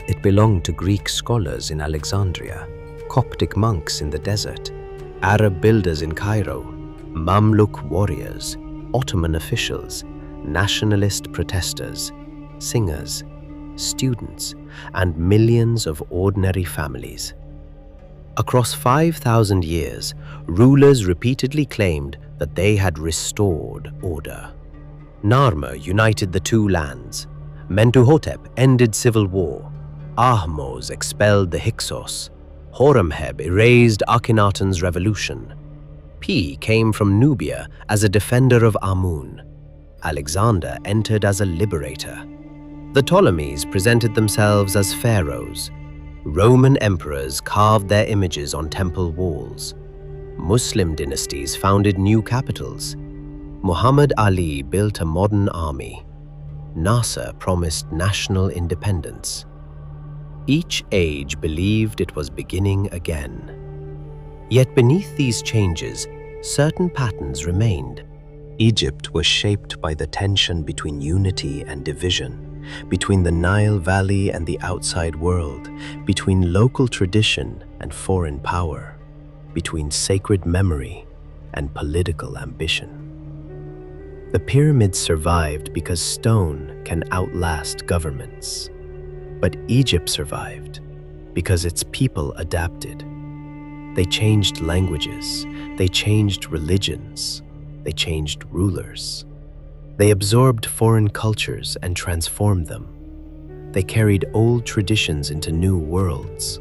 It belonged to Greek scholars in Alexandria, Coptic monks in the desert, Arab builders in Cairo, Mamluk warriors, Ottoman officials, nationalist protesters, singers, students, and millions of ordinary families. Across 5,000 years, rulers repeatedly claimed that they had restored order. Narmer united the two lands. Mentuhotep ended civil war. Ahmose expelled the Hyksos. Horemheb erased Akhenaten's revolution. Pi came from Nubia as a defender of Amun. Alexander entered as a liberator. The Ptolemies presented themselves as pharaohs. Roman emperors carved their images on temple walls. Muslim dynasties founded new capitals. Muhammad Ali built a modern army. Nasser promised national independence. Each age believed it was beginning again. Yet beneath these changes, certain patterns remained. Egypt was shaped by the tension between unity and division, between the Nile Valley and the outside world, between local tradition and foreign power. between sacred memory and political ambition. The pyramids survived because stone can outlast governments. But Egypt survived because its people adapted. They changed languages, they changed religions, they changed rulers. They absorbed foreign cultures and transformed them. They carried old traditions into new worlds.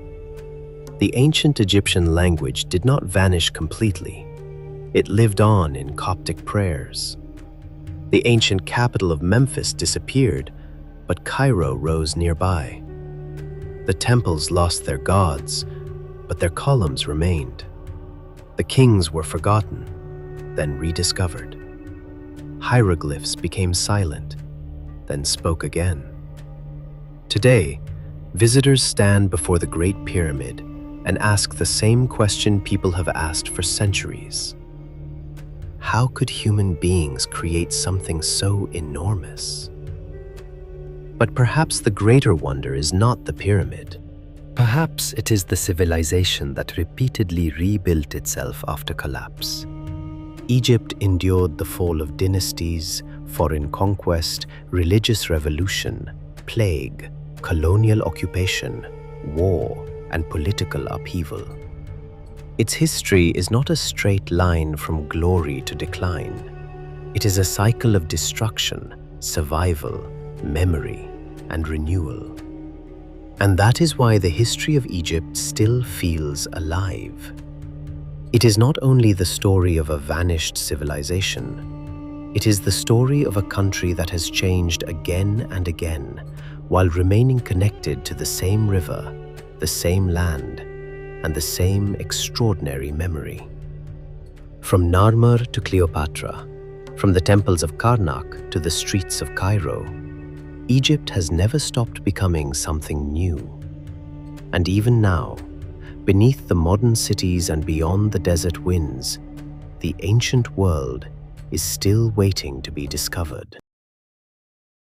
The ancient Egyptian language did not vanish completely. It lived on in Coptic prayers. The ancient capital of Memphis disappeared, but Cairo rose nearby. The temples lost their gods, but their columns remained. The kings were forgotten, then rediscovered. Hieroglyphs became silent, then spoke again. Today, visitors stand before the Great Pyramid and ask the same question people have asked for centuries. How could human beings create something so enormous? But perhaps the greater wonder is not the pyramid. Perhaps it is the civilization that repeatedly rebuilt itself after collapse. Egypt endured the fall of dynasties, foreign conquest, religious revolution, plague, colonial occupation, war, and political upheaval. Its history is not a straight line from glory to decline. It is a cycle of destruction, survival, memory, and renewal. And that is why the history of Egypt still feels alive. It is not only the story of a vanished civilization, it is the story of a country that has changed again and again while remaining connected to the same river, the same land, and the same extraordinary memory. From Narmer to Cleopatra, from the temples of Karnak to the streets of Cairo, Egypt has never stopped becoming something new. And even now, beneath the modern cities and beyond the desert winds, the ancient world is still waiting to be discovered.